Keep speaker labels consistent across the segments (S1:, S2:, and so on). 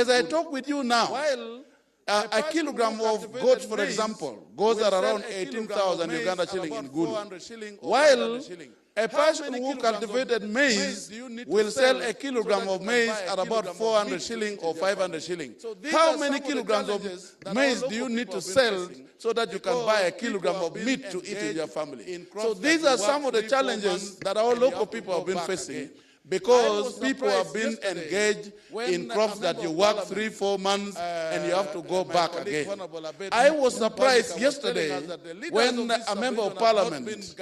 S1: as I talk with you now, while a kilogram of goats, for example, goes at around 18,000 Uganda shilling in GULU, while a person who cultivated maize will sell a kilogram of maize at about 400 shilling or 500 shilling. How many kilograms of maize do you need to sell so that you can buy a kilogram of meat to eat in your family? So these are some of the challenges that our local people have been facing, because people have been engaged in crops that you work 3-4 months and you have to go back again. I was surprised yesterday when a member of parliament,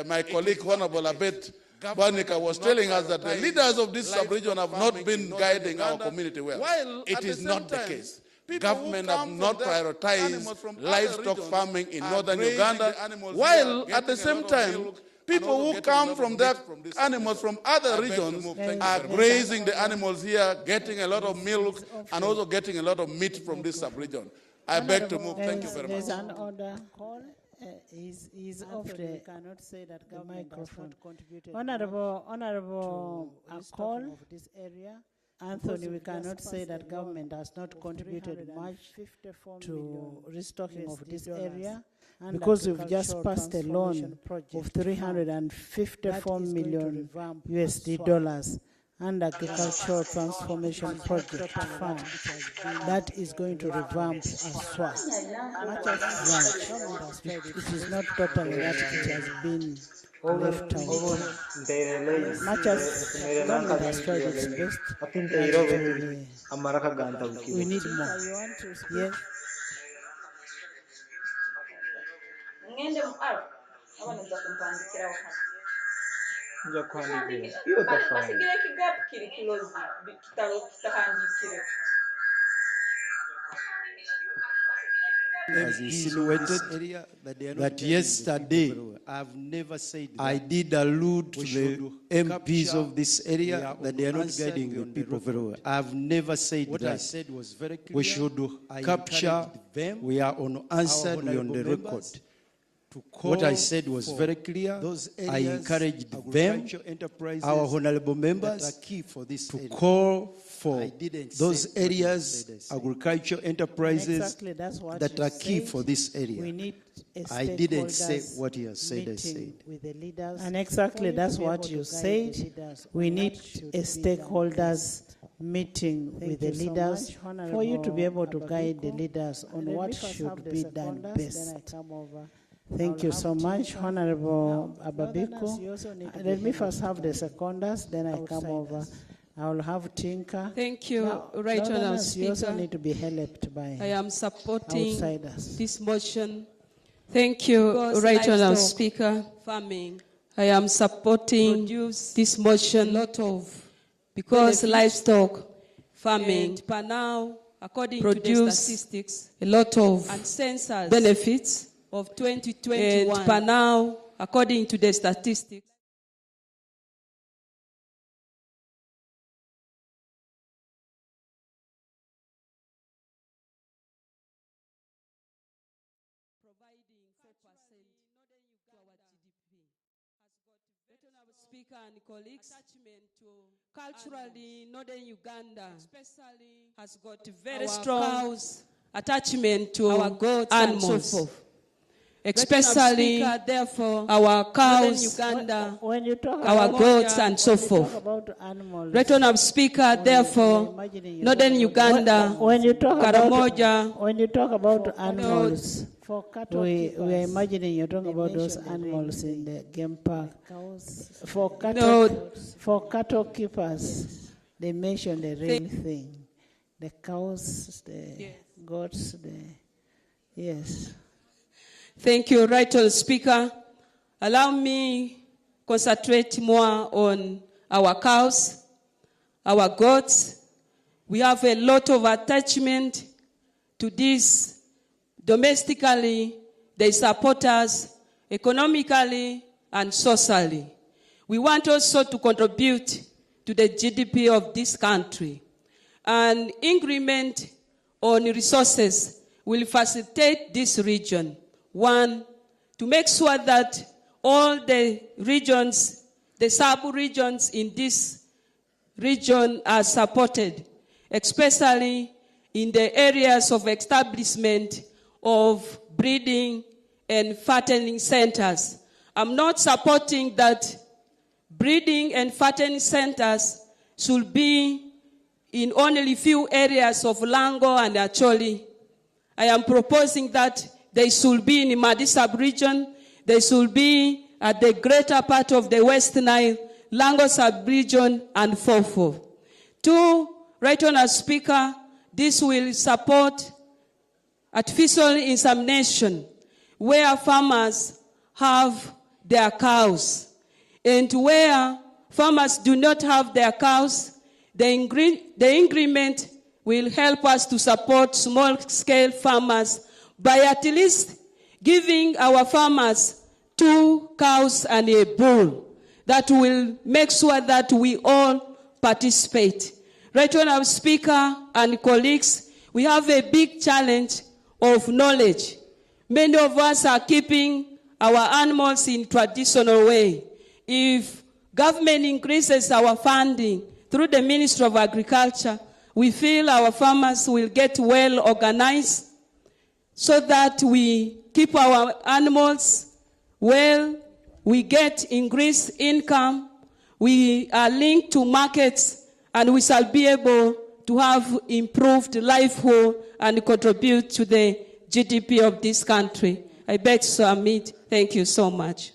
S1: my colleague Honorable Abet Banika, was telling us that the leaders of this sub-region have not been guiding our community well. It is not the case. Government have not prioritized livestock farming in northern Uganda, while at the same time, people who come from that animals from other regions are grazing the animals here, getting a lot of milk and also getting a lot of meat from this sub-region. I beg to move. Thank you very much.
S2: There's an order call. He's off the, we cannot say that the microphone. Honorable call of this area. Anthony, we cannot say that government has not contributed much to restocking of this area, because we've just passed a loan of $354 million USD dollars under Agricultural Transformation Project Fund that is going to revamp Aswa. It is not totally that it has been left out. Much as government has tried its best, we need more. Yes.
S3: As insinuated that yesterday I did allude to the MPs of this area that they are not guiding the people very well. I've never said that. We should capture, we are on answered, we are on the record. What I said was very clear. I encouraged them, our honorable members, to call for those areas, agricultural enterprises that are key for this area. I didn't say what you said, I said.
S2: And exactly that's what you said. We need a stakeholders meeting with the leaders for you to be able to guide the leaders on what should be done best. Thank you so much, Honorable Ababiku. Let me first have the seconders, then I come over. I will have Tinker.
S4: Thank you,
S2: now,
S4: Right Honourable Speaker.
S2: You also need to be helped by
S4: I am supporting
S2: outsiders.
S4: This motion. Thank you, Right Honourable Speaker. Farming. I am supporting this motion because livestock farming per now, according to the statistics, a lot of benefits of 2021. And per now, according to the statistics, providing 4% to our GDP has got Honourable Speaker and colleagues attachment to culturally Northern Uganda, especially has got very strong attachment to our goats animals. And so forth. Especially therefore our cows, Uganda, our goats and so forth. Right Honourable Speaker, therefore, Northern Uganda, when you talk
S2: about animals, we are imagining you're talking about those animals in the game park. For cattle keepers, they mention the real thing. The cows, the goats, yes.
S4: Thank you, Right Honourable Speaker. Allow me concentrate more on our cows, our goats. We have a lot of attachment to this. Domestically, they support us economically and socially. We want also to contribute to the GDP of this country. An increment on resources will facilitate this region. One, to make sure that all the regions, the sub-regions in this region are supported, especially in the areas of establishment of breeding and fattening centers. I'm not supporting that breeding and fattening centers should be in only few areas of Lango and Acholi. I am proposing that they should be in the Madi sub-region, they should be at the greater part of the West Nile, Lango sub-region, and Fofo. 2, Right Honourable Speaker, this will support artificial insemination where farmers have their cows. And where farmers do not have their cows, the increment will help us to support small-scale farmers by at least giving our farmers 2 cows and a bull. That will make sure that we all participate. Right Honourable Speaker and colleagues, we have a big challenge of knowledge. Many of us are keeping our animals in traditional way. If government increases our funding through the Ministry of Agriculture, we feel our farmers will get well organized so that we keep our animals well, we get increased income, we are linked to markets, and we shall be able to have improved livelihood and contribute to the GDP of this country. I beg to submit. Thank you so much.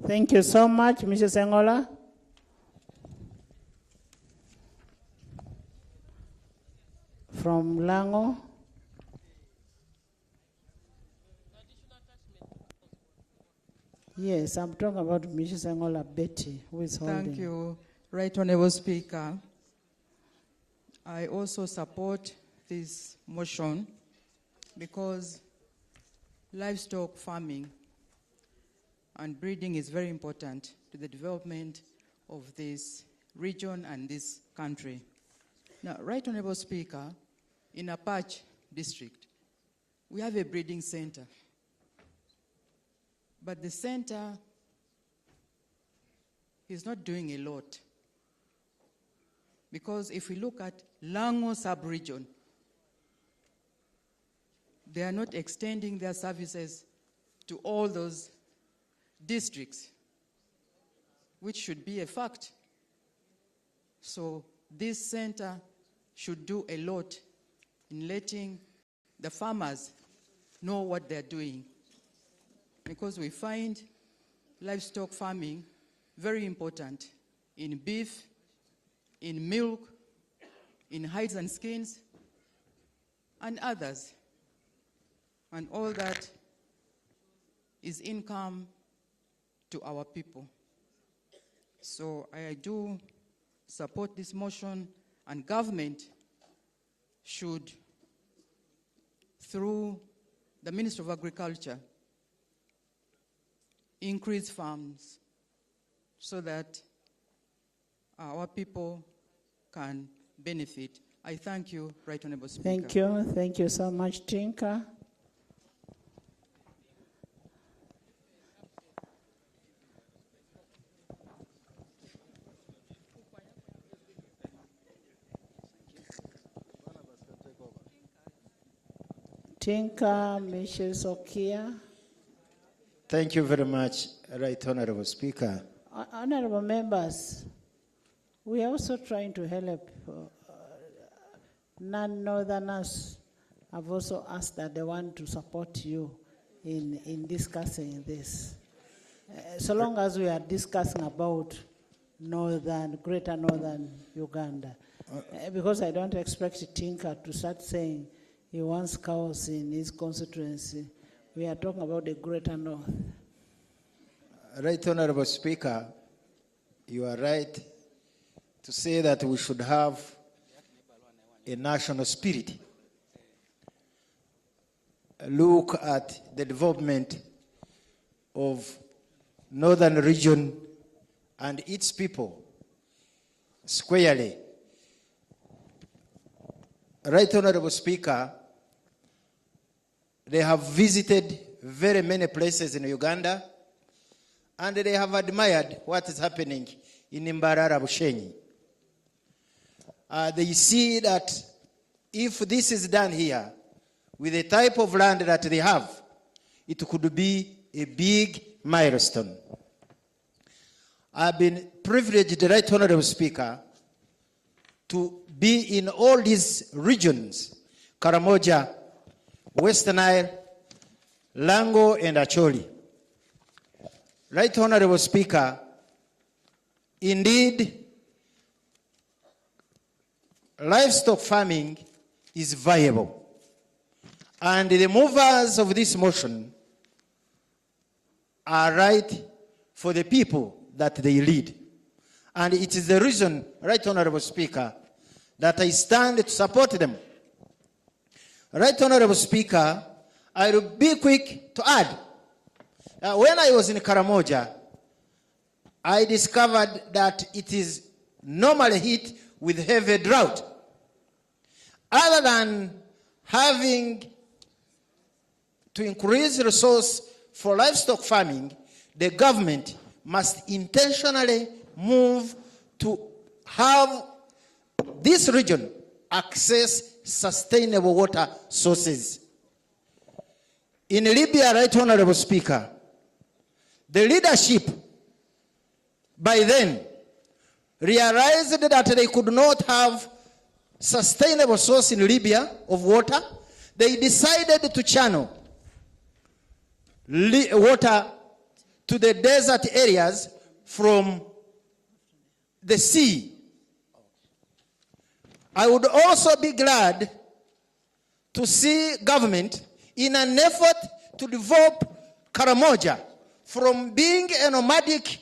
S2: Thank you so much, Mrs. Engola. From Lango. Yes, I'm talking about Mrs. Engola Betty, who is holding.
S5: Thank you, Right Honourable Speaker. I also support this motion because livestock farming and breeding is very important to the development of this region and this country. Now, Right Honourable Speaker, in Apache district, we have a breeding center. But the center is not doing a lot. Because if we look at Lango sub-region, they are not extending their services to all those districts, which should be a fact. So this center should do a lot in letting the farmers know what they're doing. Because we find livestock farming very important in beef, in milk, in hides and skins, and others. And all that is income to our people. So I do support this motion, and government should, through the Ministry of Agriculture, increase farms so that our people can benefit. I thank you, Right Honourable Speaker.
S2: Thank you. Thank you so much, Tinka. Tinka Michelle Sokia.
S3: Thank you very much, Right Honourable Speaker.
S2: Honourable members, we are also trying to help. Non-Northerners have also asked that they want to support you in discussing this. So long as we are discussing about Greater Northern Uganda. Because I don't expect Tinka to start saying he wants cows in his constituency. We are talking about the Greater North.
S3: Right Honourable Speaker, you are right to say that we should have a national spirit. Look at the development of northern region and its people squarely. Right Honourable Speaker, they have visited very many places in Uganda, and they have admired what is happening in Mbarara Bushenyi. they see that if this is done here, with the type of land that they have, it could be a big milestone. I've been privileged, Right Honorable Speaker, to be in all these regions, Karamoja, Western Nile, Lango, and Acholi. Right Honorable Speaker, indeed, livestock farming is viable. And the movers of this motion are right for the people that they lead. And it is the reason, Right Honorable Speaker, that I stand to support them. Right Honorable Speaker, I will be quick to add. When I was in Karamoja, I discovered that it is normally hit with heavy drought. Other than having to increase resource for livestock farming, the government must intentionally move to have this region access sustainable water sources. In Libya, Right Honorable Speaker, the leadership by then realized that they could not have sustainable source in Libya of water. They decided to channel water to the desert areas from the sea. I would also be glad to see government in an effort to develop Karamoja from being a nomadic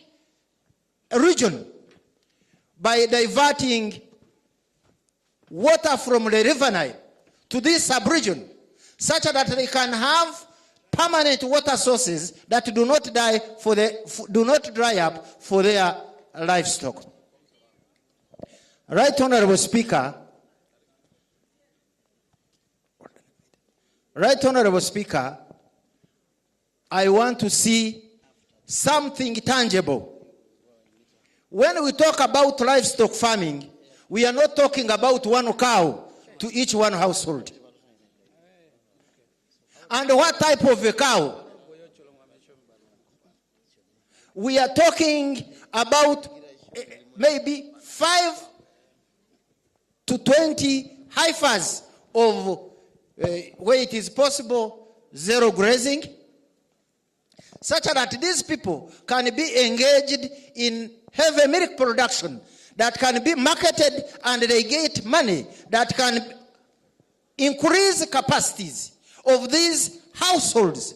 S3: region by diverting water from the River Nile to this sub-region, such that they can have permanent water sources that do not dry up for their livestock. Right Honorable Speaker, I want to see something tangible. When we talk about livestock farming, we are not talking about one cow to each one household. And what type of a cow? We are talking about maybe 5 to 20 heifers of where it is possible, zero grazing, such that these people can be engaged in heavy milk production that can be marketed and they get money that can increase capacities of these households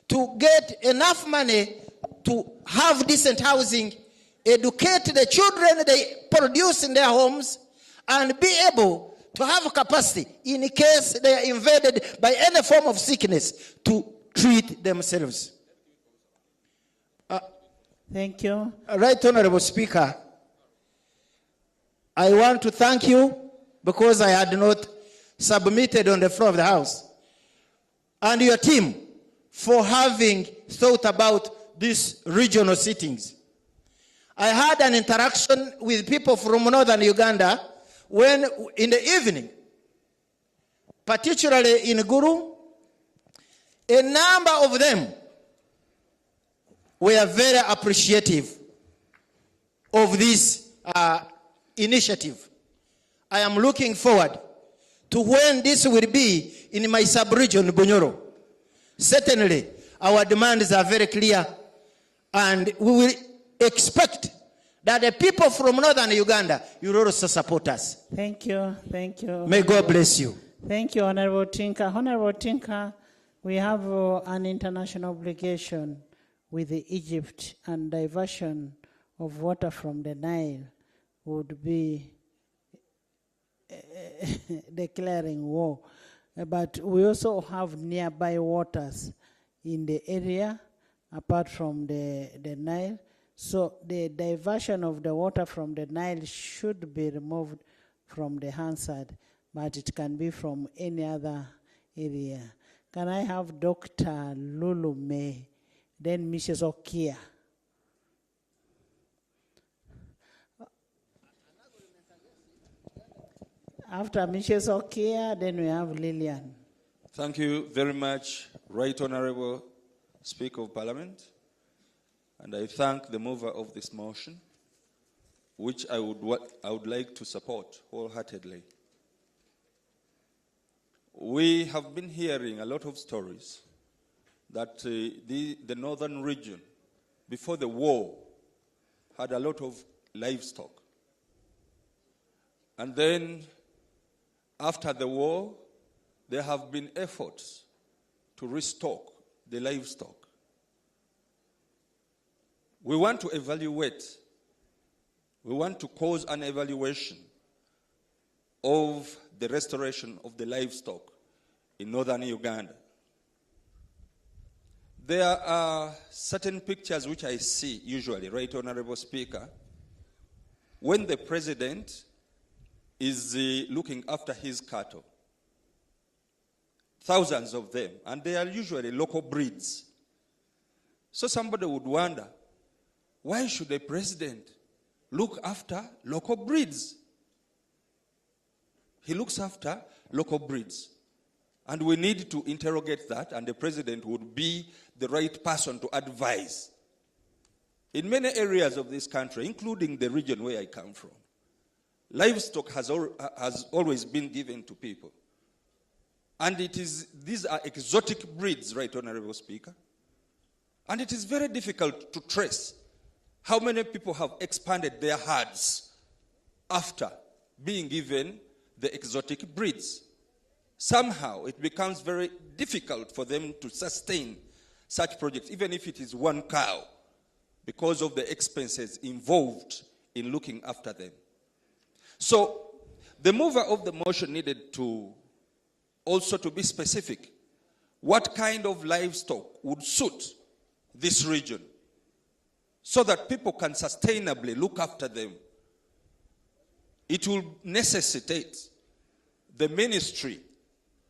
S3: to get enough money to have decent housing, educate the children they produce in their homes, and be able to have capacity in case they are invaded by any form of sickness to treat themselves.
S2: Thank you.
S3: Right Honorable Speaker, I want to thank you because I had not submitted on the floor of the House, and your team for having thought about these regional sittings. I had an interaction with people from northern Uganda when in the evening, particularly in GULU, a number of them were very appreciative of this initiative. I am looking forward to when this will be in my sub-region, Bunyoro. Certainly, our demands are very clear, and we will expect that the people from northern Uganda will also support us.
S2: Thank you. Thank you.
S3: May God bless you.
S2: Thank you, Honorable Tinker. Honorable Tinker, we have an international obligation with Egypt, and diversion of water from the Nile would be declaring war. But we also have nearby waters in the area apart from the Nile. So the diversion of the water from the Nile should be removed from the Hansard, but it can be from any other area. Can I have Dr. Lulu May, then Mrs. Okia? After Mrs. Okia, then we have Lillian.
S6: Thank you very much, Right Honorable Speaker of Parliament. And I thank the mover of this motion, which I would like to support wholeheartedly. We have been hearing a lot of stories that the northern region, before the war, had a lot of livestock. And then, after the war, there have been efforts to restock the livestock. We want to evaluate, we want to cause an evaluation of the restoration of the livestock in northern Uganda. There are certain pictures which I see usually, Right Honorable Speaker, when the president is looking after his cattle. Thousands of them, and they are usually local breeds. So somebody would wonder, why should a president look after local breeds? He looks after local breeds. And we need to interrogate that, and the president would be the right person to advise. In many areas of this country, including the region where I come from, livestock has always been given to people. And these are exotic breeds, Right Honorable Speaker. And it is very difficult to trace how many people have expanded their herds after being given the exotic breeds. Somehow it becomes very difficult for them to sustain such projects, even if it is one cow, because of the expenses involved in looking after them. So the mover of the motion needed to also to be specific. What kind of livestock would suit this region so that people can sustainably look after them? It will necessitate the ministry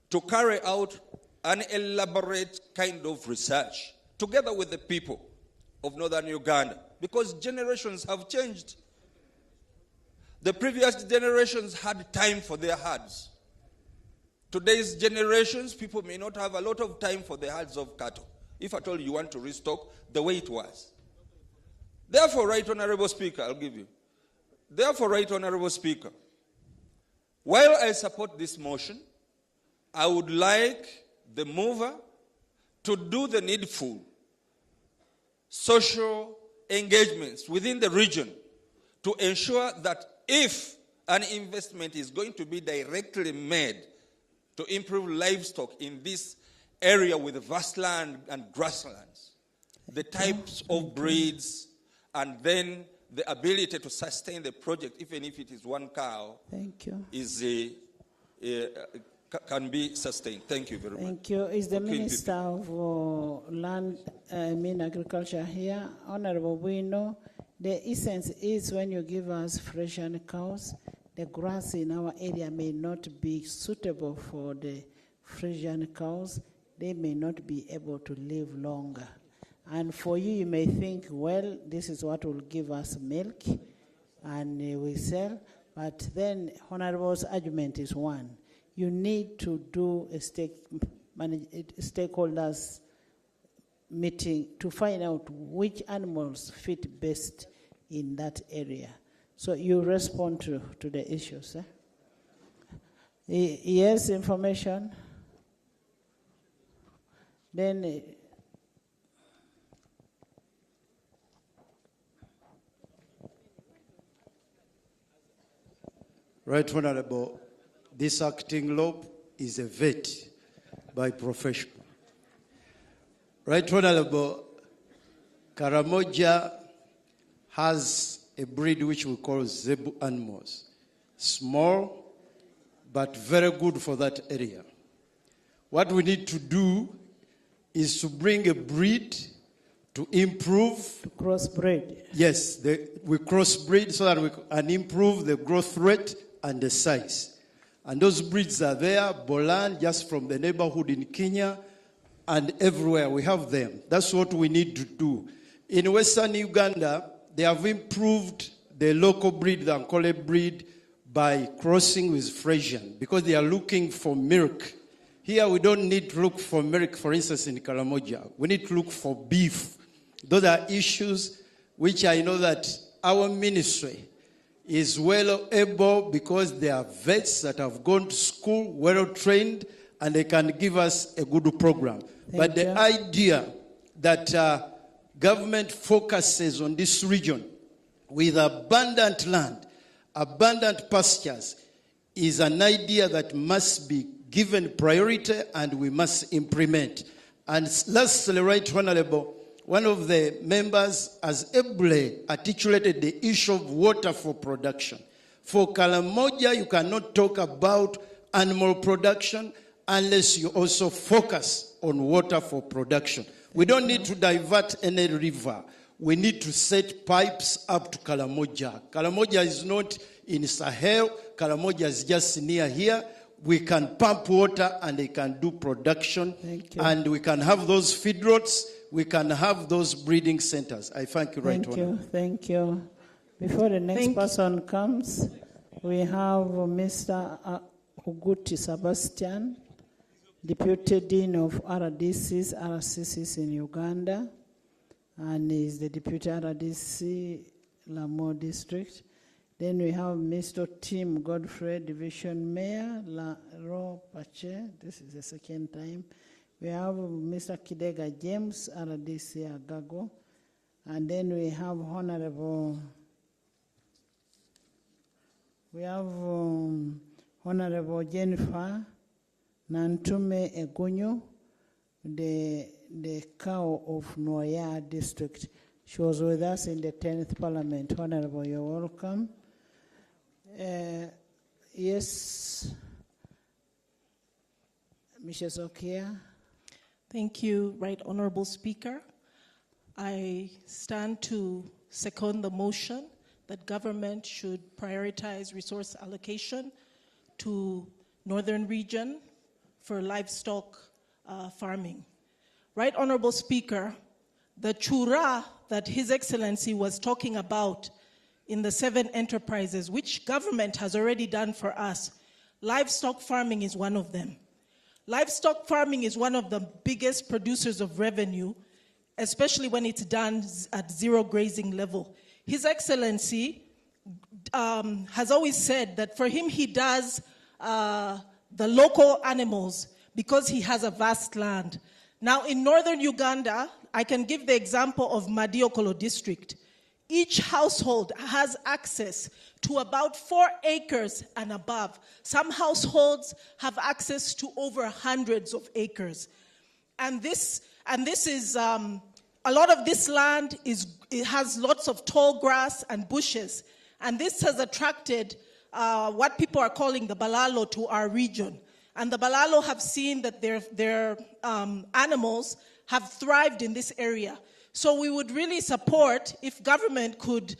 S6: to carry out an elaborate kind of research together with the people of northern Uganda, because generations have changed. The previous generations had time for their herds. Today's generations, people may not have a lot of time for the herds of cattle, if at all you want to restock the way it was. Therefore, Right Honorable Speaker, I'll give you. Therefore, Right Honorable Speaker, while I support this motion, I would like the mover to do the needful social engagements within the region to ensure that if an investment is going to be directly made to improve livestock in this area with vast land and grasslands, the types of breeds, and then the ability to sustain the project, even if it is one cow, is can be sustained. Thank you very much.
S2: Thank you. Is the Minister of Agriculture here? Honorable Bueno, the essence is when you give us Frisian cows, the grass in our area may not be suitable for the Frisian cows. They may not be able to live longer. And for you, you may think, well, this is what will give us milk, and we sell. But then Honorable's argument is one. You need to do a stakeholders meeting to find out which animals fit best in that area. So you respond to the issues. Yes, information. Then
S3: Right Honorable, this acting law is a vet by profession. Right Honorable, Karamoja has a breed which we call zebu animals. Small, but very good for that area. What we need to do is to bring a breed to improve.
S2: To crossbreed.
S3: Yes, we crossbreed so that we can improve the growth rate and the size. And those breeds are there, Bolan, just from the neighborhood in Kenya, and everywhere we have them. That's what we need to do. In Western Uganda, they have improved the local breed, the Ankole breed, by crossing with Frisian because they are looking for milk. Here we don't need to look for milk, for instance, in Karamoja. We need to look for beef. Those are issues which I know that our ministry is well able because they are vets that have gone to school, well trained, and they can give us a good program. But the idea that government focuses on this region with abundant land, abundant pastures, is an idea that must be given priority and we must implement. And lastly, Right Honorable, one of the members has ably articulated the issue of water for production. For Karamoja, you cannot talk about animal production unless you also focus on water for production. We don't need to divert any river. We need to set pipes up to Karamoja. Karamoja is not in Sahel. Karamoja is just near here. We can pump water and they can do production. And we can have those feedlots. We can have those breeding centers. I thank you, Right Honour.
S2: Thank you. Before the next person comes, we have Mr. Huguti Sebastian, Deputy Dean of RCCs in Uganda, and is the Deputy RDC Lamo District. Then we have Mr. Tim Godfrey, Division Mayor, La Ro Pache. This is the second time. We have Mr. Kidega James, RDC Agago. And then we have Honorable Jennifer Nantume Egunyo, the cow of Noya District. She was with us in the 10th Parliament. Honorable, you're welcome. Yes, Mrs. Okia.
S7: Thank you, Right Honorable Speaker. I stand to second the motion that government should prioritize resource allocation to northern region for livestock farming. Right Honorable Speaker, the chura that His Excellency was talking about in the 7 enterprises, which government has already done for us, livestock farming is one of them. Livestock farming is one of the biggest producers of revenue, especially when it's done at zero grazing level. His Excellency has always said that for him, he does the local animals because he has a vast land. Now, in northern Uganda, I can give the example of Madiokolo district. Each household has access to about 4 acres and above. Some households have access to over hundreds of acres. And this is, a lot of this land it has lots of tall grass and bushes. And this has attracted what people are calling the Balalo to our region. And the Balalo have seen that their animals have thrived in this area. So we would really support if government could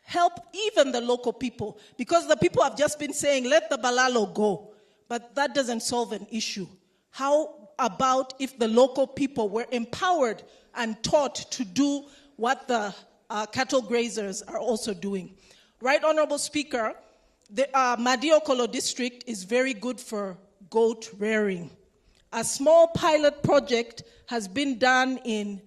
S7: help even the local people, because the people have just been saying, let the Balalo go. But that doesn't solve an issue. How about if the local people were empowered and taught to do what the cattle grazers are also doing? Right Honorable Speaker, the Madiokolo district is very good for goat rearing. A small pilot project has been done in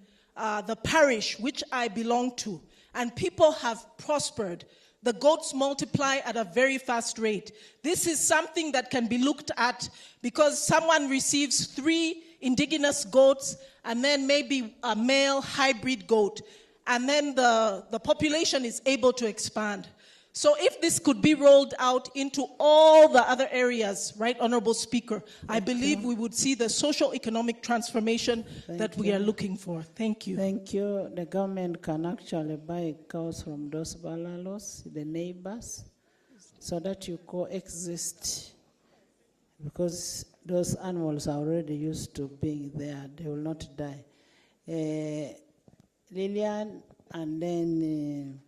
S7: the parish which I belong to, and people have prospered. The goats multiply at a very fast rate. This is something that can be looked at because someone receives 3 indigenous goats and then maybe a male hybrid goat, and then the population is able to expand. So if this could be rolled out into all the other areas, Right Honorable Speaker, I believe we would see the social-economic transformation that we are looking for. Thank you.
S2: Thank you. The government can actually buy cows from those balalos, the neighbors, so that you coexist, because those animals are already used to being there. They will not die. Lillian, and then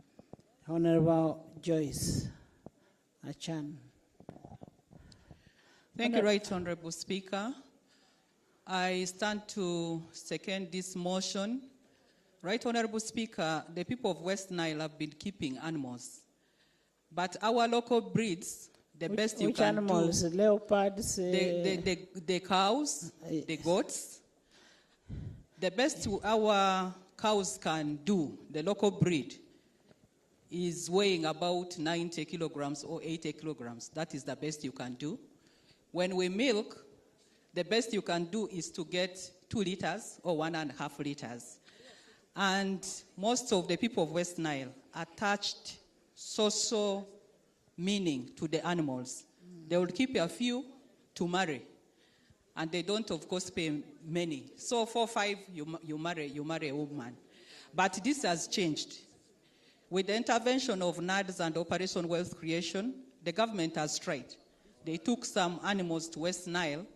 S2: Honorable Joyce Achan.
S8: Thank you, Right Honorable Speaker. I stand to second this motion. Right Honorable Speaker, the people of West Nile have been keeping animals, but our local breeds, The best you
S2: Which
S8: can
S2: animals?
S8: do.
S2: Leopards?
S8: The cows, the goats. The best our cows can do, the local breed, is weighing about 90 kilograms or 80 kilograms. That is the best you can do. When we milk, the best you can do is to get 2 liters or 1.5 liters. And most of the people of West Nile attached social meaning to the animals. They will keep a few to marry. And they don't, of course, pay many. So 4 or 5, you marry a woman. But this has changed. With the intervention of NADS and Operation Wealth Creation, the government has tried. They took some animals to West Nile.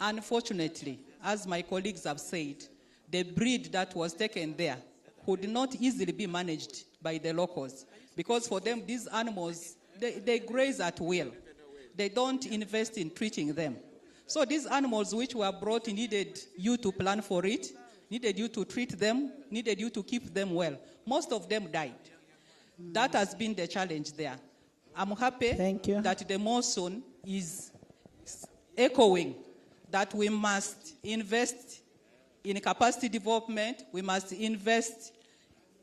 S8: Unfortunately, as my colleagues have said, the breed that was taken there could not easily be managed by the locals. Because for them, these animals, they graze at will. They don't invest in treating them. So these animals which were brought needed you to plan for it, needed you to treat them, needed you to keep them well. Most of them died. That has been the challenge there. I'm happy that the motion is echoing that we must invest in capacity development, we must invest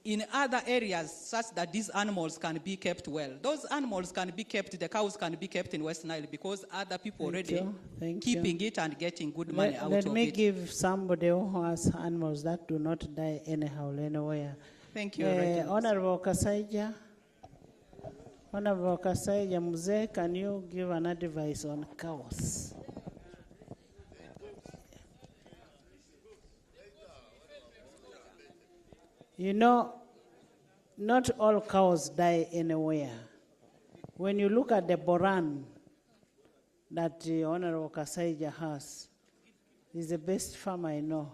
S8: in other areas such that these animals can be kept well. Those animals can be kept, the cows can be kept in West Nile because other people already keeping it and getting good money out of it.
S2: Let me give somebody who has animals that do not die anyhow, anywhere.
S8: Thank you.
S2: Honorable Kasaija. Honorable Kasaija Mzee, can you give an advice on cows? You know, not all cows die anywhere. When you look at the Boran that the Honorable Kasaija has, he's the best farmer I know.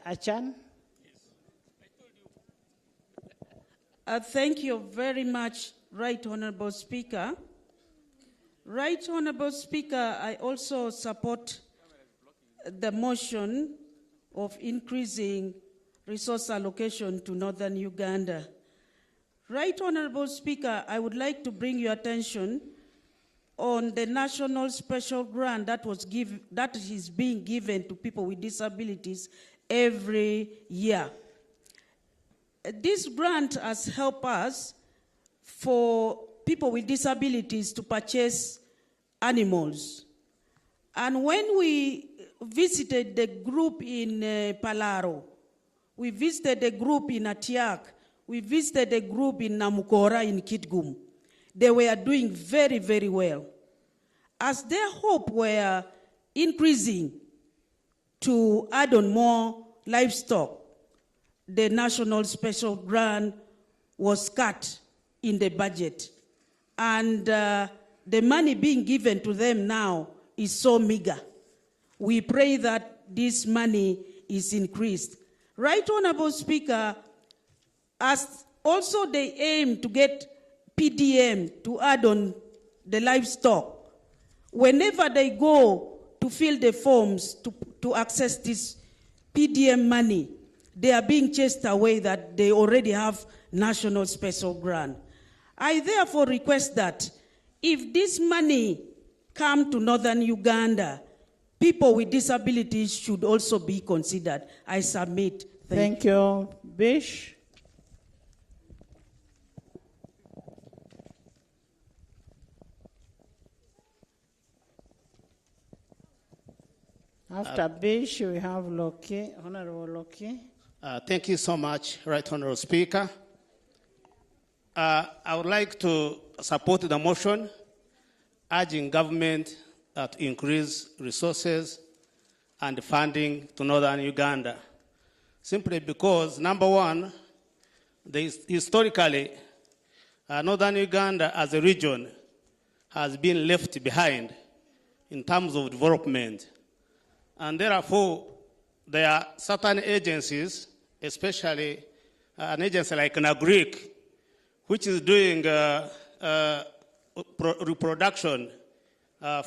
S2: Achan?
S9: Thank you very much, Right Honorable Speaker. Right Honorable Speaker, I also support the motion of increasing resource allocation to northern Uganda. Right Honorable Speaker, I would like to bring your attention on the national special grant that is being given to people with disabilities every year. This grant has helped us for people with disabilities to purchase animals. And when we visited the group in Palaro, we visited the group in Atiak, we visited the group in Namukora in Kitgum, they were doing very, very well. As their hope were increasing to add on more livestock, the national special grant was cut in the budget. And the money being given to them now is so meager. We pray that this money is increased. Right Honorable Speaker, as also they aim to get PDM to add on the livestock, whenever they go to fill the forms to access this PDM money, they are being chased away that they already have national special grant. I therefore request that if this money come to northern Uganda, people with disabilities should also be considered. I submit.
S2: Thank you. Bish? After Bish, we have Loki, Honorable Loki.
S10: Thank you so much, Right Honorable Speaker. I would like to support the motion urging government to increase resources and funding to northern Uganda. Simply because, number one, historically, northern Uganda as a region has been left behind in terms of development. And therefore, there are certain agencies, especially an agency like NAGRIC, which is doing reproduction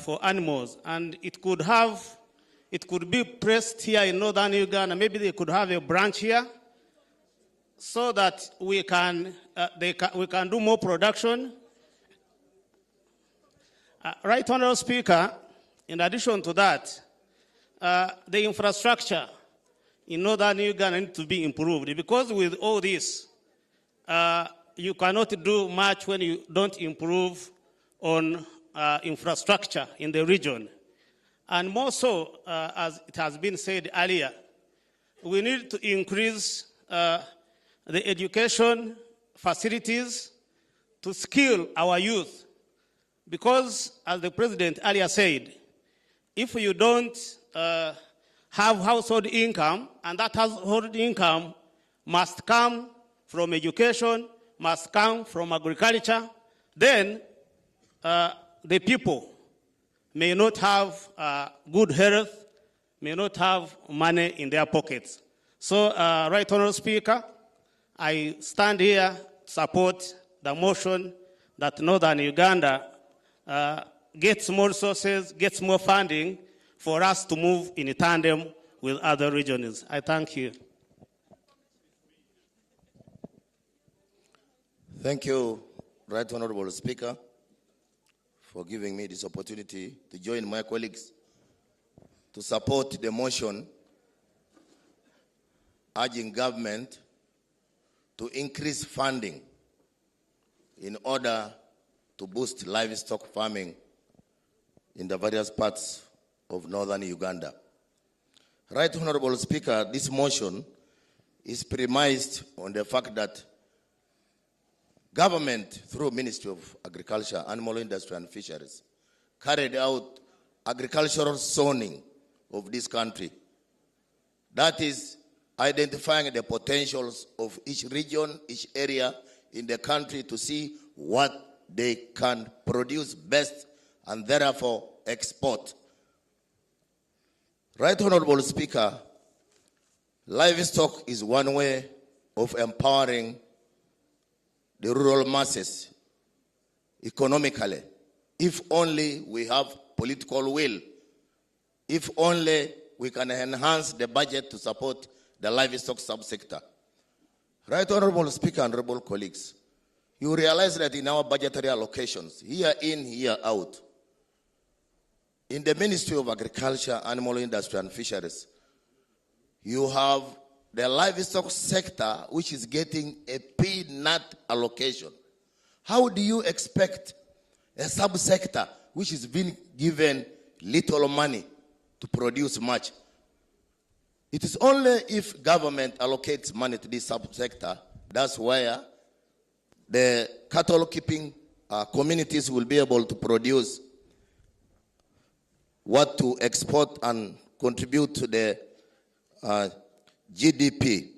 S10: for animals. And it could be placed here in northern Uganda. Maybe they could have a branch here so that we can do more production Right Honourable Speaker, in addition to that, the infrastructure in northern Uganda needs to be improved, because with all this, you cannot do much when you don't improve on infrastructure in the region. And more so, as it has been said earlier, we need to increase the education facilities to skill our youth. Because, as the President earlier said, if you don't have household income, and that household income must come from education, must come from agriculture, then the people may not have good health, may not have money in their pockets. So, Right Honourable Speaker, I stand here to support the motion that Northern Uganda gets more resources, gets more funding for us to move in tandem with other regions. I thank you.
S11: Thank you, Right Honourable Speaker, for giving me this opportunity to join my colleagues to support the motion urging government to increase funding in order to boost livestock farming in the various parts of northern Uganda. Right Honourable Speaker, this motion is premised on the fact that government, through Ministry of Agriculture, Animal Industry and Fisheries, carried out agricultural zoning of this country. That is identifying the potentials of each region, each area in the country to see what they can produce best and therefore export. Right Honourable Speaker, livestock is one way of empowering the rural masses economically, if only we have political will, if only we can enhance the budget to support the livestock subsector. Right Honourable Speaker, honourable colleagues, you realize that in our budgetary allocations, here in, here out, in the Ministry of Agriculture, Animal Industry and Fisheries, you have the livestock sector which is getting a peanut allocation. How do you expect a subsector which is being given little money to produce much? It is only if government allocates money to this subsector, that's where the cattle keeping communities will be able to produce what to export and contribute to the GDP.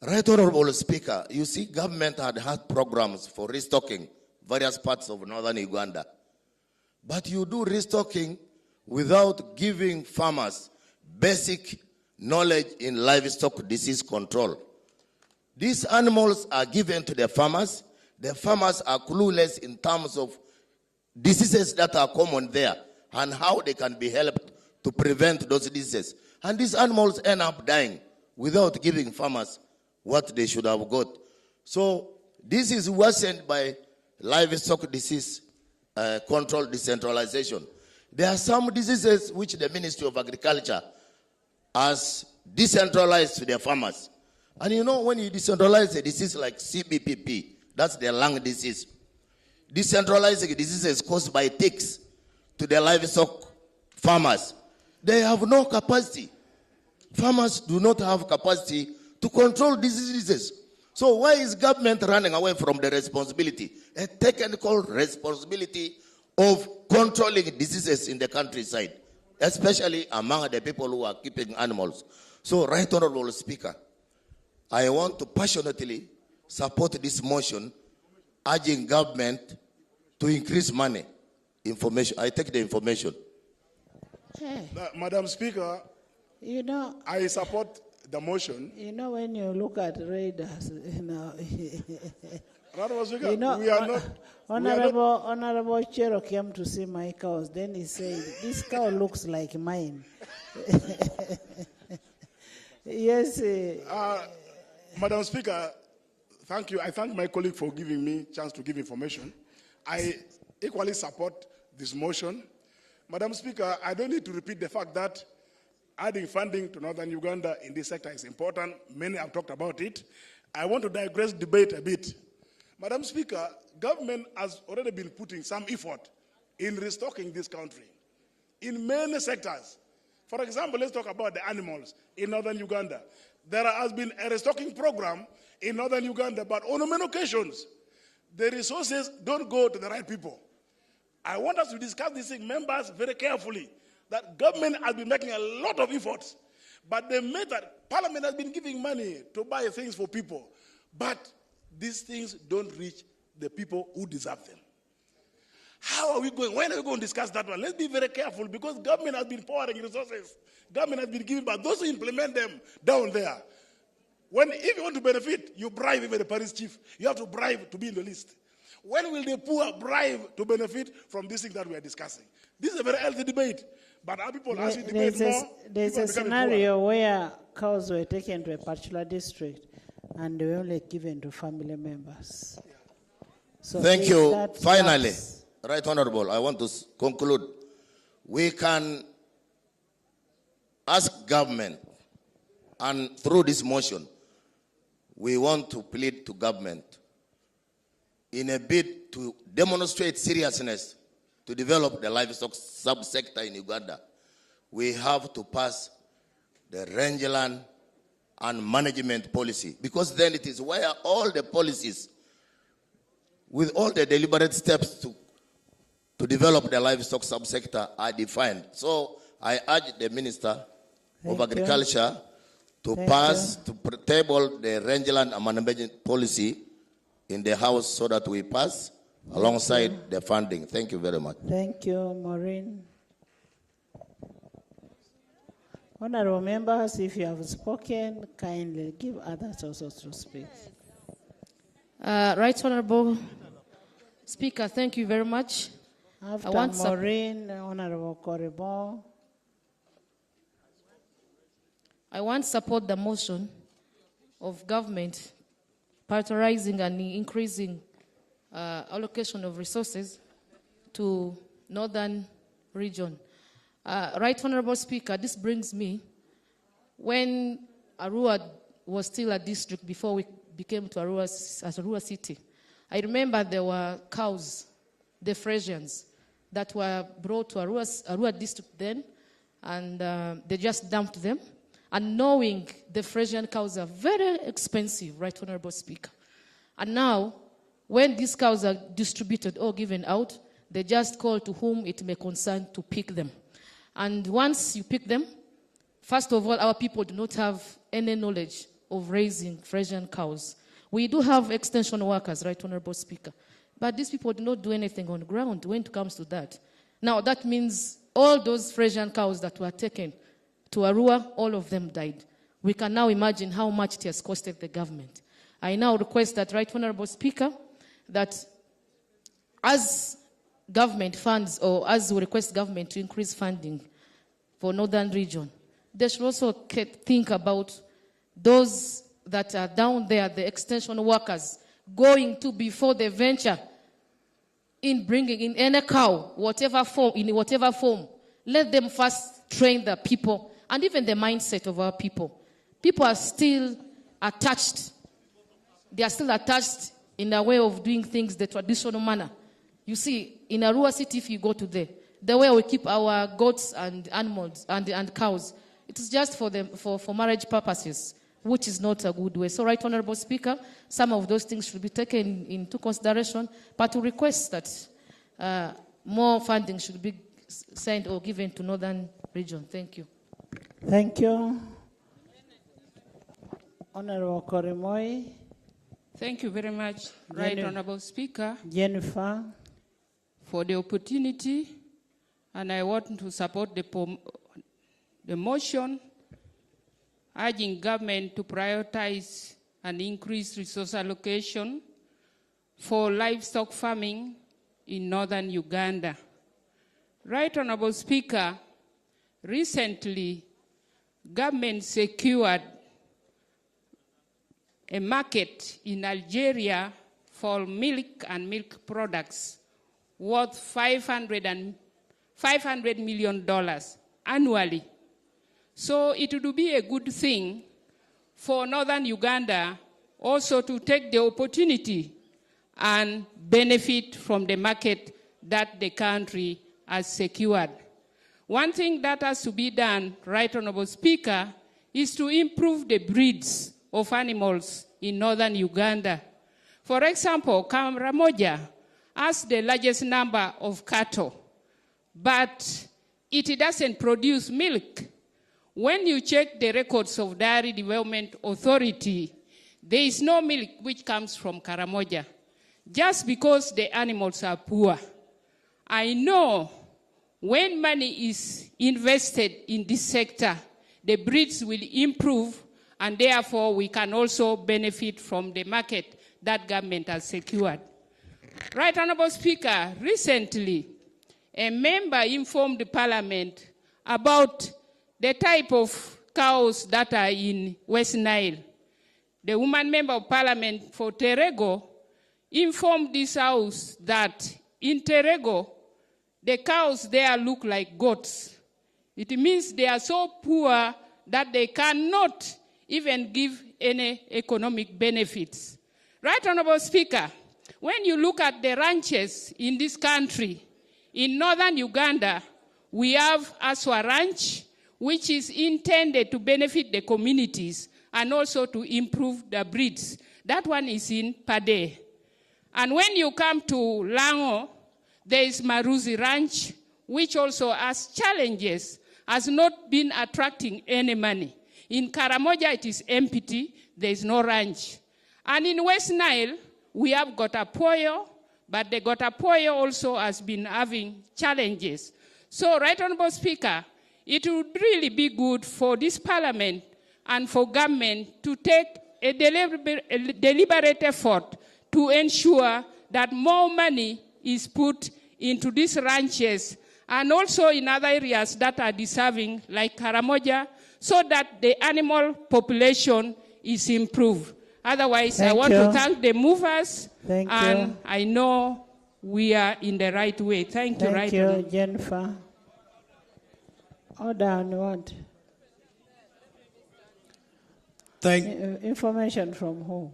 S11: Right Honourable Speaker, you see government had programs for restocking various parts of northern Uganda. But you do restocking without giving farmers basic knowledge in livestock disease control. These animals are given to the farmers. The farmers are clueless in terms of diseases that are common there and how they can be helped to prevent those diseases. And these animals end up dying without giving farmers what they should have got. So this is worsened by livestock disease control decentralization. There are some diseases which the Ministry of Agriculture has decentralized to the farmers. And you know, when you decentralize a disease like CBPP, that's the lung disease, decentralizing diseases caused by ticks to the livestock farmers, they have no capacity. Farmers do not have capacity to control diseases. So why is government running away from the responsibility, a technical responsibility of controlling diseases in the countryside, especially among the people who are keeping animals? So, Right Honourable Speaker, I want to passionately support this motion urging government to increase money. Information. I take the information.
S2: Hey.
S1: Madam Speaker,
S2: you know,
S1: I support the motion.
S2: You know, when you look at raiders, you know,
S1: you know, we are not.
S2: Honorable Chero came to see my cows. Then he said, "This cow looks like mine." Yes.
S1: Madam Speaker, thank you. I thank my colleague for giving me a chance to give information. I equally support
S12: this motion. Madam Speaker, I don't need to repeat the fact that adding funding to northern Uganda in this sector is important. Many have talked about it. I want to digress debate a bit. Madam Speaker, government has already been putting some effort in restocking this country in many sectors. For example, let's talk about the animals in northern Uganda. There has been a restocking program in northern Uganda, but on many occasions, the resources don't go to the right people. I want us to discuss this thing, members, very carefully, that government has been making a lot of efforts, but the method, Parliament has been giving money to buy things for people, but these things don't reach the people who deserve them. How are we going? When are we going to discuss that one? Let's be very careful, because government has been pouring resources. Government has been giving, but those who implement them down there, if you want to benefit, you bribe even the parish chief. You have to bribe to be in the list. When will the poor bribe to benefit from this thing that we are discussing? This is a very healthy debate. But our people, as we debate more,
S2: there's a scenario where cows were taken to a particular district and they were only given to family members. So
S11: thank you. Finally, Right Honorable, I want to conclude. We can ask government, and through this motion, we want to plead to government in a bid to demonstrate seriousness to develop the livestock subsector in Uganda. We have to pass the rangeland and management policy, because then it is where all the policies, with all the deliberate steps to develop the livestock subsector are defined. So I urge the Minister of Agriculture to table the rangeland and management policy in the House so that we pass alongside the funding. Thank you very much.
S2: Thank you, Maureen. Honorable members, if you have spoken, kindly give others also to speak.
S13: Right Honorable Speaker, thank you very much.
S2: After Maureen, Honorable Koribon.
S13: I want to support the motion of government prioritizing and increasing allocation of resources to northern region. Right Honorable Speaker, this brings me, when Arua was still a district before we became to Arua as Arua City, I remember there were cows, the Frisians, that were brought to Arua district then, and they just dumped them. And knowing the Frisian cows are very expensive, Right Honorable Speaker. And now, when these cows are distributed or given out, they just call to whom it may concern to pick them. And once you pick them, first of all, our people do not have any knowledge of raising Frisian cows. We do have extension workers, Right Honorable Speaker, but these people do not do anything on the ground when it comes to that. Now, that means all those Frisian cows that were taken to Arua, all of them died. We can now imagine how much it has costed the government. I now request that, Right Honorable Speaker, that as government funds, or as we request government to increase funding for northern region, they should also think about those that are down there, the extension workers, going to, before they venture in bringing in any cow, whatever form, in whatever form, let them first train the people and even the mindset of our people. People are still attached. They are still attached in a way of doing things the traditional manner. You see, in Arua City, if you go to there, the way we keep our goats and animals and cows, it is just for marriage purposes, which is not a good way. So, Right Honorable Speaker, some of those things should be taken into consideration, but to request that more funding should be sent or given to northern region. Thank you.
S2: Thank you. Honorable Korimoy.
S14: Thank you very much, Right Honorable Speaker.
S2: Jennifer.
S14: For the opportunity, and I want to support the motion urging government to prioritize and increase resource allocation for livestock farming in northern Uganda. Right Honorable Speaker, recently, government secured a market in Algeria for milk and milk products, worth $500 million annually. So it would be a good thing for northern Uganda also to take the opportunity and benefit from the market that the country has secured. One thing that has to be done, Right Honorable Speaker, is to improve the breeds of animals in northern Uganda. For example, Karamoja has the largest number of cattle, but it doesn't produce milk. When you check the records of Dairy Development Authority, there is no milk which comes from Karamoja, just because the animals are poor. I know when money is invested in this sector, the breeds will improve, and therefore we can also benefit from the market that government has secured. Right Honorable Speaker, recently, a member informed the Parliament about the type of cows that are in West Nile. The woman member of Parliament for Terego informed this House that in Terego, the cows there look like goats. It means they are so poor that they cannot even give any economic benefits. Right Honorable Speaker, when you look at the ranches in this country, in northern Uganda, we have Aswa Ranch, which is intended to benefit the communities and also to improve the breeds. That one is in Pade. And when you come to Lango, there is Maruzi Ranch, which also has challenges, has not been attracting any money. In Karamoja, it is empty, there is no ranch. And in West Nile, we have Gotapoyo, but the Gotapoyo also has been having challenges. So, Right Honorable Speaker, it would really be good for this Parliament and for government to take a deliberate effort to ensure that more money is put into these ranches and also in other areas that are deserving, like Karamoja, so that the animal population is improved. Otherwise, I want to thank the movers, and I know we are in the right way. Thank you,
S2: Thank you, Jennifer. Order on what? Information from who?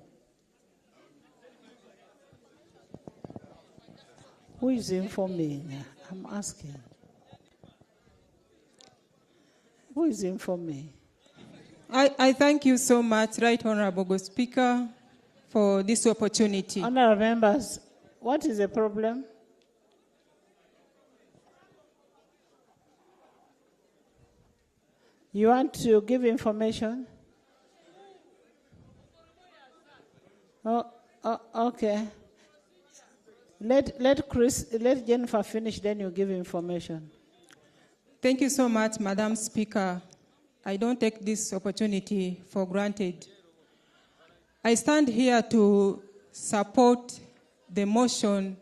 S2: Who is informing? I'm asking. Who is informing?
S15: I thank you so much, Right Honorable Speaker, for this opportunity.
S2: Honorable members, what is the problem? You want to give information? Oh, okay. Let Jennifer finish, then you give information.
S15: Thank you so much, Madam Speaker. I don't take this opportunity for granted. I stand here to support the motion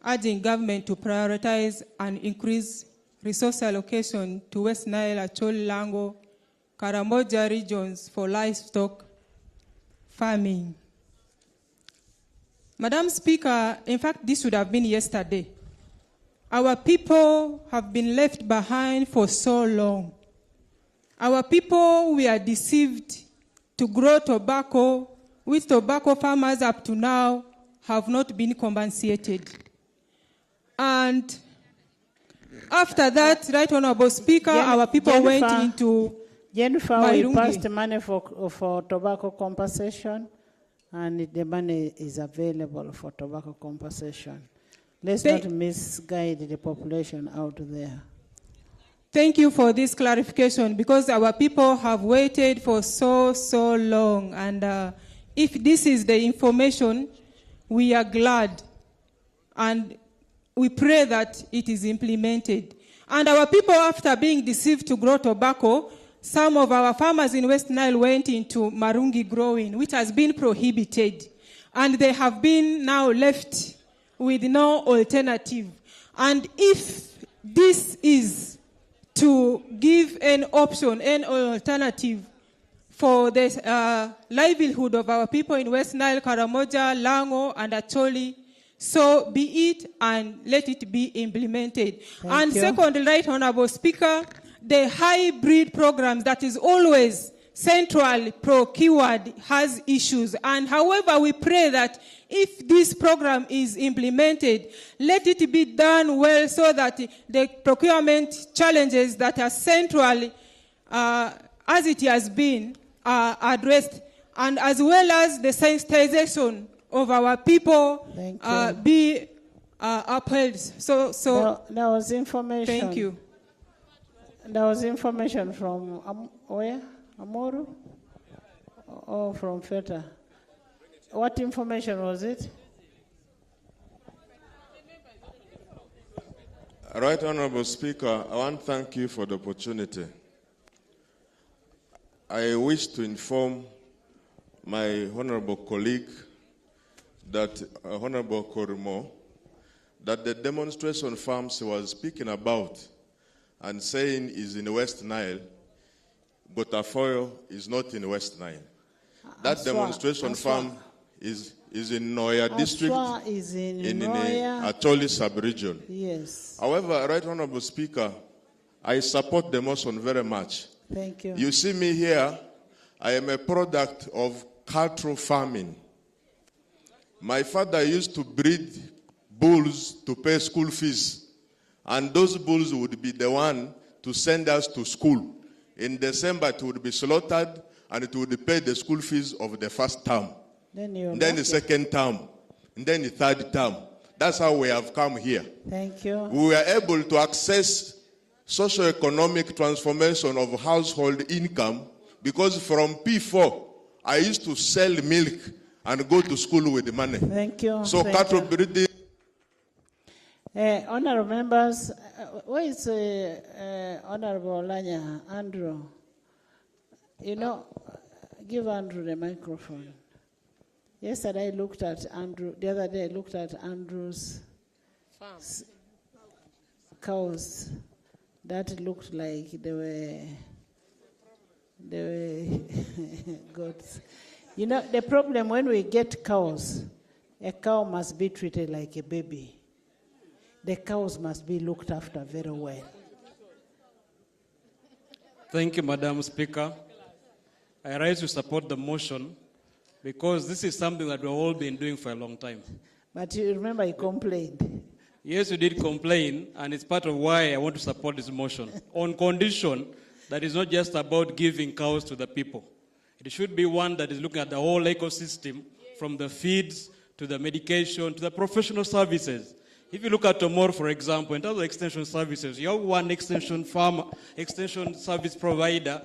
S15: urging government to prioritize and increase resource allocation to West Nile, Acholi, Lango, Karamoja regions for livestock farming. Madam Speaker, in fact, this should have been yesterday. Our people have been left behind for so long. Our people were deceived to grow tobacco, which tobacco farmers up to now have not been compensated. And after that, Right Honorable Speaker, our people went into
S2: Jennifer, we passed money for tobacco compensation, and the money is available for tobacco compensation. Let's not misguide the population out there.
S15: Thank you for this clarification, because our people have waited for so long. And if this is the information, we are glad. And we pray that it is implemented. And our people, after being deceived to grow tobacco, some of our farmers in West Nile went into marungi growing, which has been prohibited. And they have been now left with no alternative. And if this is to give an option, an alternative for the livelihood of our people in West Nile, Karamoja, Lango, and Acholi, So be it and let it be implemented.
S2: Thank you.
S15: Second, Right Honorable Speaker, the hybrid programs that is always central procured has issues. And however, we pray that if this program is implemented, let it be done well so that the procurement challenges that are central, as it has been, are addressed, and as well as the sensitization of our people be upheld. So
S2: there was information.
S15: Thank you.
S2: There was information from where? Amoru? Or from FETA? What information was it?
S16: Right Honorable Speaker, I want to thank you for the opportunity. I wish to inform my honorable colleague, that Honorable Korimo, that the demonstration farms he was speaking about and saying is in West Nile, Botafoyo is not in West Nile. That demonstration farm is in Noya district,
S2: is in
S16: Acholi sub-region.
S2: Yes.
S16: However, Right Honorable Speaker, I support the motion very much.
S2: Thank you.
S16: You see me here, I am a product of cattle farming. My father used to breed bulls to pay school fees, and those bulls would be the one to send us to school. In December, it would be slaughtered, and it would pay the school fees of the first term, then the second term, and then the third term. That's how we have come here.
S2: Thank you.
S16: We were able to access socio-economic transformation of household income because from P4, I used to sell milk and go to school with the money.
S2: Thank you.
S16: So cattle breeding.
S2: Honorable members, where is Honorable Lanya, Andrew? You know, give Andrew the microphone. Yesterday I looked at Andrew, the other day I looked at Andrew's cows that looked like they were goats. You know, the problem when we get cows, a cow must be treated like a baby. The cows must be looked after very well.
S17: Thank you, Madam Speaker. I rise to support the motion because this is something that we've all been doing for a long time.
S2: But you remember you complained.
S17: Yes, you did complain, and it's part of why I want to support this motion. On condition that it's not just about giving cows to the people. It should be one that is looking at the whole ecosystem, from the feeds to the medication to the professional services. If you look at tomorrow, for example, in terms of extension services, you have one extension farmer, extension service provider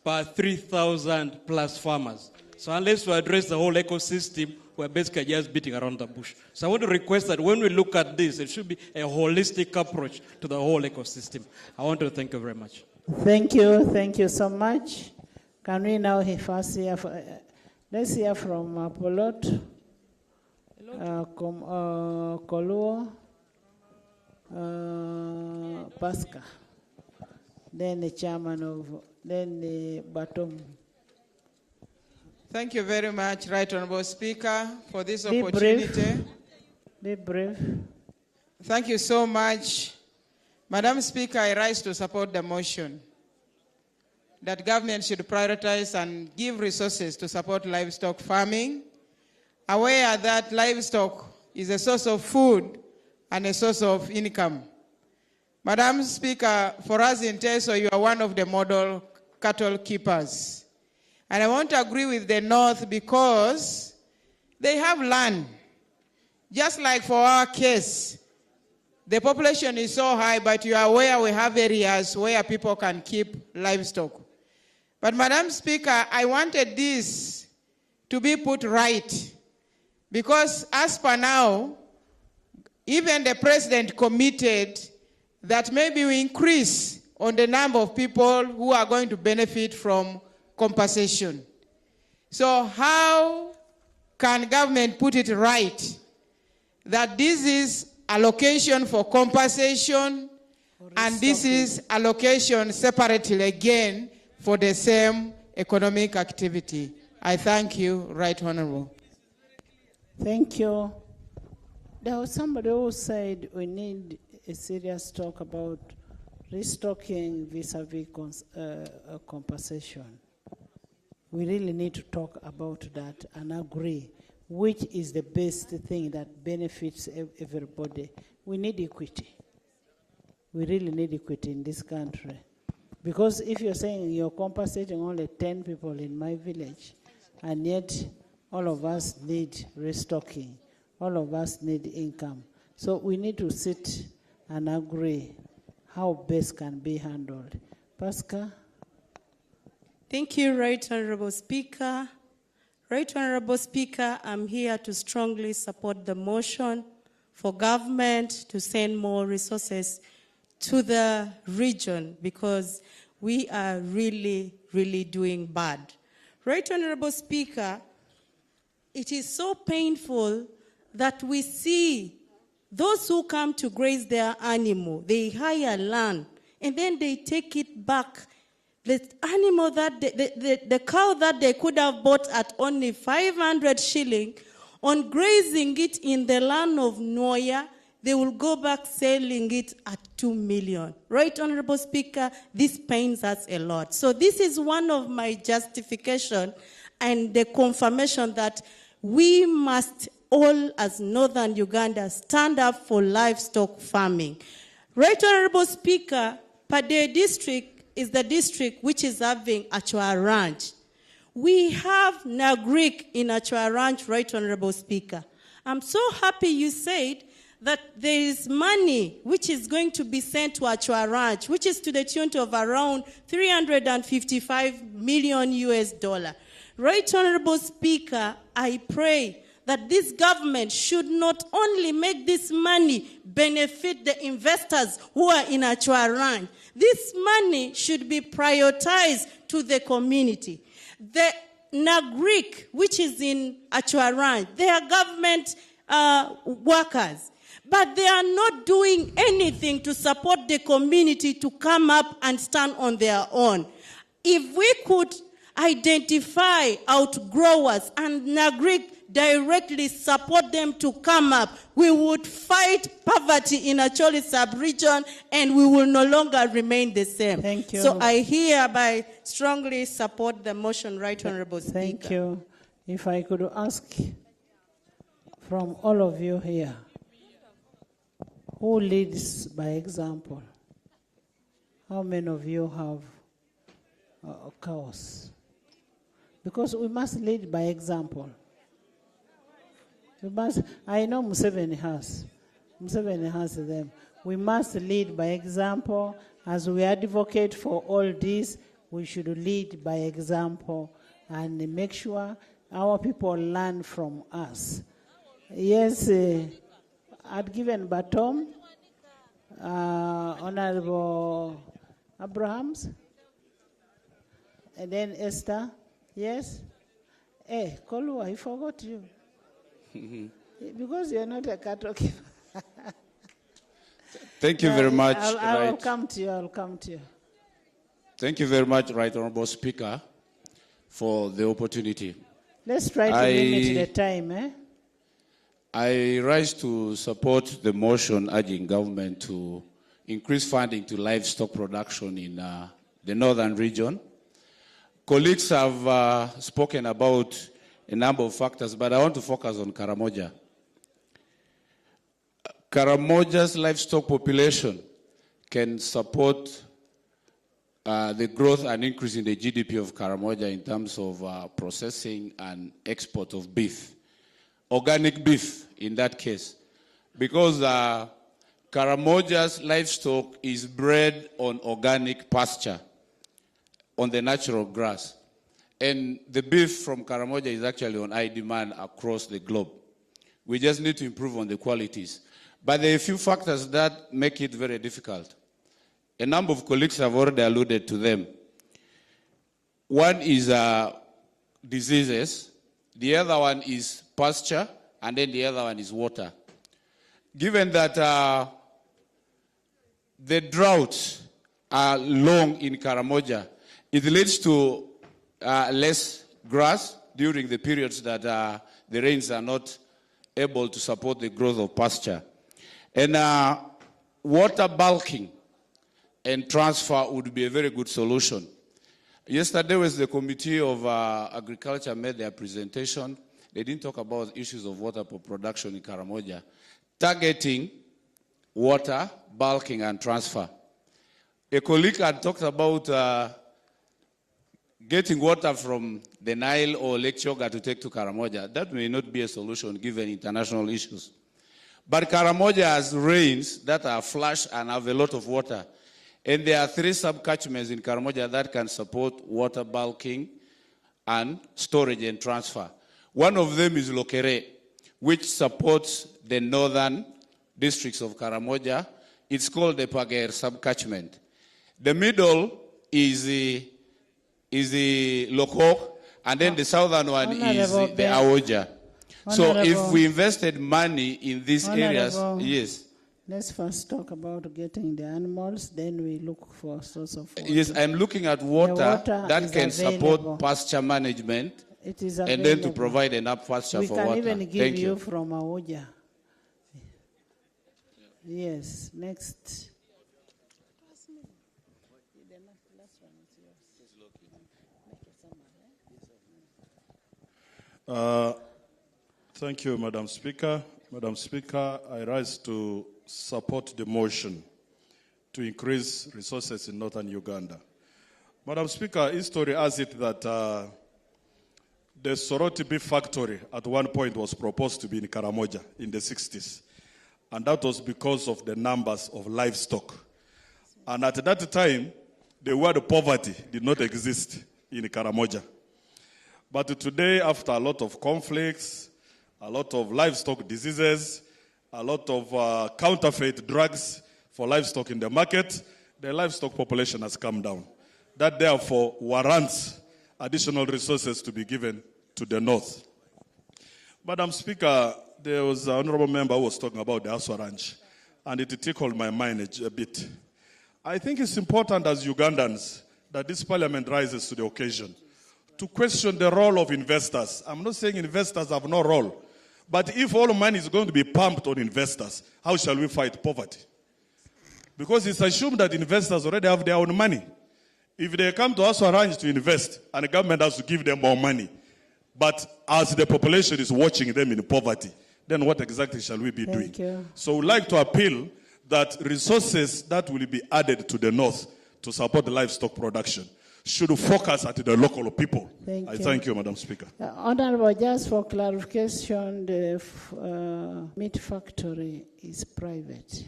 S17: per 3,000 plus farmers. So unless we address the whole ecosystem, we're basically just beating around the bush. So I want to request that when we look at this, it should be a holistic approach to the whole ecosystem. I want to thank you very much.
S2: Thank you so much. Can we now first hear, let's hear from Polot, Koluo, Pasca, then the chairman of, then the Batom.
S18: Thank you very much, Right Honorable Speaker, for this opportunity.
S2: Be brief.
S18: Thank you so much. Madam Speaker, I rise to support the motion that government should prioritize and give resources to support livestock farming, aware that livestock is a source of food and a source of income. Madam Speaker, for us in Teso, you are one of the model cattle keepers. And I want to agree with the North because they have land. Just like for our case, the population is so high, but you are aware we have areas where people can keep livestock. But Madam Speaker, I wanted this to be put right because as per now, even the President committed that maybe we increase on the number of people who are going to benefit from compensation. So how can government put it right that this is allocation for compensation and this is allocation separately again for the same economic activity? I thank you, Right Honorable.
S2: Thank you. There was somebody who said we need a serious talk about restocking vis-a-vis compensation. We really need to talk about that and agree which is the best thing that benefits everybody. We need equity. We really need equity in this country. Because if you're saying you're compensating only 10 people in my village, and yet all of us need restocking, all of us need income. So we need to sit and agree how best can be handled. Pascal?
S19: Thank you, Right Honorable Speaker. Right Honorable Speaker, I'm here to strongly support the motion for government to send more resources to the region because we are really, really doing bad. Right Honorable Speaker, it is so painful that we see those who come to graze their animal, they hire land, and then they take it back. The animal that the cow that they could have bought at only 500 shilling, on grazing it in the land of Noya, they will go back selling it at 2 million. Right, Honorable Speaker, this pains us a lot. So this is one of my justification and the confirmation that we must all, as Northern Uganda, stand up for livestock farming. Right, Honorable Speaker, Pade District is the district which is having Achua Ranch. We have Nagrik in Achua Ranch, Right Honorable Speaker. I'm so happy you said that there is money which is going to be sent to Achua Ranch, which is to the tune of around $355 million US. Right Honorable Speaker, I pray that this government should not only make this money benefit the investors who are in Achua Ranch. This money should be prioritized to the community. The Nagrik, which is in Achua Ranch, they are government workers, but they are not doing anything to support the community to come up and stand on their own. If we could identify outgrowers and Nagrik directly support them to come up, we would fight poverty in Acholi sub-region and we will no longer remain the same.
S2: Thank you.
S19: So I hereby strongly support the motion, Right Honorable Speaker.
S2: Thank you. If I could ask from all of you here, who leads by example? How many of you have cows? Because we must lead by example. We must, I know Museveni has them. We must lead by example. As we advocate for all this, we should lead by example and make sure our people learn from us. Yes, I'd given baton, Honorable Abrahams, and then Esther. Yes? Hey, Kolua, I forgot you. Because you're not a cattle keeper.
S20: Thank you very much.
S2: I'll come to you.
S20: Thank you very much, Right Honorable Speaker, for the opportunity.
S2: Let's try to limit the time.
S20: I rise to support the motion urging government to increase funding to livestock production in the northern region. Colleagues have spoken about a number of factors, but I want to focus on Karamoja. Karamoja's livestock population can support the growth and increase in the GDP of Karamoja in terms of processing and export of beef. Organic beef in that case. Because Karamoja's livestock is bred on organic pasture, on the natural grass. And the beef from Karamoja is actually on high demand across the globe. We just need to improve on the qualities. But there are a few factors that make it very difficult. A number of colleagues have already alluded to them. One is diseases, the other one is pasture, and then the other one is water. Given that the droughts are long in Karamoja, it leads to less grass during the periods that the rains are not able to support the growth of pasture. And water bulking and transfer would be a very good solution. Yesterday was the Committee of Agriculture made their presentation. They didn't talk about issues of water production in Karamoja, targeting water, bulking, and transfer. A colleague had talked about getting water from the Nile or Lake Choga to take to Karamoja. That may not be a solution given international issues. But Karamoja has rains that are flash and have a lot of water. And there are 3 sub-catchments in Karamoja that can support water bulking and storage and transfer. One of them is Lokere, which supports the northern districts of Karamoja. It's called the Pager sub-catchment. The middle is the Lokok, and then the southern one is the Aoja. So if we invested money in these areas, yes.
S2: Let's first talk about getting the animals, then we look for a source of water.
S20: Yes, I'm looking at water that can support pasture management,
S2: it is
S20: and then to provide enough pasture for water.
S2: We can even give you from Aoja. Yes, next.
S12: Thank you, Madam Speaker. Madam Speaker, I rise to support the motion to increase resources in northern Uganda. Madam Speaker, history has it that the Soroti beef factory at one point was proposed to be in Karamoja in the 60s. And that was because of the numbers of livestock. And at that time, the word poverty did not exist in Karamoja. But today, after a lot of conflicts, a lot of livestock diseases, a lot of counterfeit drugs for livestock in the market, the livestock population has come down. That therefore warrants additional resources to be given to the north. Madam Speaker, there was an honorable member who was talking about the Aswa Ranch, and it tickled my mind a bit. I think it's important as Ugandans that this parliament rises to the occasion to question the role of investors. I'm not saying investors have no role, but if all money is going to be pumped on investors, how shall we fight poverty? Because it's assumed that investors already have their own money. If they come to Aswa Ranch to invest, and the government has to give them more money, but as the population is watching them in poverty, then what exactly shall we be doing?
S2: You.
S12: So we'd like to appeal that resources that will be added to the north to support the livestock production should focus at the local people. I thank you, Madam Speaker.
S2: Honorable, just for clarification, the meat factory is private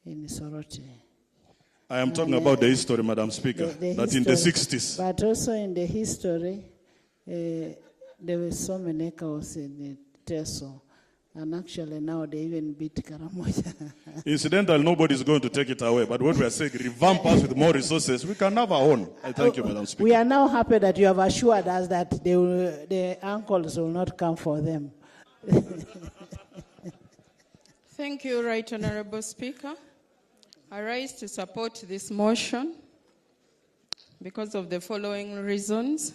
S2: in Soroti.
S12: I am talking about the history, Madam Speaker, that in the 60s.
S2: But also in the history, there were so many cows in the Teso. And actually now they even beat Karamoja.
S12: Incidental, nobody is going to take it away. But when we are saying revamp us with more resources, we can have our own. I thank you, Madam Speaker.
S2: We are now happy that you have assured us that the uncles will not come for them.
S8: Thank you, Right Honorable Speaker. I rise to support this motion because of the following reasons.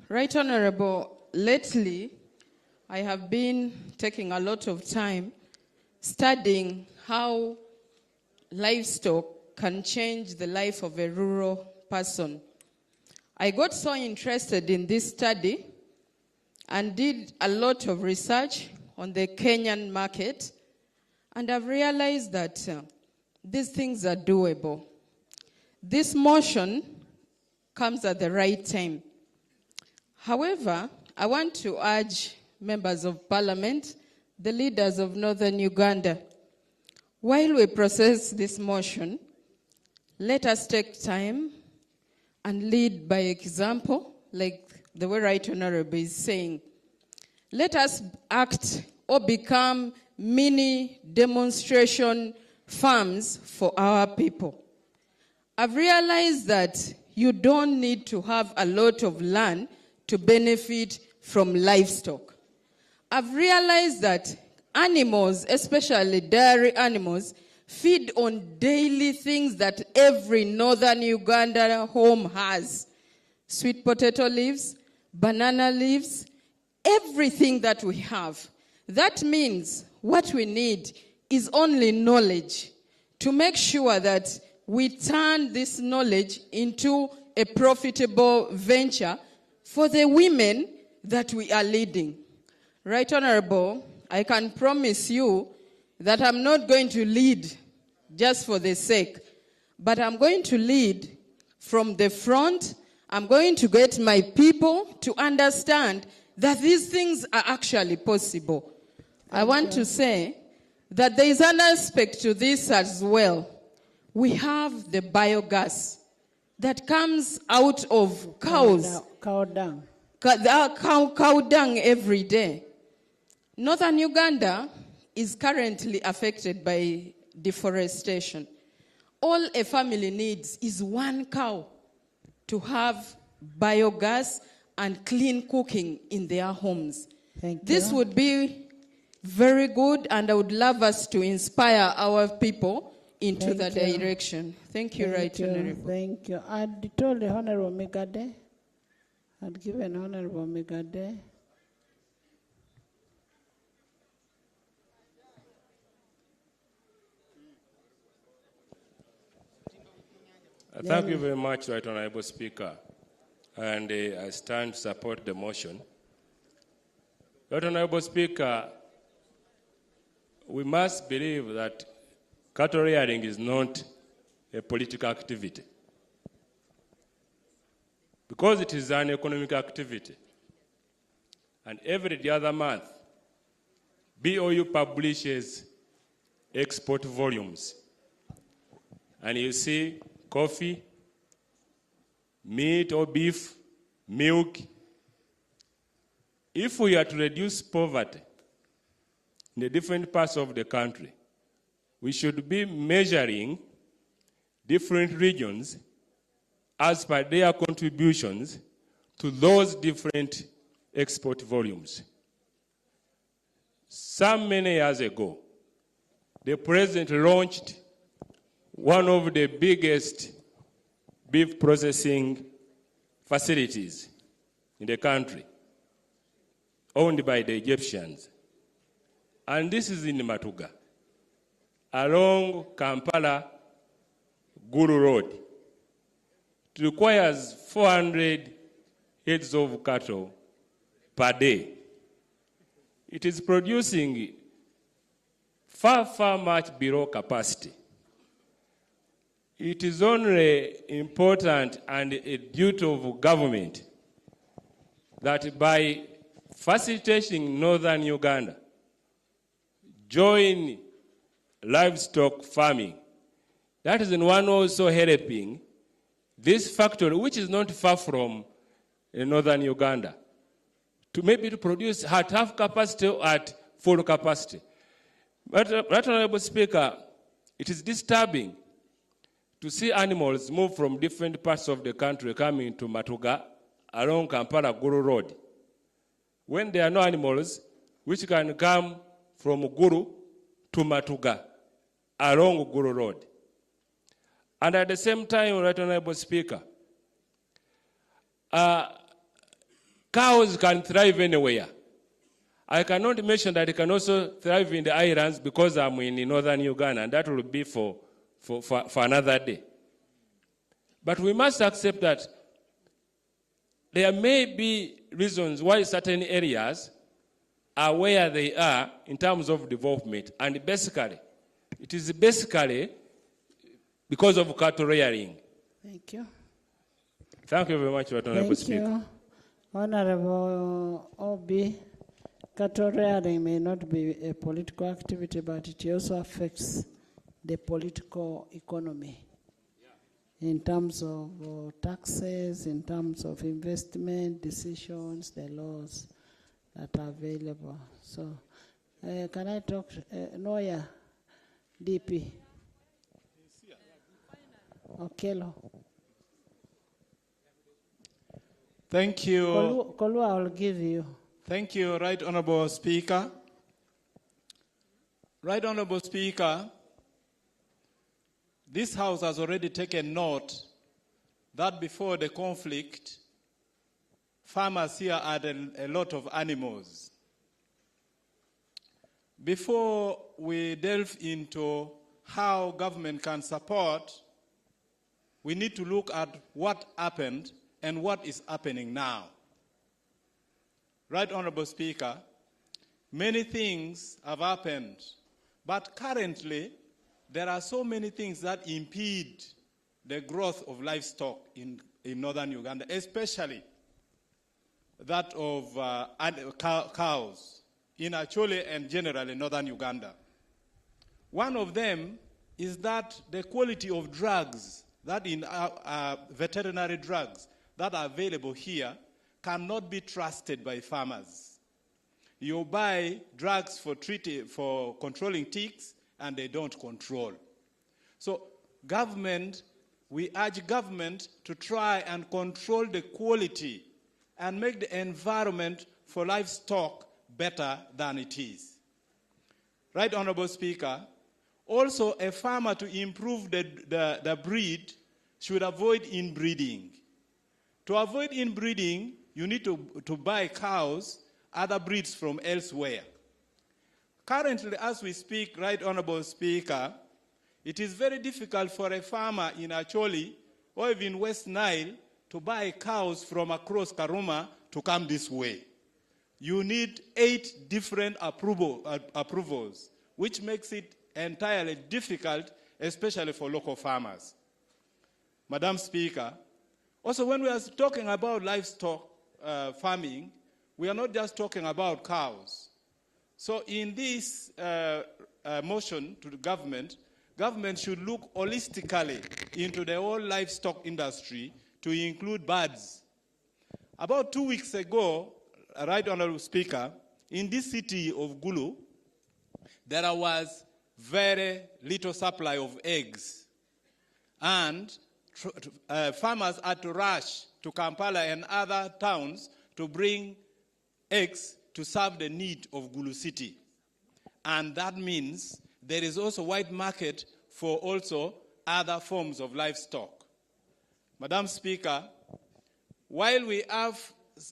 S8: Right Honorable, lately, I have been taking a lot of time studying how livestock can change the life of a rural person. I got so interested in this study and did a lot of research on the Kenyan market, and I've realized that these things are doable. This motion comes at the right time. However, I want to urge members of parliament, the leaders of northern Uganda, while we process this motion, let us take time and lead by example, like the way Right Honorable is saying. Let us act or become mini demonstration farms for our people. I've realized that you don't need to have a lot of land to benefit from livestock. I've realized that animals, especially dairy animals, feed on daily things that every northern Uganda home has. Sweet potato leaves, banana leaves, everything that we have.
S21: That means what we need is only knowledge to make sure that we turn this knowledge into a profitable venture for the women that we are leading. Right Honorable, I can promise you that I'm not going to lead just for the sake, but I'm going to lead from the front. I'm going to get my people to understand that these things are actually possible. I want to say that there is an aspect to this as well. We have the biogas that comes out of cows.
S2: Cow dung.
S21: Cow dung every day. Northern Uganda is currently affected by deforestation. All a family needs is one cow to have biogas and clean cooking in their homes. This would be very good, and I would love us to inspire our people into that direction. Thank you, Right Honorable.
S2: Thank you. I'd told the Honorable Megade, I'd given Honorable Megade.
S22: Thank you very much, Right Honorable Speaker. And I stand to support the motion. Right Honorable Speaker, we must believe that cattle rearing is not a political activity, because it is an economic activity. And every other month, BOU publishes export volumes. And you see coffee, meat or beef, milk. If we are to reduce poverty in the different parts of the country, we should be measuring different regions as per their contributions to those different export volumes. Many years ago, the President launched one of the biggest beef processing facilities in the country, owned by the Egyptians. And this is in Matuga, along Kampala-GULU Road. It requires 400 heads of cattle per day. It is producing far, far much below capacity. It is only important and a duty of government that by facilitating northern Uganda join livestock farming, that is in one also helping this factory, which is not far from northern Uganda, to maybe to produce at half capacity or at full capacity. But, Right Honorable Speaker, it is disturbing to see animals move from different parts of the country coming to Matuga along Kampala-GULU Road, when there are no animals which can come from GULU to Matuga along GULU Road. And at the same time, Right Honorable Speaker, cows can thrive anywhere. I cannot mention that it can also thrive in the islands because I'm in northern Uganda, and that will be for another day. But we must accept that there may be reasons why certain areas are where they are in terms of development, and basically, it is basically because of cattle rearing.
S2: Thank you.
S22: Thank you very much, Honorable Speaker.
S2: Thank you. Honorable Obi, cattle rearing may not be a political activity, but it also affects the political economy in terms of taxes, in terms of investment decisions, the laws that are available. So, can I talk, Noya, DP? Okelo.
S23: Thank you.
S2: Kolu, I will give you.
S23: Thank you, Right Honorable Speaker. Right Honorable Speaker, this House has already taken note that before the conflict, farmers here had a lot of animals. before we delve into how government can support, we need to look at what happened and what is happening now. Right Honorable Speaker, many things have happened, but currently there are so many things that impede the growth of livestock in northern Uganda, especially that of cows in Acholi and generally in northern Uganda. One of them is that the quality of drugs, that in veterinary drugs that are available here, cannot be trusted by farmers. You buy drugs for controlling ticks and they don't control. So we urge government to try and control the quality and make the environment for livestock better than it is. Right Honorable Speaker, also a farmer to improve the breed should avoid inbreeding. To avoid inbreeding, you need to buy cows, other breeds from elsewhere. Currently, as we speak, Right Honorable Speaker, it is very difficult for a farmer in Acholi or even West Nile to buy cows from across Karuma to come this way. You need 8 different approvals, which makes it entirely difficult, especially for local farmers. Madam Speaker, also when we are talking about livestock farming, we are not just talking about cows. So in this motion to the government should look holistically into the whole livestock industry to include birds. About 2 weeks ago, Right Honorable Speaker, in this city of Gulu, there was very little supply of eggs. And farmers had to rush to Kampala and other towns to bring eggs to serve the need of Gulu City. And that means there is also a wide market for also other forms of livestock. Madam Speaker, while we have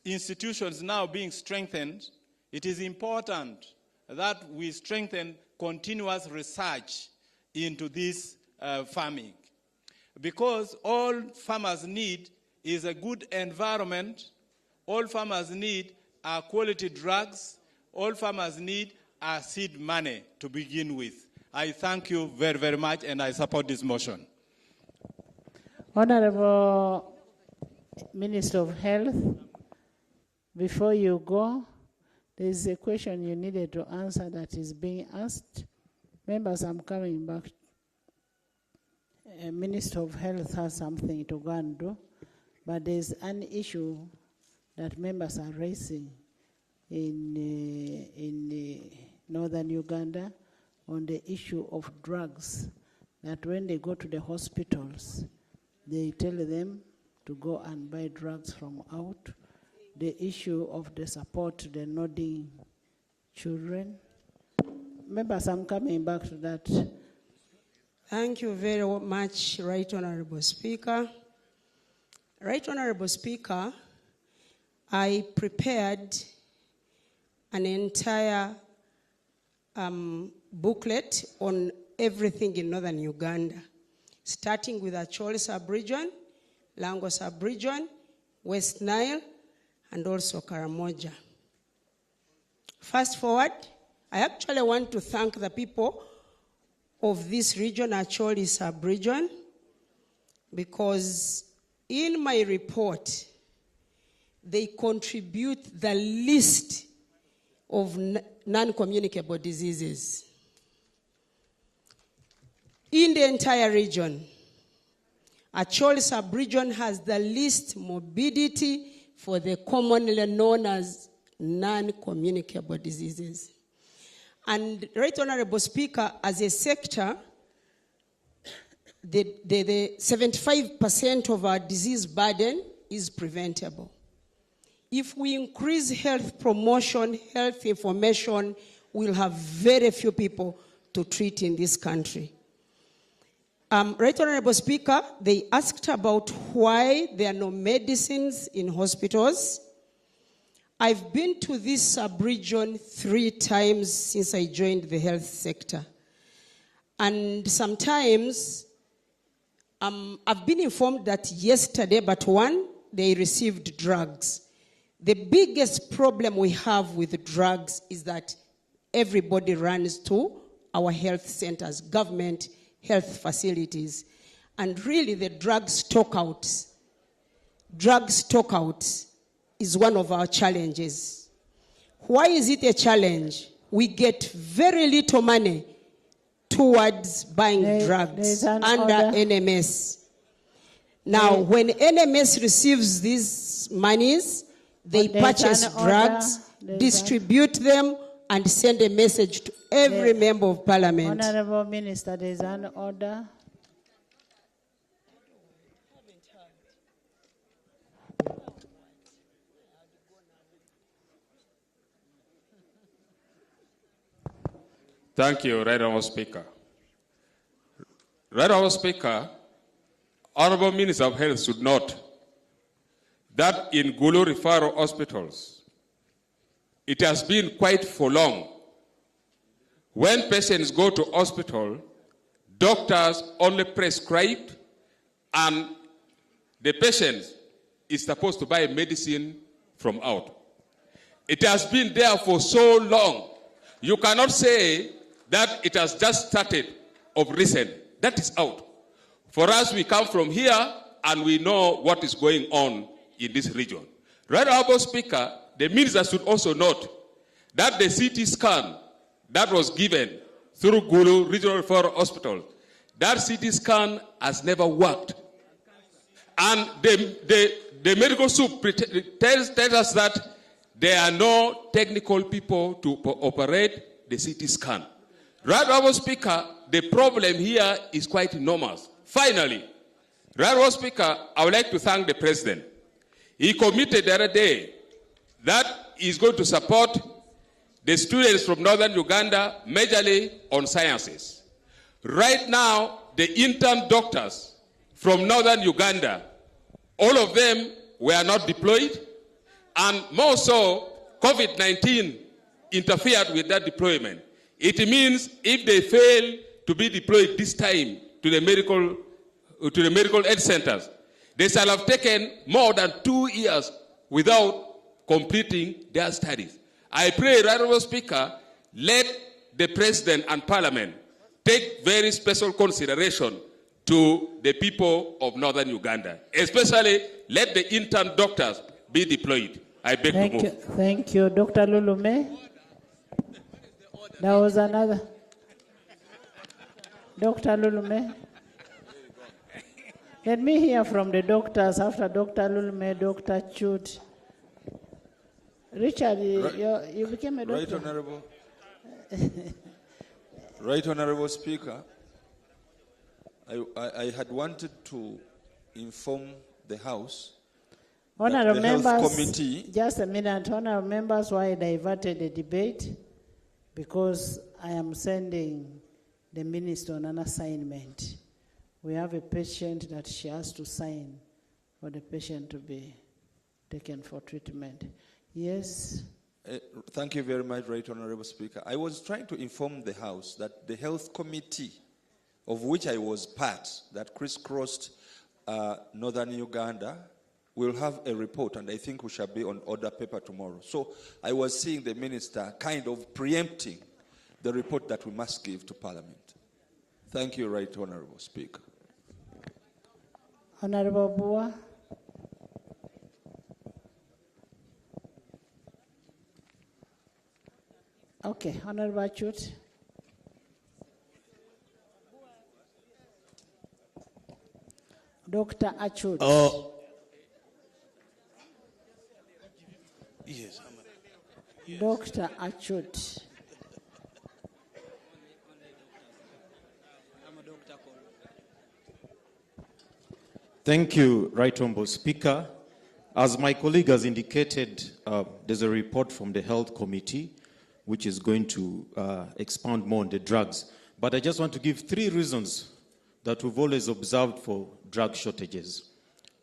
S23: institutions now being strengthened, it is important that we strengthen continuous research into this farming. Because all farmers need is a good environment, all farmers need are quality drugs, all farmers need are seed money to begin with. I thank you very, very much, and I support this motion.
S2: Honorable Minister of Health, before you go, there is a question you needed to answer that is being asked. Members, I'm coming back. Minister of Health has something to go and do, but there's an issue that members are raising in northern Uganda on the issue of drugs, that when they go to the hospitals, they tell them to go and buy drugs from out. The issue of the support to the nodding children. Members, I'm coming back to that.
S9: Thank you very much, Right Honorable Speaker. Right Honorable Speaker, I prepared an entire booklet on everything in northern Uganda, starting with Acholi sub-region, Lango sub-region, West Nile, and also Karamoja. Fast forward, I actually want to thank the people of this region, Acholi sub-region, because in my report, they contribute the least of non-communicable diseases. In the entire region, Acholi sub-region has the least morbidity for the commonly known as non-communicable diseases. And Right Honorable Speaker, as a sector, the 75% of our disease burden is preventable. If we increase health promotion, health information, we'll have very few people to treat in this country. Right Honorable Speaker, they asked about why there are no medicines in hospitals.
S4: I've been to this sub-region 3 times since I joined the health sector. And sometimes I've been informed that yesterday, but one, they received drugs. The biggest problem we have with drugs is that everybody runs to our health centers, government health facilities. And really the drug stockouts is one of our challenges. Why is it a challenge? We get very little money towards buying drugs under NMS. Now, when NMS receives these monies, they purchase drugs, distribute them, and send a message to every member of parliament.
S2: Honorable Minister, there is an order.
S22: Thank you, Right Honourable Speaker. Right Honourable Speaker, Honourable Minister of Health should note that in GULU referral hospitals, it has been quite for long. When patients go to hospital, doctors only prescribe and the patient is supposed to buy medicine from out. It has been there for so long. You cannot say that it has just started of recent. That is out. For us, we come from here and we know what is going on in this region. Right Honourable Speaker, the minister should also note that the CT scan that was given through GULU Regional Referral Hospital, that CT scan has never worked. And the medical soup tells us that there are no technical people to operate the CT scan. Right Honourable Speaker, the problem here is quite enormous. Finally, Right Honourable Speaker, I would like to thank the President. He committed the other day that he's going to support the students from northern Uganda, majorly on sciences. Right now, the intern doctors from northern Uganda, all of them were not deployed, and more so, COVID-19 interfered with that deployment. It means if they fail to be deployed this time to the medical health centers, they shall have taken more than 2 years without completing their studies. I pray, Right Honourable Speaker, let the President and Parliament take very special consideration to the people of northern Uganda. Especially, let the intern doctors be deployed. I beg to move.
S2: Thank you. Dr. Lulume. There was another. Dr. Lulume. Let me hear from the doctors after Dr. Lulume, Dr. Chut. Richard, you became a doctor.
S5: Right Honourable Speaker, I had wanted to inform the House
S2: Honourable
S5: that the
S2: members,
S5: Health Committee...
S2: Just a minute. Honourable members, why I diverted the debate? Because I am sending the minister on an assignment. We have a patient that she has to sign for the patient to be taken for treatment. Yes?
S5: Thank you very much, Right Honourable Speaker. I was trying to inform the House that the Health Committee, of which I was part, that crisscrossed northern Uganda, will have a report, and I think we shall be on order paper tomorrow. So I was seeing the minister kind of preempting the report that we must give to Parliament. Thank you, Right Honourable Speaker.
S2: Honourable Bua. Okay, Honourable Chut. Dr. Achut.
S6: Oh. Yes, yes.
S2: Dr. Achut.
S24: Thank you, Right Honourable Speaker. As my colleague has indicated, there's a report from the Health Committee which is going to expound more on the drugs. But I just want to give 3 reasons that we've always observed for drug shortages.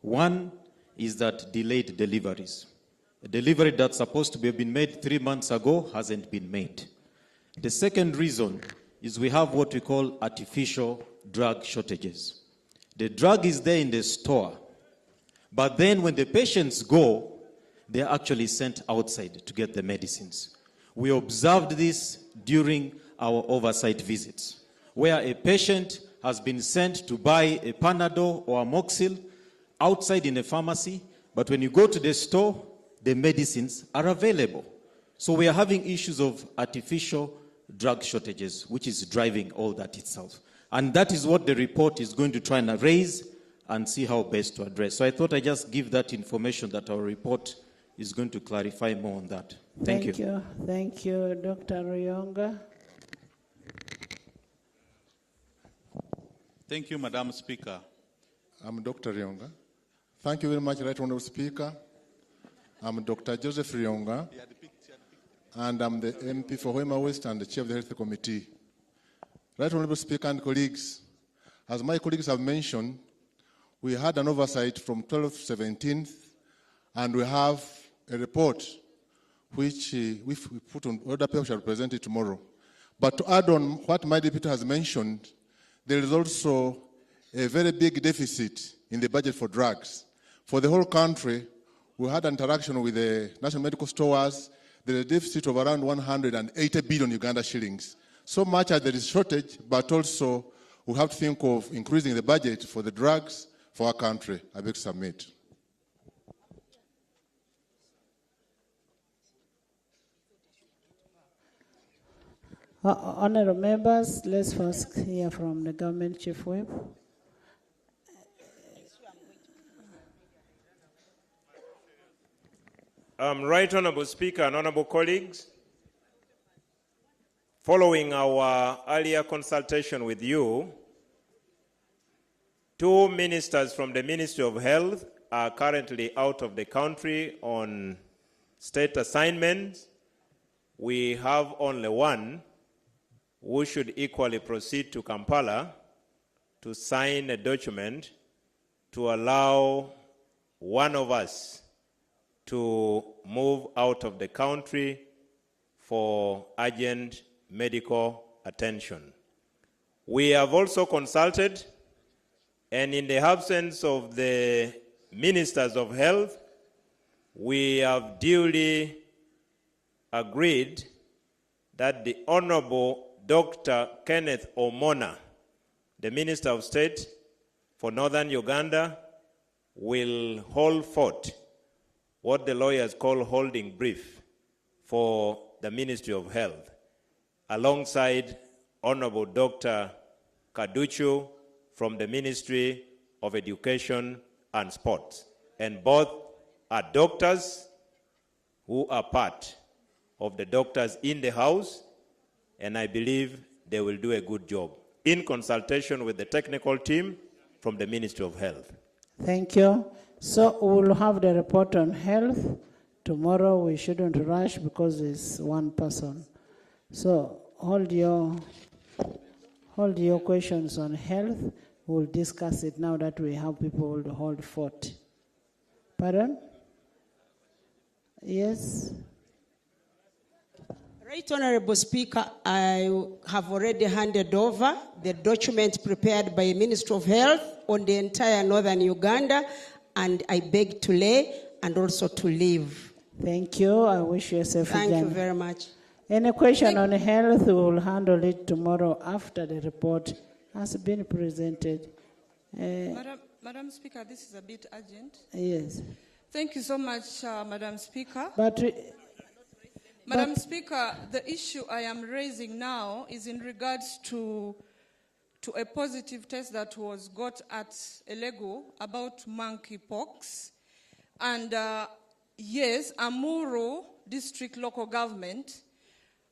S24: One is that delayed deliveries. A delivery that's supposed to have been made 3 months ago hasn't been made. The second reason is we have what we call artificial drug shortages. The drug is there in the store, but then when the patients go, they are actually sent outside to get the medicines. We observed this during our oversight visits, where a patient has been sent to buy a Panadol or a Moxil outside in a pharmacy, but when you go to the store, the medicines are available. So we are having issues of artificial drug shortages, which is driving all that itself. And that is what the report is going to try and raise and see how best to address. So I thought I'd just give that information that our report is going to clarify more on that. Thank you.
S2: Thank you, Dr. Ruyonga.
S23: Thank you, Madam Speaker.
S1: I'm Dr. Rionga. Thank you very much, Right Honorable Speaker. I'm Dr. Joseph Rionga, and I'm the MP for Hoima West and the Chair of the Health Committee. Right Honorable Speaker and colleagues, as my colleagues have mentioned, we had an oversight from 12th to 17th, and we have a report which we put on order paper, shall present it tomorrow. But to add on what my deputy has mentioned, there is also a very big deficit in the budget for drugs. For the whole country, we had an interaction with the National Medical Stores. There is a deficit of around 180 billion Uganda shillings. So much as there is shortage, but also we have to think of increasing the budget for the drugs for our country. I beg to submit.
S2: Honourable members, let's first hear from the government chief whip.
S3: Right Honourable Speaker and Honourable colleagues, following our earlier consultation with you, 2 ministers from the Ministry of Health are currently out of the country on state assignments. We have only one who should equally proceed to Kampala to sign a document to allow one of us to move out of the country for urgent medical attention. We have also consulted, and in the absence of the ministers of health, we have duly agreed that the Honorable Dr. Kenneth Omona, the Minister of State for Northern Uganda, will hold forth, what the lawyers call holding brief, for the Ministry of Health, alongside Honorable Dr. Kaduchu from the Ministry of Education and Sports. And both are doctors who are part of the doctors in the House, and I believe they will do a good job in consultation with the technical team from the Ministry of Health.
S2: Thank you. So we'll have the report on health. Tomorrow we shouldn't rush because it's one person. So hold your questions on health. We'll discuss it now that we have people to hold fort. Pardon? Yes?
S4: Right Honorable Speaker, I have already handed over the document prepared by the Ministry of Health on the entire northern Uganda, and I beg to lay and also to leave.
S2: Thank you. I wish you a safe journey.
S4: Thank you very much.
S2: Any question on health, we will handle it tomorrow after the report has been presented.
S7: Madam Speaker, this is a bit urgent.
S2: Yes.
S7: Thank you so much, Madam Speaker.
S2: Madam
S7: Speaker, the issue I am raising now is in regards to a positive test that was got at Elego about monkeypox. And yes, Amuru District Local Government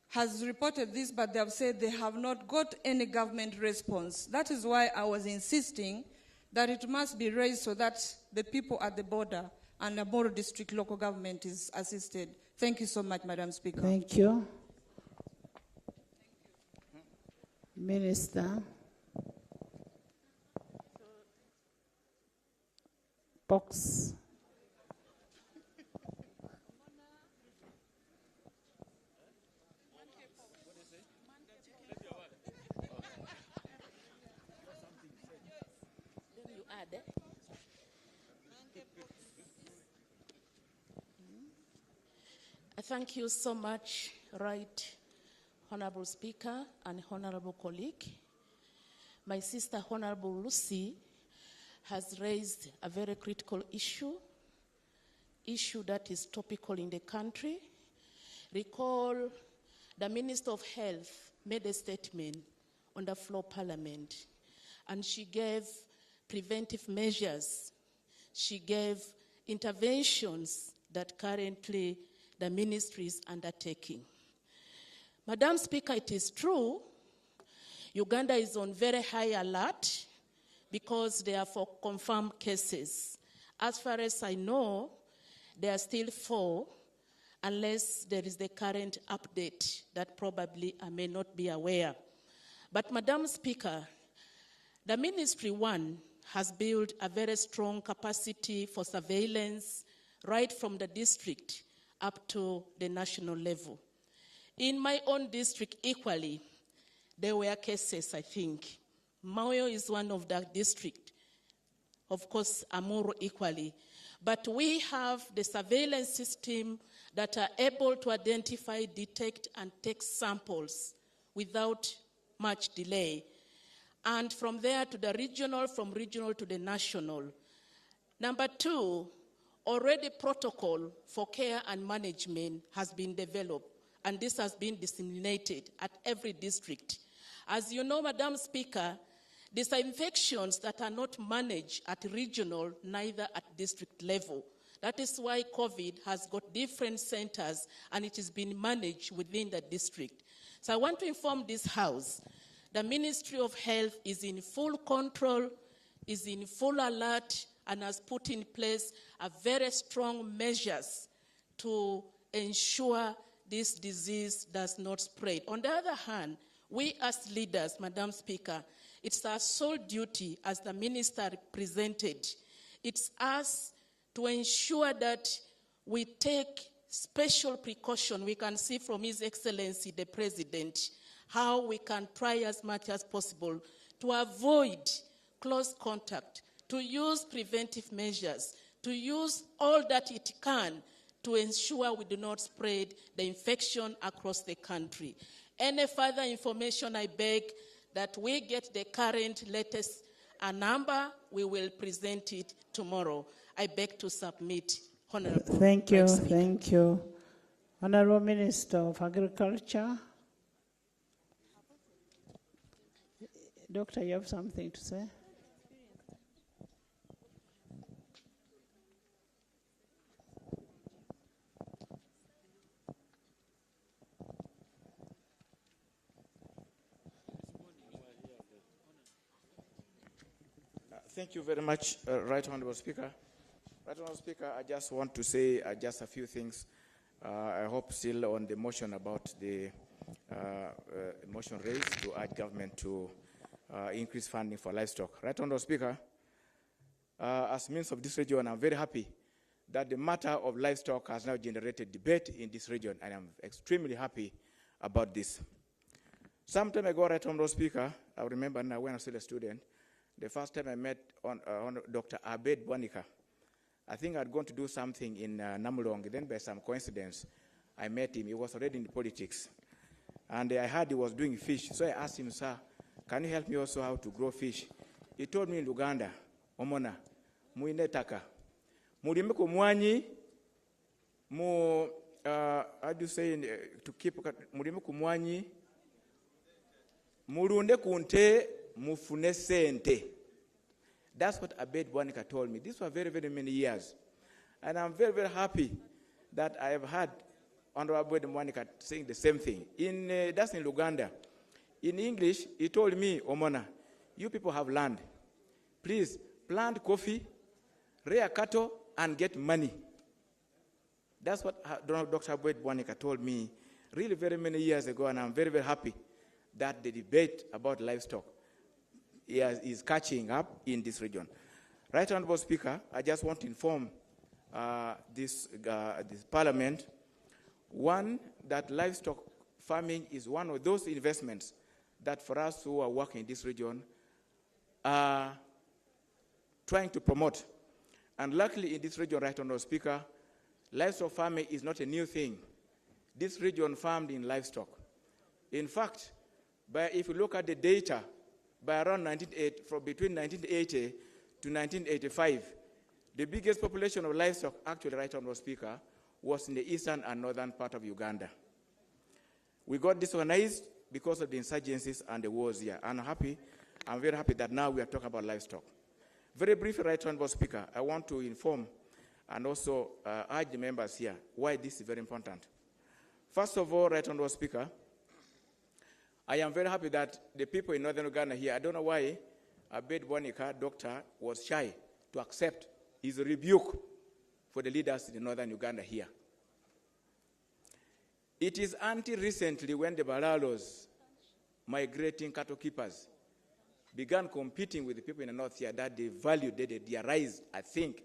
S7: has reported this, but they have said they have not got any government response. That is why I was insisting that it must be raised so that the people at the border and Amuru District Local Government is assisted. Thank you so much, Madam Speaker.
S2: Thank you. Minister. Pox.
S10: Thank you so much, Right Honorable Speaker and Honorable colleague. My sister, Honorable Lucy, has raised a very critical issue that is topical in the country. Recall the Minister of Health made a statement on the floor of Parliament, and she gave preventive measures. She gave interventions that currently the ministry is undertaking. Madam Speaker, it is true, Uganda is on very high alert because there are 4 confirmed cases. As far as I know, there are still 4, unless there is the current update that probably I may not be aware. But Madam Speaker, the Ministry 1 has built a very strong capacity for surveillance right from the district up to the national level. In my own district equally, there were cases, I think. Moyo is one of the districts. Of course, Amuru equally. But we have the surveillance system that are able to identify, detect, and take samples without much delay. And from there to the regional, from regional to the national. Number 2, already protocol for care and management has been developed, and this has been disseminated at every district. As you know, Madam Speaker, these are infections that are not managed at regional, neither at district level. That is why COVID has got different centers, and it is being managed within the district. So I want to inform this House, the Ministry of Health is in full control, is in full alert, and has put in place a very strong measures to ensure this disease does not spread. On the other hand, we as leaders, Madam Speaker, it's our sole duty, as the minister presented, it's us to ensure that we take special precaution. We can see from His Excellency the President how we can try as much as possible to avoid close contact, to use preventive measures, to use all that it can to ensure we do not spread the infection across the country. Any further information, I beg that we get the current latest number. We will present it tomorrow. I beg to submit, Honorable.
S2: Thank you, thank you. Honorable Minister of Agriculture. Doctor, you have something to say?
S11: Thank you very much, Right Honorable Speaker. Right Honorable Speaker, I just want to say just a few things. I hope still on the motion about the motion raised to urge government to increase funding for livestock. Right Honorable Speaker, as Minister of this region, I'm very happy that the matter of livestock has now generated debate in this region, and I'm extremely happy about this. Some time ago, Right Honorable Speaker, I remember now when I was still a student, the first time I met on Dr. Abed Bwanika, I think I'd gone to do something in Namulong. Then by some coincidence, I met him. He was already in politics. And I heard he was doing fish. So I asked him, sir, can you help me also how to grow fish? He told me in Uganda, Omona, muinetaka. Murimeko mwanyi, how do you say, to keep, murimeko mwanyi, murunde kunte, mufune sente. That's what Abed Bwanika told me. These were very, very many years. And I'm very, very happy that I have heard Honorable Abed Bwanika saying the same thing. That's in Uganda. In English, he told me, Omona, you people have land. Please plant coffee, rear cattle, and get money. That's what Dr. Abed Bwanika told me really very many years ago, and I'm very, very happy that the debate about livestock is catching up in this region. Right Honorable Speaker, I just want to inform this Parliament, one, that livestock farming is one of those investments that for us who are working in this region are trying to promote. And luckily in this region, Right Honourable Speaker, livestock farming is not a new thing. This region farmed in livestock. In fact, if you look at the data, by around between 1980 to 1985, the biggest population of livestock, actually, Right Honourable Speaker, was in the eastern and northern part of Uganda. We got disorganized because of the insurgencies and the wars here. I'm very happy that now we are talking about livestock. Very briefly, Right Honourable Speaker, I want to inform and also urge the members here why this is very important. First of all, Right Honourable Speaker, I am very happy that the people in northern Uganda here, I don't know why Abed Wanika, doctor, was shy to accept his rebuke for the leaders in northern Uganda here. It is until recently when the Balalos, migrating cattle keepers, began competing with the people in the north here that they valued, they realized, I think,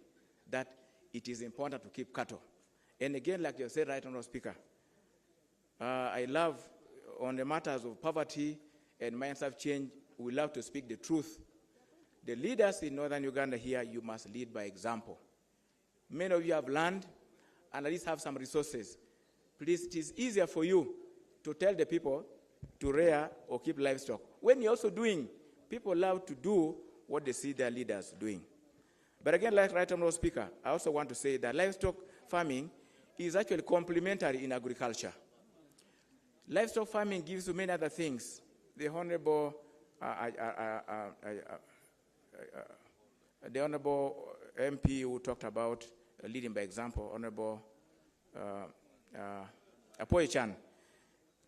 S11: that it is important to keep cattle. And again, like you said, Right Honourable Speaker, I love, on the matters of poverty and minds have changed, we love to speak the truth. The leaders in northern Uganda here, you must lead by example. Many of you have land and at least have some resources. Please, it is easier for you to tell the people to rear or keep livestock. When you're also doing, people love to do what they see their leaders doing. But again, like Right Honourable Speaker, I also want to say that livestock farming is actually complementary in agriculture. Livestock farming gives you many other things. The Honourable MP who talked about leading by example, Honourable Apoy-chan,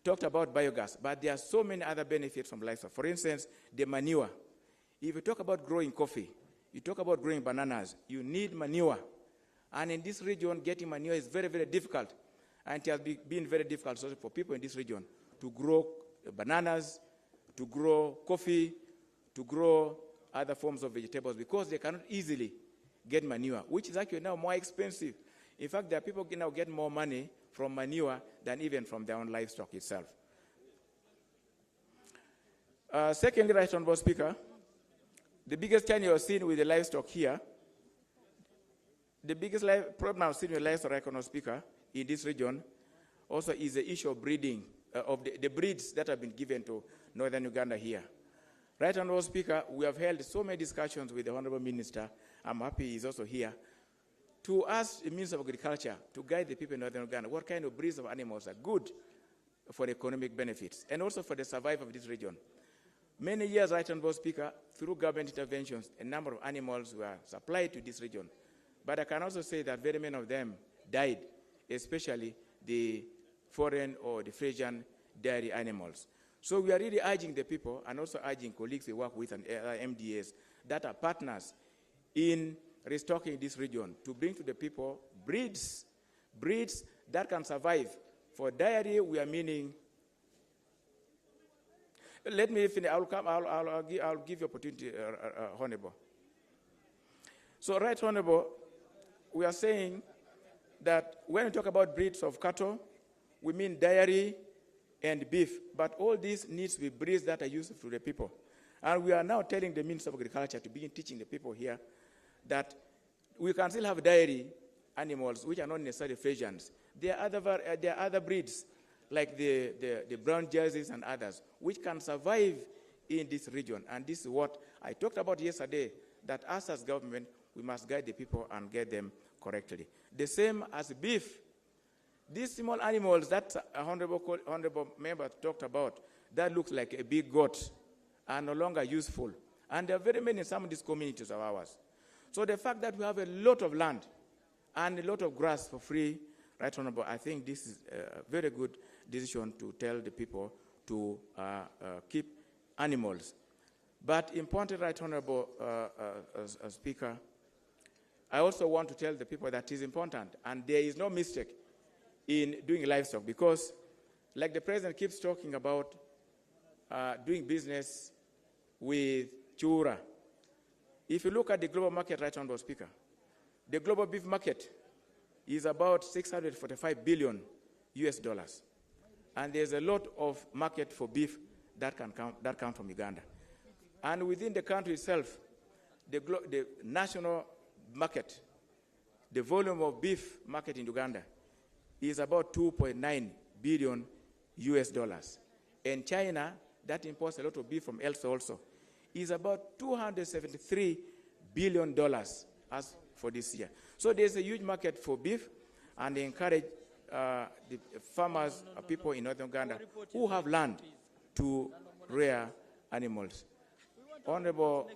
S11: talked about biogas, but there are so many other benefits from livestock. For instance, the manure. If you talk about growing coffee, you talk about growing bananas, you need manure. And in this region, getting manure is very, very difficult. And it has been very difficult also for people in this region to grow bananas, to grow coffee, to grow other forms of vegetables because they cannot easily get manure, which is actually now more expensive. In fact, there are people who now get more money from manure than even from their own livestock itself. Secondly, Right Honourable Speaker, the biggest challenge you're seeing with the livestock here, the biggest problem I've seen with livestock, Right Honourable Speaker, in this region also is the issue of breeding, of the breeds that have been given to northern Uganda here. Right Honourable Speaker, we have held so many discussions with the Honourable Minister, I'm happy he's also here, to ask the Minister of Agriculture to guide the people in northern Uganda what kind of breeds of animals are good for economic benefits and also for the survival of this region. Many years, Right Honourable Speaker, through government interventions, a number of animals were supplied to this region. But I can also say that very many of them died, especially the foreign or the Frisian dairy animals. So we are really urging the people and also urging colleagues we work with and MDAs that are partners in restocking this region to bring to the people breeds that can survive. For dairy, we are meaning. Let me finish. I'll give you opportunity, Honourable. So, Right Honourable, we are saying that when we talk about breeds of cattle, we mean dairy and beef, but all these needs to be breeds that are useful to the people. And we are now telling the Minister of Agriculture to begin teaching the people here that we can still have dairy animals which are not necessarily Frisians. There are other breeds like the brown jerseys and others which can survive in this region. And this is what I talked about yesterday, that us as government, we must guide the people and get them correctly. The same as beef. These small animals that honorable member talked about, that looks like a big goat, are no longer useful. And there are very many in some of these communities of ours. So the fact that we have a lot of land and a lot of grass for free, Right Honourable, I think this is a very good decision to tell the people to keep animals. But important, Right Honourable Speaker, I also want to tell the people that it is important, and there is no mistake in doing livestock, because like the President keeps talking about doing business with Chura. If you look at the global market, Right Honourable Speaker, the global beef market is about $645 billion US. And there's a lot of market for beef that come from Uganda. And within the country itself, the national market the volume of beef market in Uganda is about 2.9 billion US dollars. And China, that imports a lot of beef from elsewhere also, is about $273 billion as for this year. So there's a huge market for beef, and they encourage the farmers, people in northern Uganda who have land to rear animals. Honorable,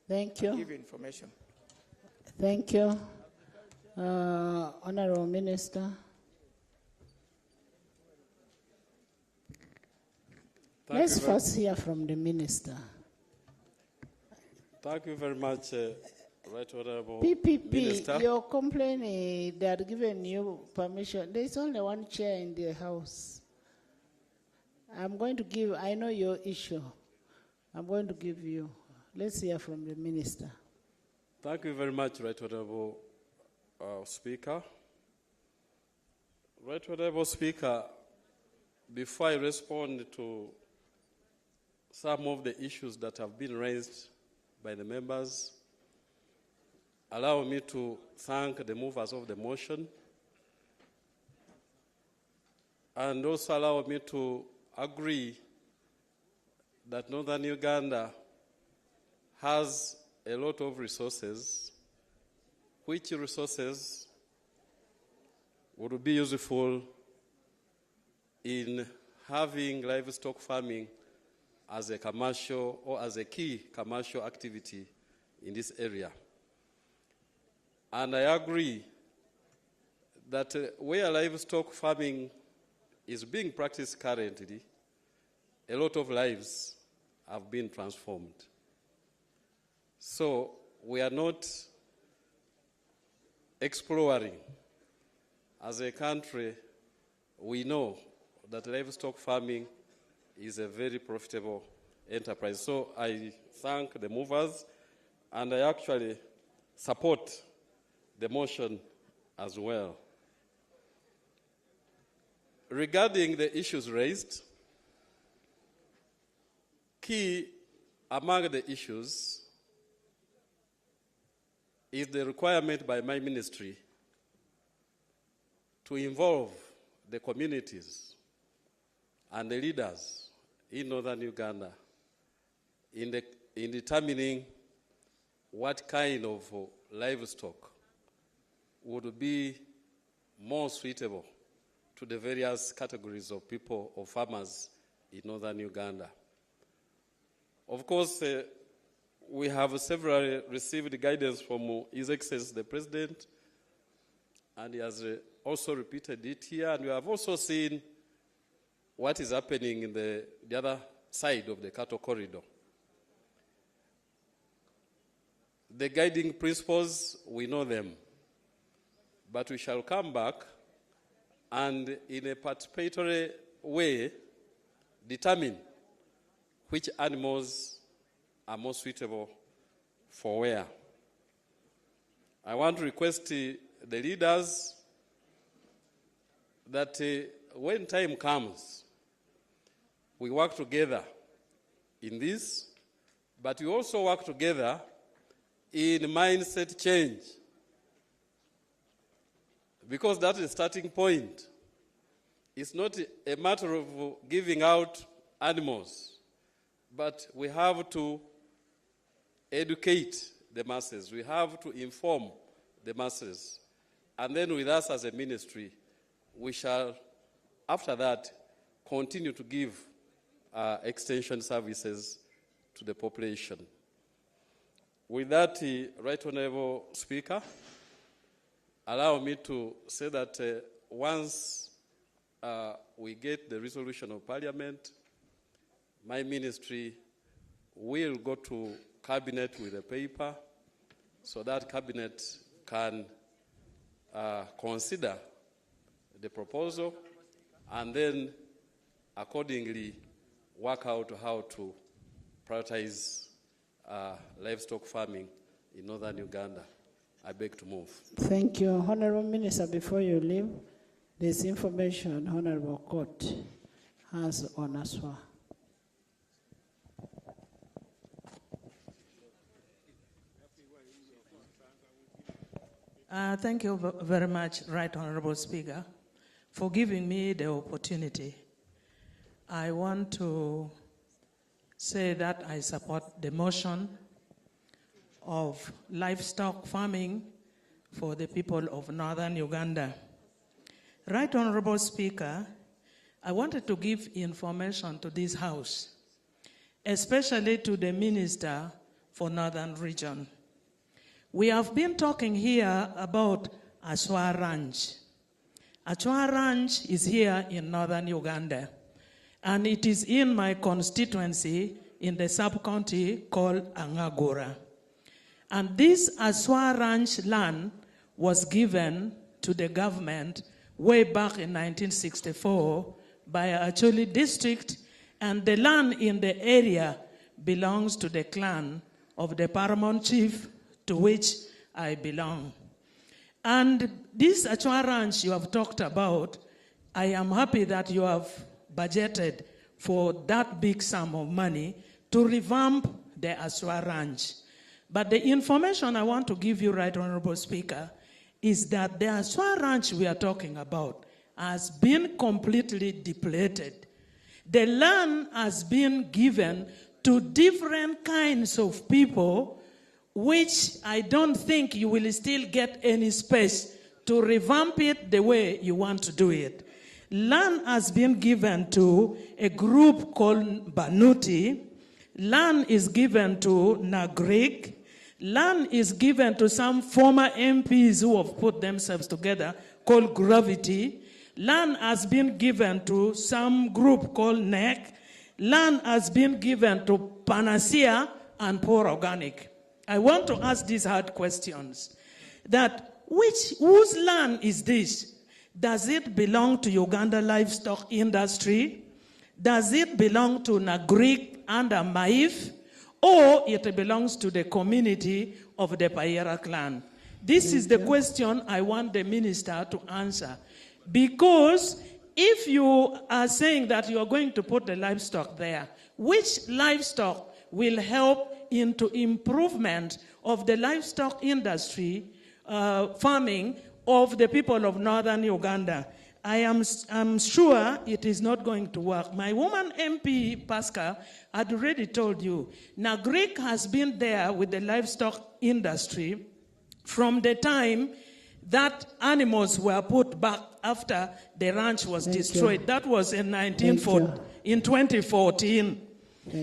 S2: thank you.
S11: Give information.
S2: Thank you. Honorable Minister. Let's first hear from the Minister.
S13: Thank you very much, Right Honorable
S2: PPP,
S13: Minister.
S2: you're complaining they had given you permission. There's only one chair in the House. I'm going to give, I know your issue. I'm going to give you. Let's hear from the Minister.
S13: Thank you very much, Right Honorable Speaker. Right Honorable Speaker, before I respond to some of the issues that have been raised by the members, allow me to thank the movers of the motion, and also allow me to agree that Northern Uganda has a lot of resources, which resources would be useful in having livestock farming as a commercial or as a key commercial activity in this area. And I agree that where livestock farming is being practiced currently, a lot of lives have been transformed. So we are not exploring. As a country, we know that livestock farming is a very profitable enterprise. So I thank the movers, and I actually support the motion as well. Regarding the issues raised, key among the issues is the requirement by my ministry to involve the communities and the leaders in northern Uganda in determining what kind of livestock would be more suitable to the various categories of people or farmers in northern Uganda. Of course, we have several received guidance from His Excellency the President, and he has also repeated it here, and we have also seen what is happening in the other side of the cattle corridor. The guiding principles, we know them, but we shall come back and in a participatory way determine which animals are more suitable for where. I want to request the leaders that when time comes, we work together in this, but we also work together in mindset change, because that is the starting point. It's not a matter of giving out animals, but we have to educate the masses. We have to inform the masses. And then with us as a ministry, we shall, after that, continue to give extension services to the population. With that, Right Honorable Speaker, allow me to say that once we get the resolution of Parliament, my ministry will go to Cabinet with a paper so that Cabinet can consider the proposal and then accordingly work out how to prioritize livestock farming in northern Uganda. I beg to move.
S2: Thank you. Honorable Minister, before you leave, there's information Honorable Court has on Aswa.
S14: Thank you very much, Right Honorable Speaker, for giving me the opportunity. I want to say that I support the motion of livestock farming for the people of northern Uganda. Right Honorable Speaker, I wanted to give information to this House, especially to the Minister for Northern Region. We have been talking here about Aswa Ranch. Aswa Ranch is here in northern Uganda, and it is in my constituency in the sub-county called Angagura. And this Aswa Ranch land was given to the government way back in 1964 by Acholi district, and the land in the area belongs to the clan of the paramount chief to which I belong. And this Achwa Ranch you have talked about, I am happy that you have budgeted for that big sum of money to revamp the Aswa Ranch. But the information I want to give you, Right Honorable Speaker, is that the Aswa Ranch we are talking about has been completely depleted. The land has been given to different kinds of people, which I don't think you will still get any space to revamp it the way you want to do it. Land has been given to a group called Banuti. Land is given to Nagrik. Land is given to some former MPs who have put themselves together called Gravity. Land has been given to some group called NEC. Land has been given to Panacea and Poor Organic. I want to ask these hard questions. That whose land is this? Does it belong to Uganda livestock industry? Does it belong to Nagrik and Maif? Or it belongs to the community of the Payera clan? This is the question I want the minister to answer. Because if you are saying that you are going to put the livestock there, which livestock will help into improvement of the livestock industry, farming of the people of northern Uganda? I'm sure it is not going to work. My woman MP, Pascal, had already told you, Nagrik has been there with the livestock industry from the time that animals were put back after the ranch was destroyed. That was in 2014.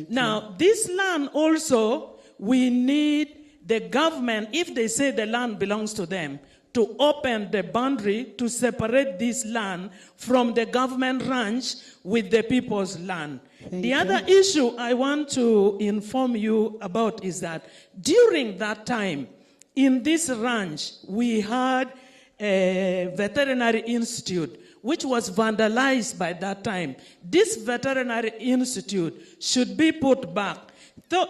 S14: Now, this land also, we need the government, if they say the land belongs to them, to open the boundary to separate this land from the government ranch with the people's land. The other issue I want to inform you about is that during that time, in this ranch, we had a veterinary institute which was vandalized by that time. This veterinary institute should be put back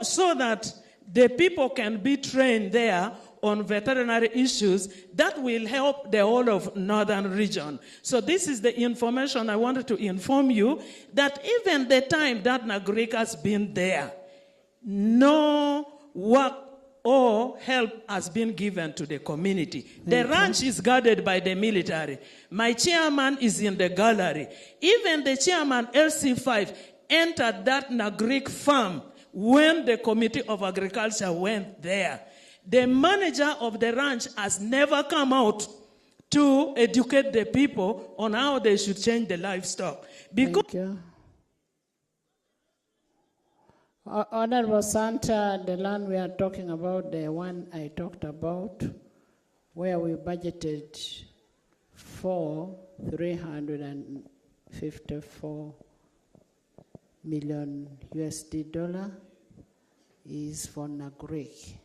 S14: so that the people can be trained there on veterinary issues that will help the whole of northern region. So this is the information I wanted to inform you, that even the time that Nagrik has been there, no work or help has been given to the community. The ranch is guarded by the military. My chairman is in the gallery. Even the chairman, LC5, entered that Nagrik farm when the Committee of Agriculture went there. The manager of the ranch has never come out to educate the people on how they should change the livestock.
S2: Thank you. Honorable Santa, the land we are talking about, the one I talked about, where we budgeted for $354 million USD, is for Nagrik.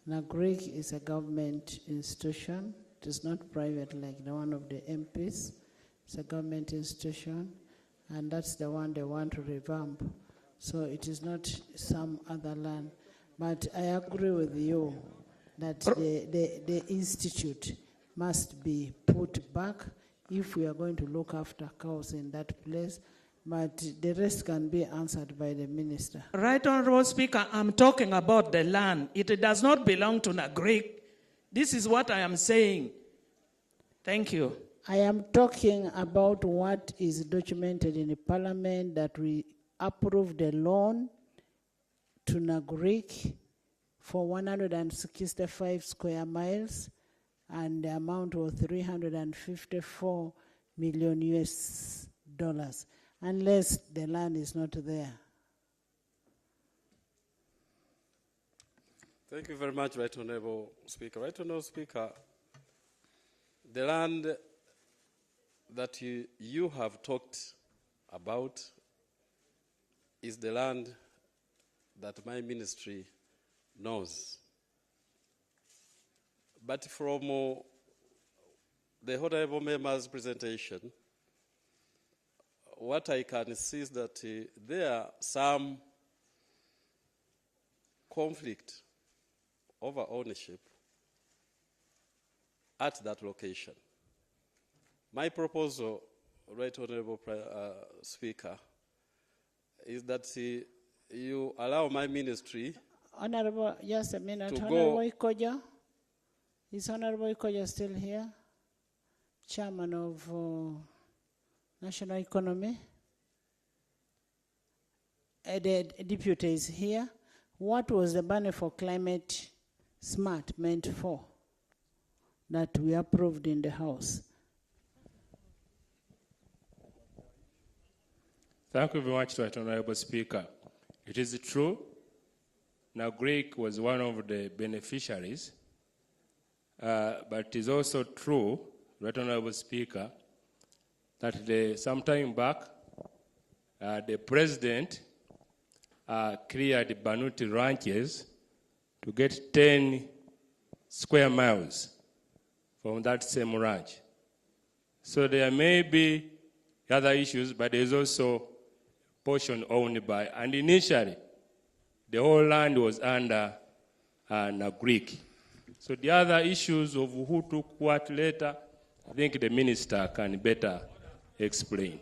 S2: Nagrik is a government institution. It is not private like the one of the MPs. It's a government institution, and that's the one they want to revamp. So it is not some other land. But I agree with you that the institute must be put back if we are going to look after cows in that place. But the rest can be answered by the minister.
S14: Right Honorable Speaker, I'm talking about the land. It does not belong to Nagrik. This is what I am saying. Thank you.
S2: I am talking about what is documented in the parliament, that we approved a loan to Nagrik for 165 square miles, and the amount was $354 million US dollars, unless the land is not there.
S13: Thank you very much, Right Honorable Speaker. Right Honorable Speaker, the land that you have talked about is the land that my ministry knows. But from the Honorable Member's presentation, what I can see is that there are some conflict over ownership at that location. My proposal, Right Honorable Speaker, is that you allow my ministry
S2: Honorable, just a minute.
S13: to
S2: Honorable
S13: go.
S2: Ikoja? Is Honorable Ikoja still here? Chairman of National Economy? The deputy is here. What was the money for climate smart meant for that we approved in the House?
S22: Thank you very much, Right Honorable Speaker. It is true, Nagrik was one of the beneficiaries, but it is also true, Right Honorable Speaker, that some time back, the President cleared Banuti ranches to get 10 square miles from that same ranch. So there may be other issues, but there's also portion owned by, and initially, the whole land was under Nagrik. So the other issues of who took what later, I think the minister can better explain.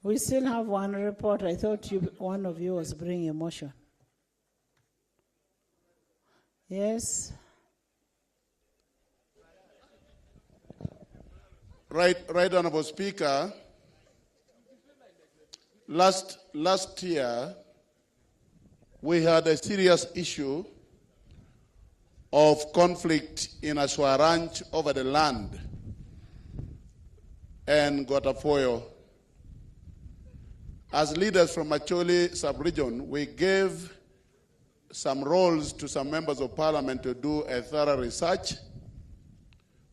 S2: We still have one report. I thought one of you was bringing a motion. Yes?
S12: Right Honorable Speaker, last year we had a serious issue of conflict in Aswa Ranch over the land and Gotafoyo. As leaders from Acholi sub-region, we gave some roles to some members of parliament to do a thorough research,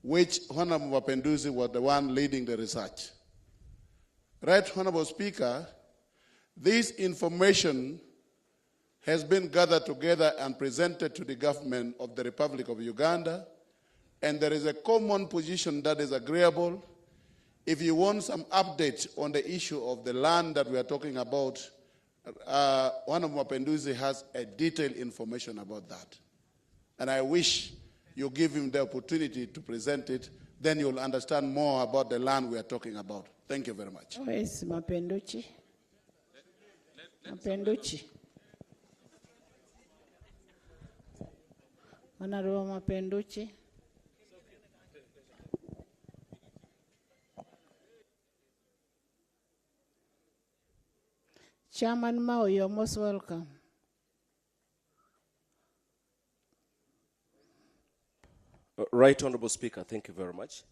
S12: which Honorable Mapenduzi was the one leading the research. Right Honorable Speaker, this information has been gathered together and presented to the government of the Republic of Uganda, and there is a common position that is agreeable. If you want some update on the issue of the land that we are talking about, Honorable Mapenduzi has a detailed information about that. And I wish you give him the opportunity to present it, then you'll understand more about the land we are talking about. Thank you very much.
S2: Where is Mapenduchi? Mapenduchi. Honorable Mapenduchi. Chairman Mao, you're most welcome.
S15: Right Honorable Speaker, thank you very much.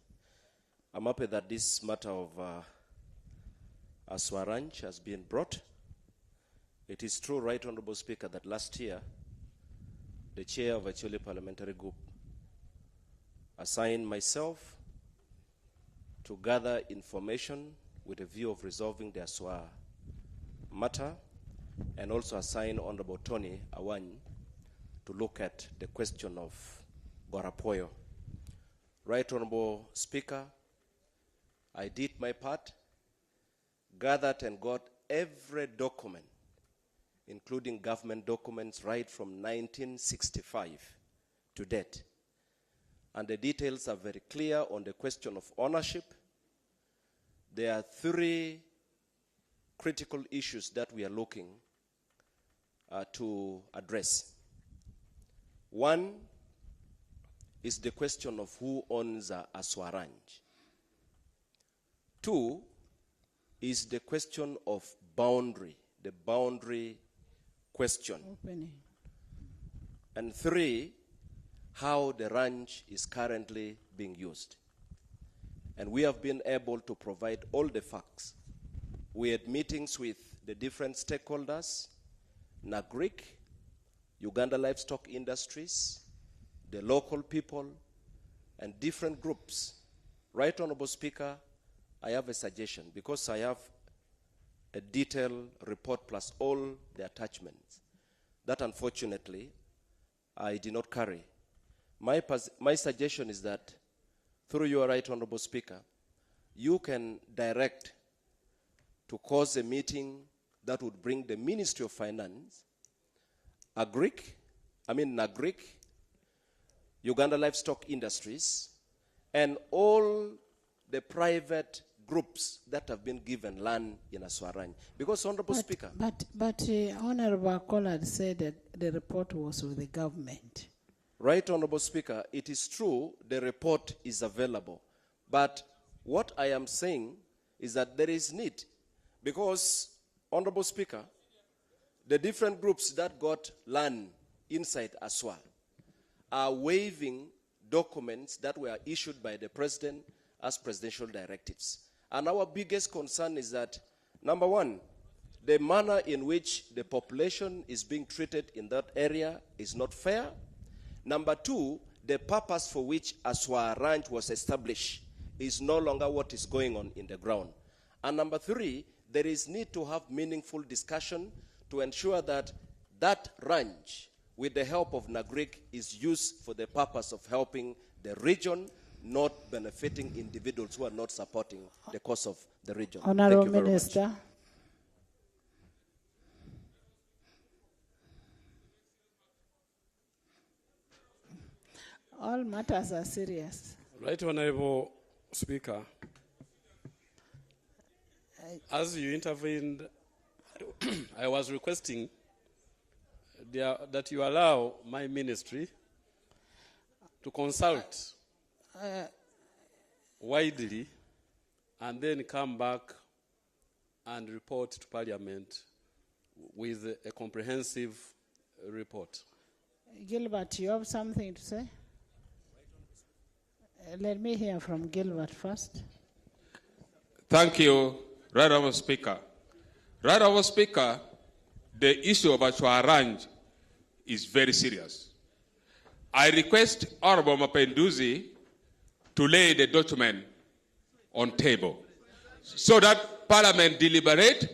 S15: I'm happy that this matter of Aswa Ranch has been brought. It is true, Right Honorable Speaker, that last year, the chair of Acholi Parliamentary Group assigned myself to gather information with a view of resolving the Aswa matter, and also assigned Honorable Tony Awany to look at the question of Gorapoyo. Right Honorable Speaker, I did my part, gathered and got every document, including government documents right from 1965 to date. And the details are very clear on the question of ownership. There are 3 critical issues that we are looking to address. One is the question of who owns Aswa Ranch. Two is the question of boundary, the boundary question. And three, how the ranch is currently being used. And we have been able to provide all the facts. We had meetings with the different stakeholders, NAGRIC, Uganda Livestock Industries, the local people, and different groups. Right Honorable Speaker, I have a suggestion, because I have a detailed report plus all the attachments that unfortunately I did not carry. My suggestion is that through your Right Honorable Speaker, you can direct to cause a meeting that would bring the Ministry of Finance, NAGRIC, Uganda Livestock Industries, and all the private groups that have been given land in Aswa Ranch. Because, Honorable Speaker.
S2: But Honorable Collard said that the report was with the government.
S15: Right, Honorable Speaker, it is true the report is available. But what I am saying is that there is need. Because, Honorable Speaker, the different groups that got land inside Aswa are waiving documents that were issued by the President as presidential directives. And our biggest concern is that, number one, the manner in which the population is being treated in that area is not fair. Number two, the purpose for which Aswa Ranch was established is no longer what is going on in the ground. And number three, there is need to have meaningful discussion to ensure that that ranch, with the help of NAGRIC, is used for the purpose of helping the region, not benefiting individuals who are not supporting the cause of the region.
S2: Honorable Minister. All matters are serious.
S13: Right Honorable Speaker, as you intervened, I was requesting that you allow my ministry to consult widely and then come back and report to Parliament with a comprehensive report.
S2: Gilbert, you have something to say? Let me hear from Gilbert first.
S24: Thank you, Right Honourable Speaker. Right Honourable Speaker, the issue of Aswa Ranch is very serious. I request Honourable Mapenduzi to lay the document on table so that Parliament deliberate,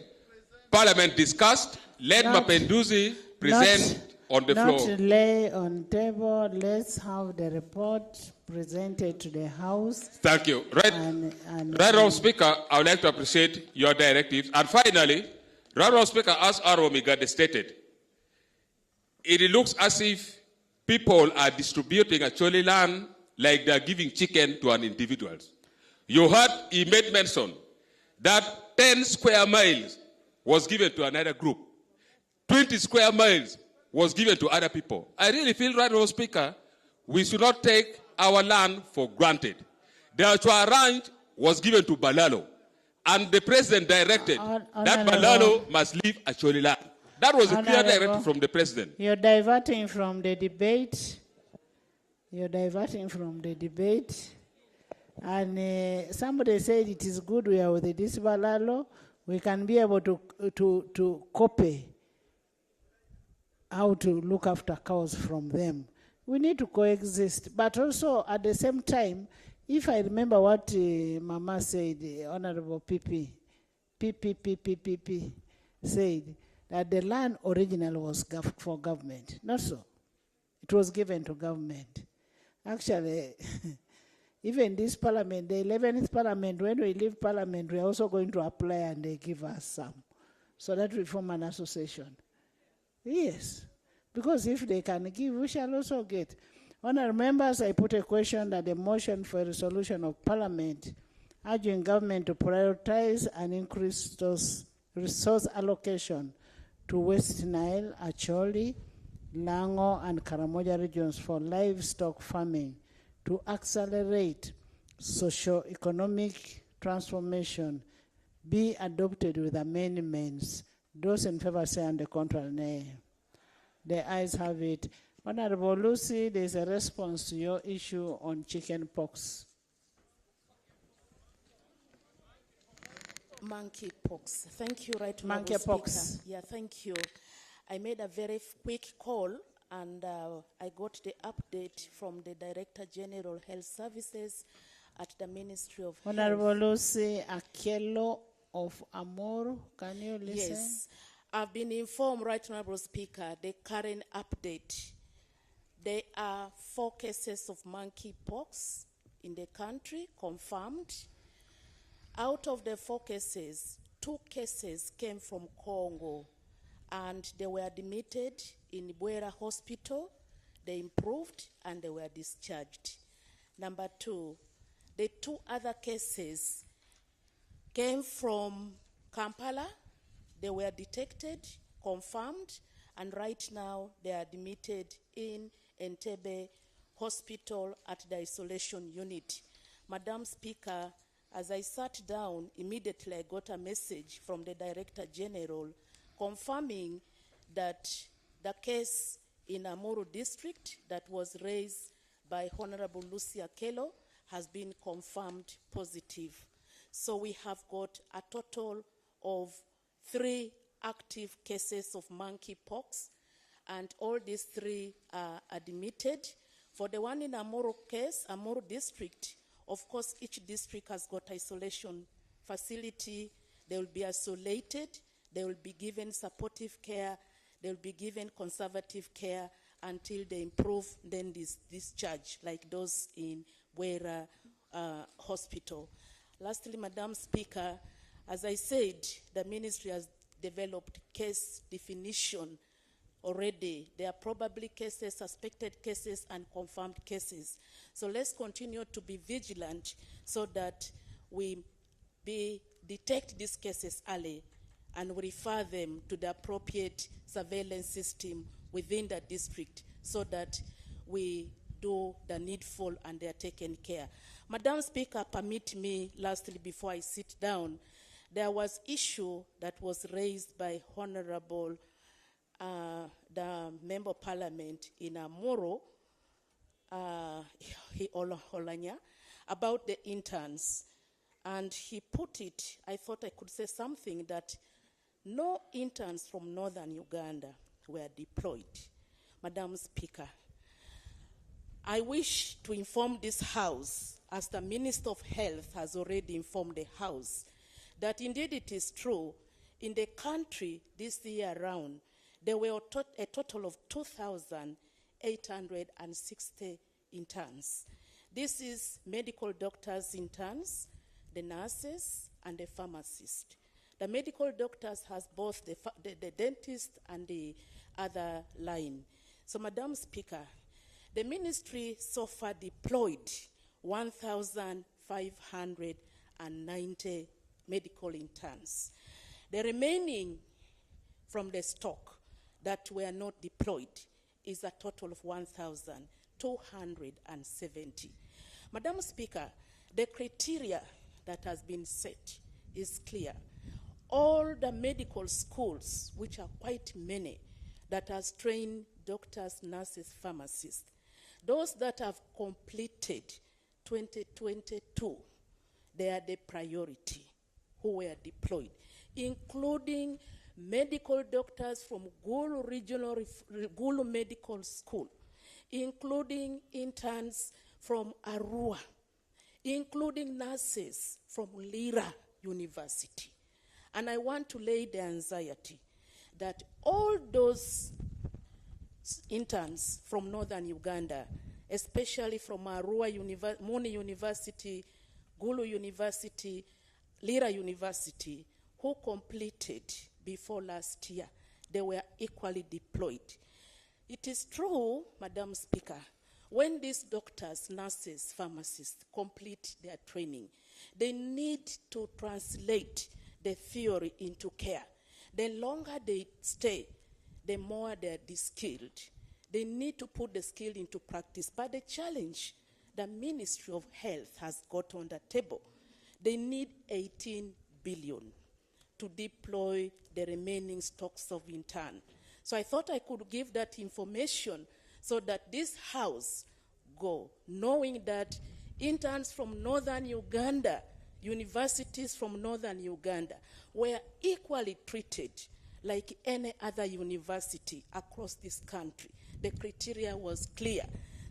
S24: Parliament discussed, let Mapenduzi present on the floor.
S2: Not lay on table, let's have the report presented to the House.
S24: Thank you. Right Honourable Speaker, I would like to appreciate your directives. And finally, Right Honourable Speaker, as Honourable Migade stated, it looks as if people are distributing actually land like they are giving chicken to an individual. You heard he made mention that 10 square miles was given to another group. 20 square miles was given to other people. I really feel, Right Honourable Speaker, we should not take our land for granted. The Aswa Ranch was given to Balalo, and the President directed that Balalo must leave Acholi land. That was a clear directive from the President.
S2: You're diverting from the debate. You're diverting from the debate. And somebody said it is good we are with this Balalo. We can be able to copy how to look after cows from them. We need to coexist. But also, at the same time, if I remember what Mama said, Honorable PP said, that the land originally was for government. Not so. It was given to government. Actually, even this parliament, the 11th parliament, when we leave parliament, we are also going to apply and they give us some. So that we form an association. Yes. Because if they can give, we shall also get. Honourable members, I put a question that the motion for a resolution of parliament urging government to prioritize and increase those resource allocation to West Nile, Acholi, Lango, and Karamoja regions for livestock farming to accelerate socio-economic transformation be adopted with amendments. Those in favor say and the contrary nay. The ayes have it. Honorable Lucy, there is a response to your issue on chicken pox.
S10: Monkeypox. Thank you, right Honorable
S2: Monkeypox.
S10: Speaker. Yeah, thank you. I made a very quick call and I got the update from the Director General Health Services at the Ministry of
S2: Honorable
S10: Health.
S2: Lucy Akello of Amur, can you listen?
S10: Yes, I've been informed, right Honorable Speaker, the current update. There are 4 cases of monkeypox in the country, confirmed. Out of the 4 cases, 2 cases came from Congo, and they were admitted in Bwera Hospital. They improved, and they were discharged. Number 2, the 2 other cases came from Kampala. They were detected, confirmed, and right now they are admitted in Entebbe Hospital at the isolation unit. Madam Speaker, as I sat down, immediately I got a message from the Director General confirming that the case in Amuru District that was raised by Honorable Lucy Akello has been confirmed positive. So we have got a total of 3 active cases of monkeypox, and all these 3 are admitted. For the one in Amuru case, Amuru District, of course, each district has got isolation facility. They will be isolated. They will be given supportive care. They will be given conservative care until they improve, then discharge, like those in Bwera Hospital. Lastly, Madam Speaker, as I said, the ministry has developed case definition already. There are probably cases, suspected cases, and confirmed cases. So let's continue to be vigilant so that we detect these cases early and we refer them to the appropriate surveillance system within the district so that we do the needful and they are taken care. Madam Speaker, permit me lastly before I sit down, there was issue that was raised by Honorable the Member of Parliament in Amuru, Holanya, about the interns. And he put it, I thought I could say something, that no interns from northern Uganda were deployed. Madam Speaker, I wish to inform this House, as the Minister of Health has already informed the House, that indeed it is true, in the country this year around, there were a total of 2,860 interns. This is medical doctors interns, the nurses, and the pharmacist. The medical doctors has both the dentist and the other line. So, Madam Speaker, the ministry so far deployed 1,590 medical interns. The remaining from the stock that were not deployed is a total of 1,270. Madam Speaker, the criteria that has been set is clear. All the medical schools, which are quite many, that has trained doctors, nurses, pharmacists, those that have completed 2022, they are the priority who were deployed, including medical doctors from GULU Medical School, including interns from Arua, including nurses from Lira University. And I want to lay the anxiety that all those interns from northern Uganda, especially from Arua Muni University, GULU University, Lira University, who completed before last year, they were equally deployed. It is true, Madam Speaker, when these doctors, nurses, pharmacists complete their training, they need to translate the theory into care. The longer they stay, the more they're de-skilled. They need to put the skill into practice. But the challenge the Ministry of Health has got on the table, they need 18 billion to deploy the remaining stocks of intern. So I thought I could give that information so that this House go, knowing that interns from northern Uganda, universities from northern Uganda, were equally treated like any other university across this country. The criteria was clear.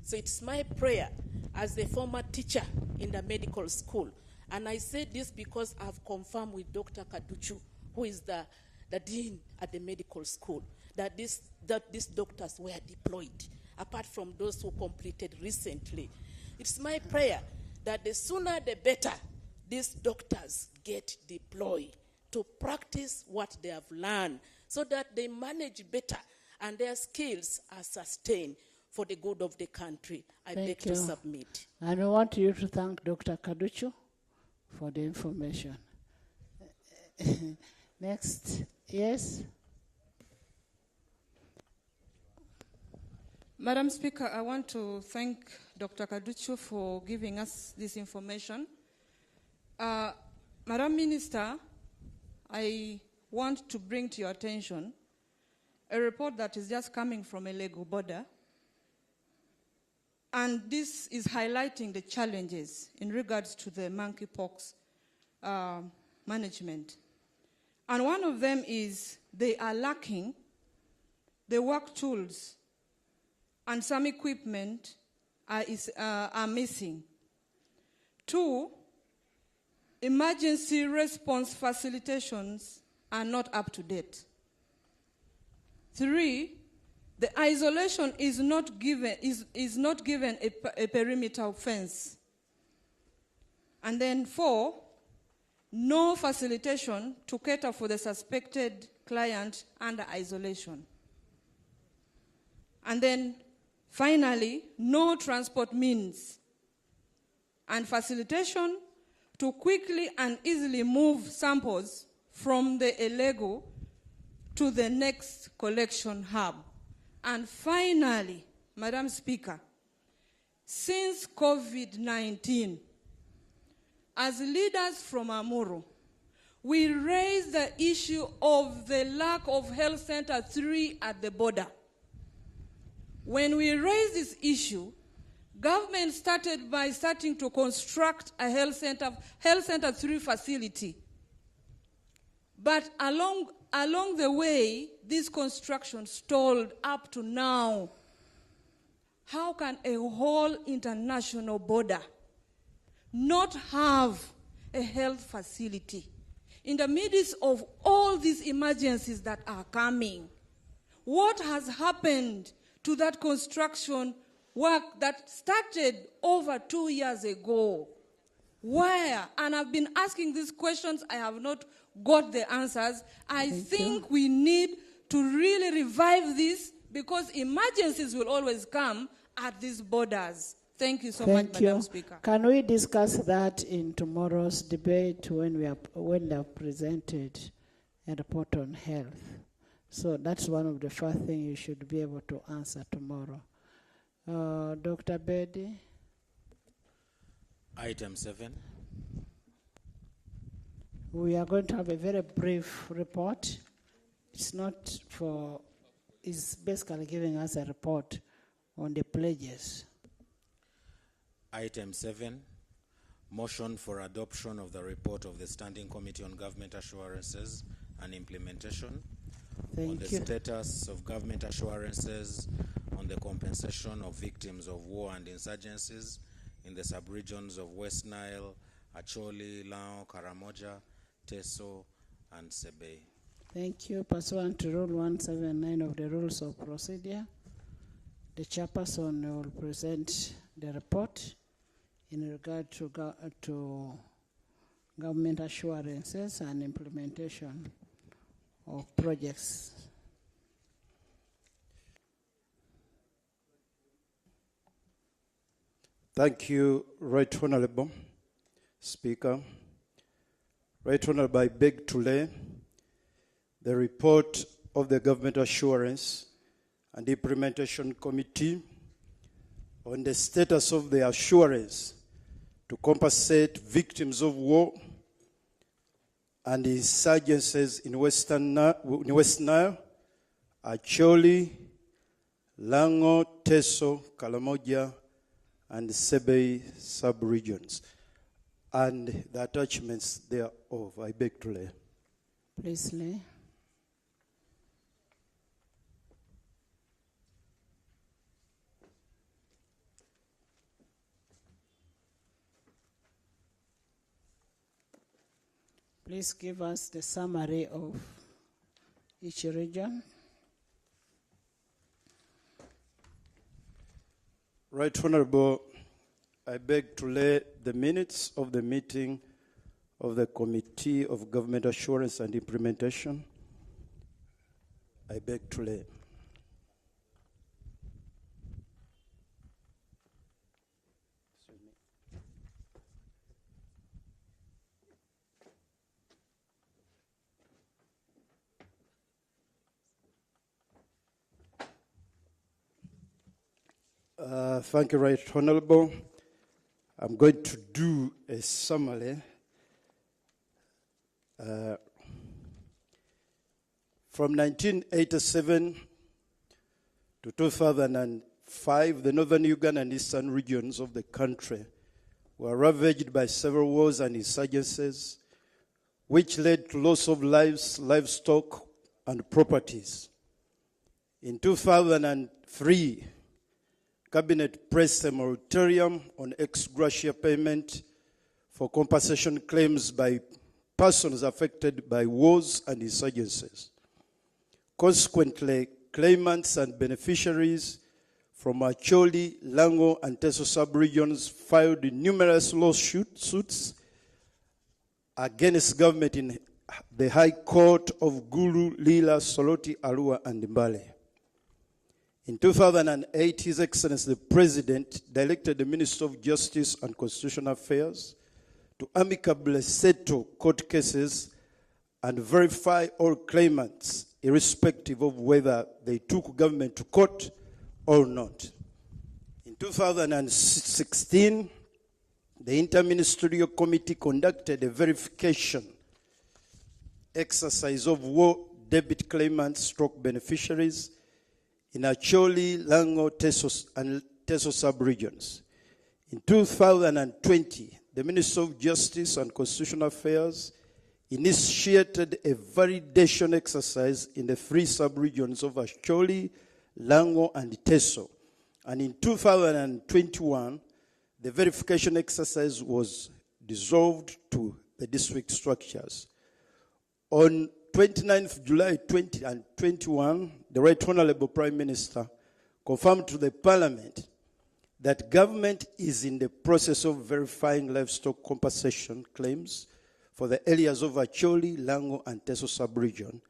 S10: So it's my prayer as a former teacher in the medical school, and I say this because I've confirmed with Dr. Kaduchu, who is the dean at the medical school, that these doctors were deployed, apart from those who completed recently. It's my prayer that the sooner the better these doctors get deployed to practice what they have learned so that they manage better and their skills are sustained for the good of the country. I beg to submit.
S2: And I want you to thank Dr. Kaduchu for the information. Next, yes?
S7: Madam Speaker, I want to thank Dr. Kaduchu for giving us this information. Madam Minister, I want to bring to your attention a report that is just coming from a Lego border. And this is highlighting the challenges in regards to the monkeypox management. And one of them is they are lacking the work tools, and some equipment are missing. 2, emergency response facilitations are not up to date. 3, the isolation is not given a perimeter fence. And then 4, no facilitation to cater for the suspected client under isolation. And then finally, no transport means and facilitation to quickly and easily move samples from the Elego to the next collection hub. And finally, Madam Speaker, since COVID-19, as leaders from Amuru, we raised the issue of the lack of health center 3 at the border. When we raised this issue, government started by starting to construct a health center 3 facility. But along the way, this construction stalled up to now. How can a whole international border not have a health facility in the midst of all these emergencies that are coming? What has happened to that construction work that started over 2 years ago? Where? And I've been asking these questions, I have not got the answers. I think we need to really revive this because emergencies will always come at these borders. Thank you so much, Madam Speaker.
S2: Can we discuss that in tomorrow's debate when they have presented a report on health? So that's one of the first things you should be able to answer tomorrow. Dr. Bedi.
S16: Item 7.
S2: We are going to have a very brief report. It's basically giving us a report on the pledges.
S16: Item 7, motion for adoption of the report of the Standing Committee on Government Assurances and Implementation on the status of government assurances on the compensation of victims of war and insurgencies in the sub-regions of West Nile, Acholi, Lao, Karamoja, Teso, and Sebei.
S2: Thank you. Pursuant to Rule 179 of the Rules of Procedure, the chairperson will present the report in regard to government assurances and implementation of projects.
S17: Thank you, Right Honorable Speaker. Right Honorable, I beg to lay the report of the Government Assurance and Implementation Committee on the status of the assurance to compensate victims of war and insurgencies in West Nile, Acholi, Lango, Teso, Kalamoja, and Sebei sub-regions, and the attachments thereof. I beg to lay.
S2: Please lay. Please give us the summary of each region.
S17: Right Honorable, I beg to lay the minutes of the meeting of the Committee of Government Assurance and Implementation. I beg to lay. Thank you, Right Honorable. I'm going to do a summary. From 1987 to 2005, the northern Uganda and eastern regions of the country were ravaged by several wars and insurgencies, which led to loss of lives, livestock, and properties. In 2003, Cabinet pressed a moratorium on ex gratia payment for compensation claims by persons affected by wars and insurgencies. Consequently, claimants and beneficiaries from Acholi, Lango, and Teso sub-regions filed numerous lawsuits against government in the High Court of Gulu, Lila, Soloti, Arua, and Mbale. In 2008, His Excellency the President directed the Minister of Justice and Constitutional Affairs to amicably settle court cases and verify all claimants, irrespective of whether they took government to court or not. In 2016, the Interministerial Committee conducted a verification exercise of war debit claimants stroke beneficiaries in Acholi, Lango, Teso, and Teso sub-regions. In 2020, the Minister of Justice and Constitutional Affairs initiated a validation exercise in the three sub-regions of Acholi, Lango, and Teso. And in 2021, the verification exercise was dissolved to the district structures. On 29th July 2021, the Right Honorable Prime Minister confirmed to the Parliament that government is in the process of verifying livestock compensation claims for the areas of Acholi, Lango, and Teso sub-region,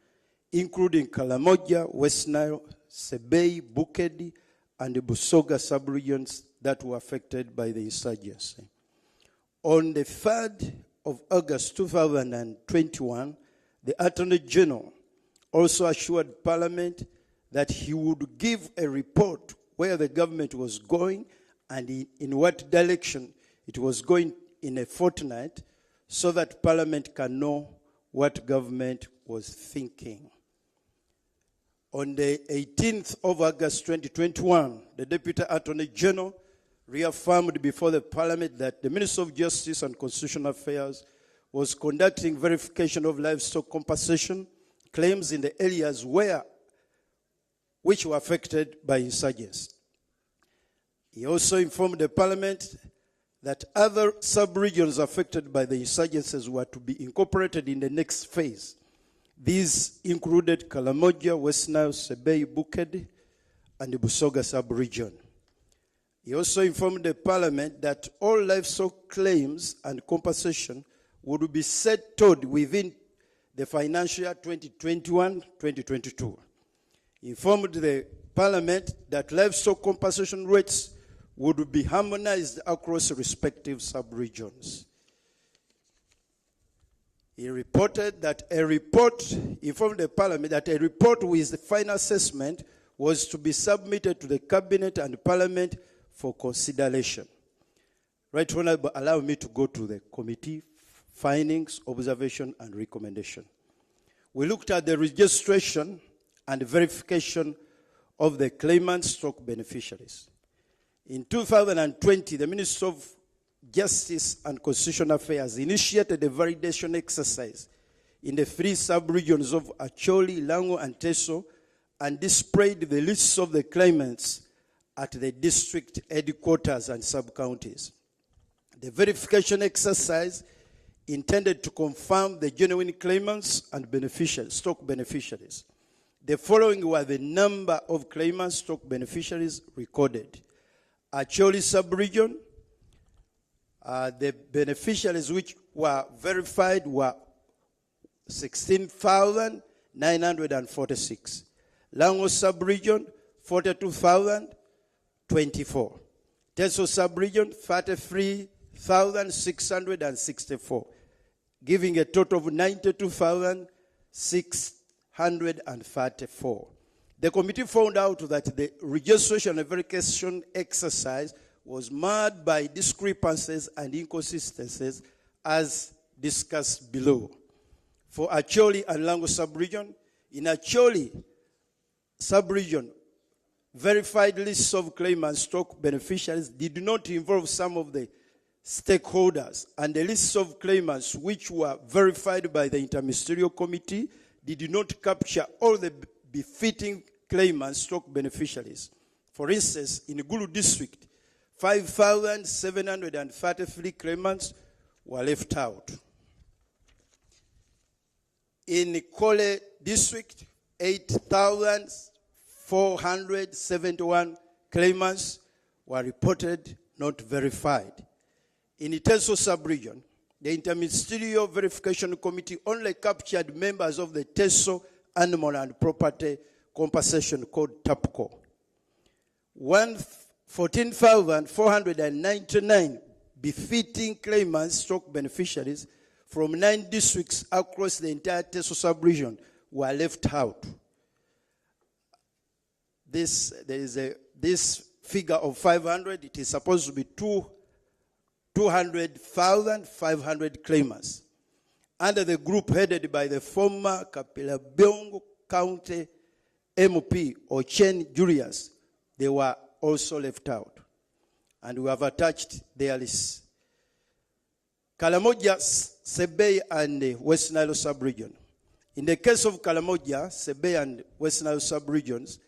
S17: including Kalamoja, West Nile, Sebei, Bukedi, and the Busoga sub-regions that were affected by the insurgency. On the 3rd of August 2021, the Attorney General also assured Parliament that he would give a report where the government was going and in what direction it was going in a fortnight, so that Parliament can know what government was thinking. On the 18th of August 2021, the Deputy Attorney General reaffirmed before the Parliament that the Minister of Justice and Constitutional Affairs was conducting verification of livestock compensation claims in the areas which were affected by insurgency. He also informed the Parliament that other sub-regions affected by the insurgencies were to be incorporated in the next phase. These included Kalamoja, West Nile, Sebei, Bukedi, and the Busoga sub-region. He also informed the Parliament that all livestock claims and compensation would be settled within the financial year 2021-2022. He informed the Parliament that livestock compensation rates would be harmonized across respective sub-regions. He reported that informed the Parliament that a report with the final assessment was to be submitted to the Cabinet and Parliament for consideration. Right Honorable, allow me to go to the committee findings, observation, and recommendation. We looked at the registration and verification of the claimant/beneficiaries. In 2020, the Ministry of Justice and Constitutional Affairs initiated a validation exercise in the 3 sub-regions of Acholi, Lango, and Teso, and displayed the lists of the claimants at the district headquarters and sub-counties. The verification exercise intended to confirm the genuine claimants and beneficiaries, stock beneficiaries. The following were the number of claimants, stock beneficiaries recorded. Acholi sub-region, the beneficiaries which were verified were 16,946. Lango sub-region, 42,024. Teso sub-region, 33,664, giving a total of 92,634. The committee found out that the registration and verification exercise was marred by discrepancies and inconsistencies as discussed below. For Acholi and Lango sub-region, in Acholi sub-region, verified lists of claimants, stock beneficiaries did not involve some of the stakeholders, and the lists of claimants which were verified by the interministerial committee did not capture all the befitting claimants, stock beneficiaries. For instance, in GULU district, 5,733 claimants were left out. In Kole district, 8,471 claimants were reported not verified. In Teso sub-region, the Interministerial Verification Committee only captured members of the Teso Animal and Property Compensation Code, TAPCO. 14,499 befitting claimants, stock beneficiaries from 9 districts across the entire Teso sub-region were left out. This figure of 500, it is supposed to be 200,500 claimants. Under the group headed by the former Kapilabiongo County MP Ochen Julius, they were also left out. And we have attached their list. Kalamoja, Sebei, and West Nile sub-region. In the case of Kalamoja, Sebei, and West Nile sub-regions,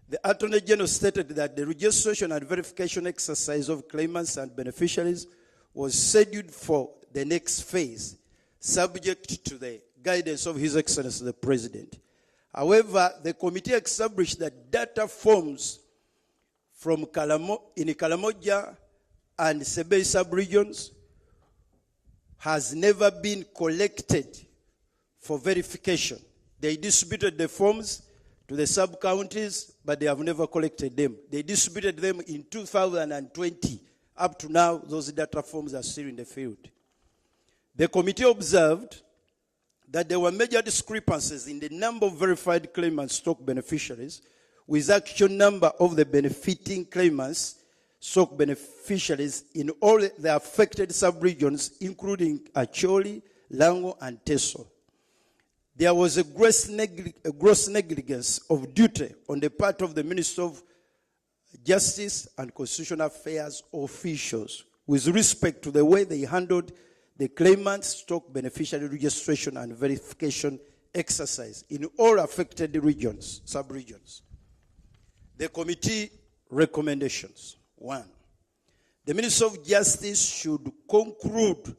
S17: the Attorney General stated that the registration and verification exercise of claimants and beneficiaries was scheduled for the next phase, subject to the guidance of His Excellency the President. However, the committee established that data forms from in Kalamoja and Sebei sub-regions has never been collected for verification. They distributed the forms to the sub-counties, but they have never collected them. They distributed them in 2020. Up to now, those data forms are still in the field. The committee observed that there were major discrepancies in the number of verified claimants, stock beneficiaries, with actual number of the benefiting claimants, stock beneficiaries in all the affected sub-regions, including Acholi, Lango, and Teso. There was a gross negligence of duty on the part of the Minister of Justice and Constitutional Affairs officials with respect to the way they handled the claimants' stock beneficiary registration and verification exercise in all affected regions, sub-regions. The committee recommendations. 1. The Minister of Justice should conclude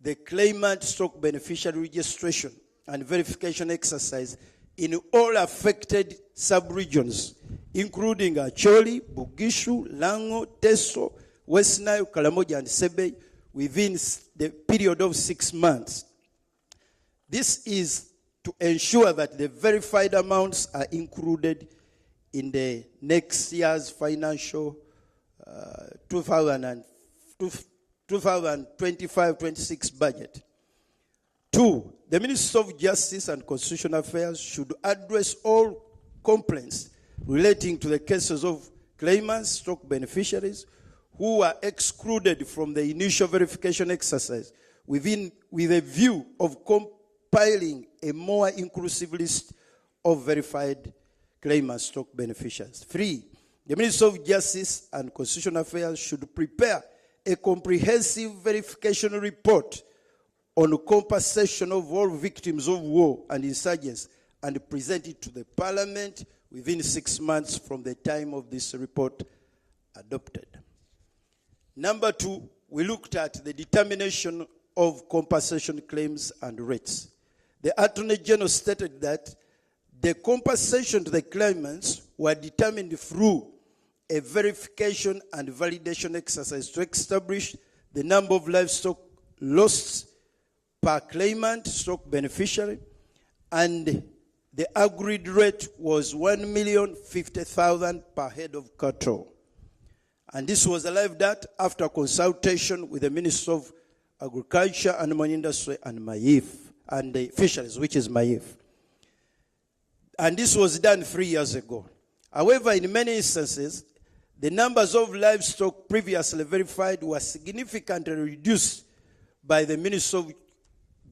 S17: the claimant stock beneficiary registration and verification exercise in all affected sub-regions, including Acholi, Bugishu, Lango, Teso, West Nile, Kalamoja, and Sebei, within the period of 6 months. This is to ensure that the verified amounts are included in the next year's financial 2025-26 budget. 2, the Minister of Justice and Constitutional Affairs should address all complaints relating to the cases of claimants, stock beneficiaries, who were excluded from the initial verification exercise with a view of compiling a more inclusive list of verified claimants, stock beneficiaries. 3, the Minister of Justice and Constitutional Affairs should prepare a comprehensive verification report on compensation of all victims of war and insurgents and present it to the Parliament within 6 months from the time of this report adopted. Number 2, we looked at the determination of compensation claims and rates. The Attorney General stated that the compensation to the claimants were determined through a verification and validation exercise to establish the number of livestock lost per claimant, stock beneficiary, and the agreed rate was 1,050,000 per head of cattle. And this was arrived at after consultation with the Minister of Agriculture, Animal Industry, and the Fisheries, which is MAIF. And this was done 3 years ago. However, in many instances, the numbers of livestock previously verified were significantly reduced by the Minister of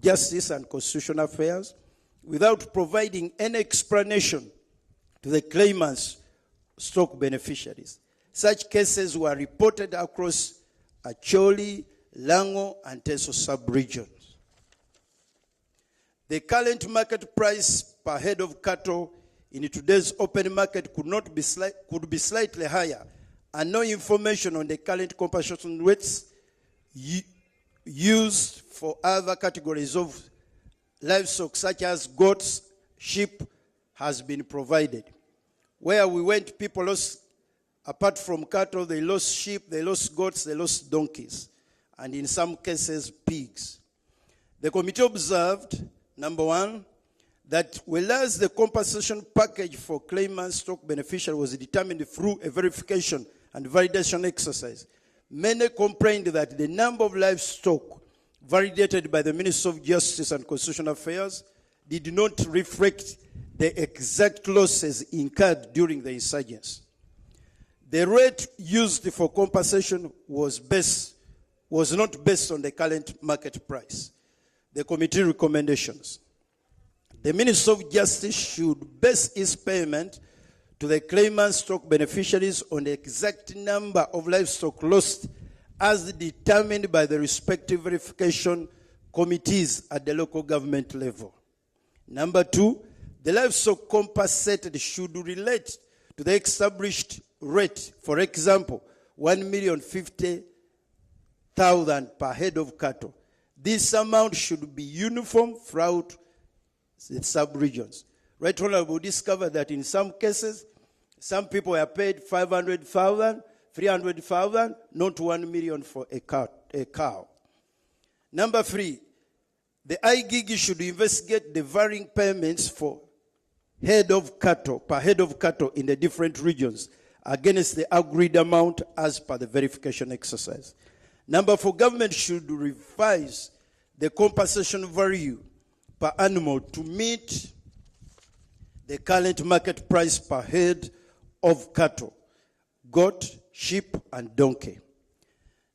S17: Justice and Constitutional Affairs without providing any explanation to the claimants' stock beneficiaries. Such cases were reported across Acholi, Lango, and Teso sub-regions. The current market price per head of cattle in today's open market could be slightly higher, and no information on the current compensation rates used for other categories of livestock such as goats, sheep has been provided. Where we went, people lost, apart from cattle, they lost sheep, they lost goats, they lost donkeys, and in some cases, pigs. The committee observed, number 1, that whereas the compensation package for claimants, stock beneficiary was determined through a verification and validation exercise, many complained that the number of livestock validated by the Minister of Justice and Constitutional Affairs did not reflect the exact losses incurred during the insurgents. The rate used for compensation was not based on the current market price. The committee recommendations. The Minister of Justice should base its payment to the claimant stock beneficiaries on the exact number of livestock lost as determined by the respective verification committees at the local government level. Number 2, the livestock compensated should relate to the established rate. For example, 1,050,000 per head of cattle. This amount should be uniform throughout the sub-regions. Right Honorable discovered that in some cases, some people were paid 500,000, 300,000, not 1 million for a cow. Number 3, the IGG should investigate the varying payments for per head of cattle in the different regions against the agreed amount as per the verification exercise. Number 4, government should revise the compensation value per animal to meet the current market price per head of cattle, goat, sheep, and donkey.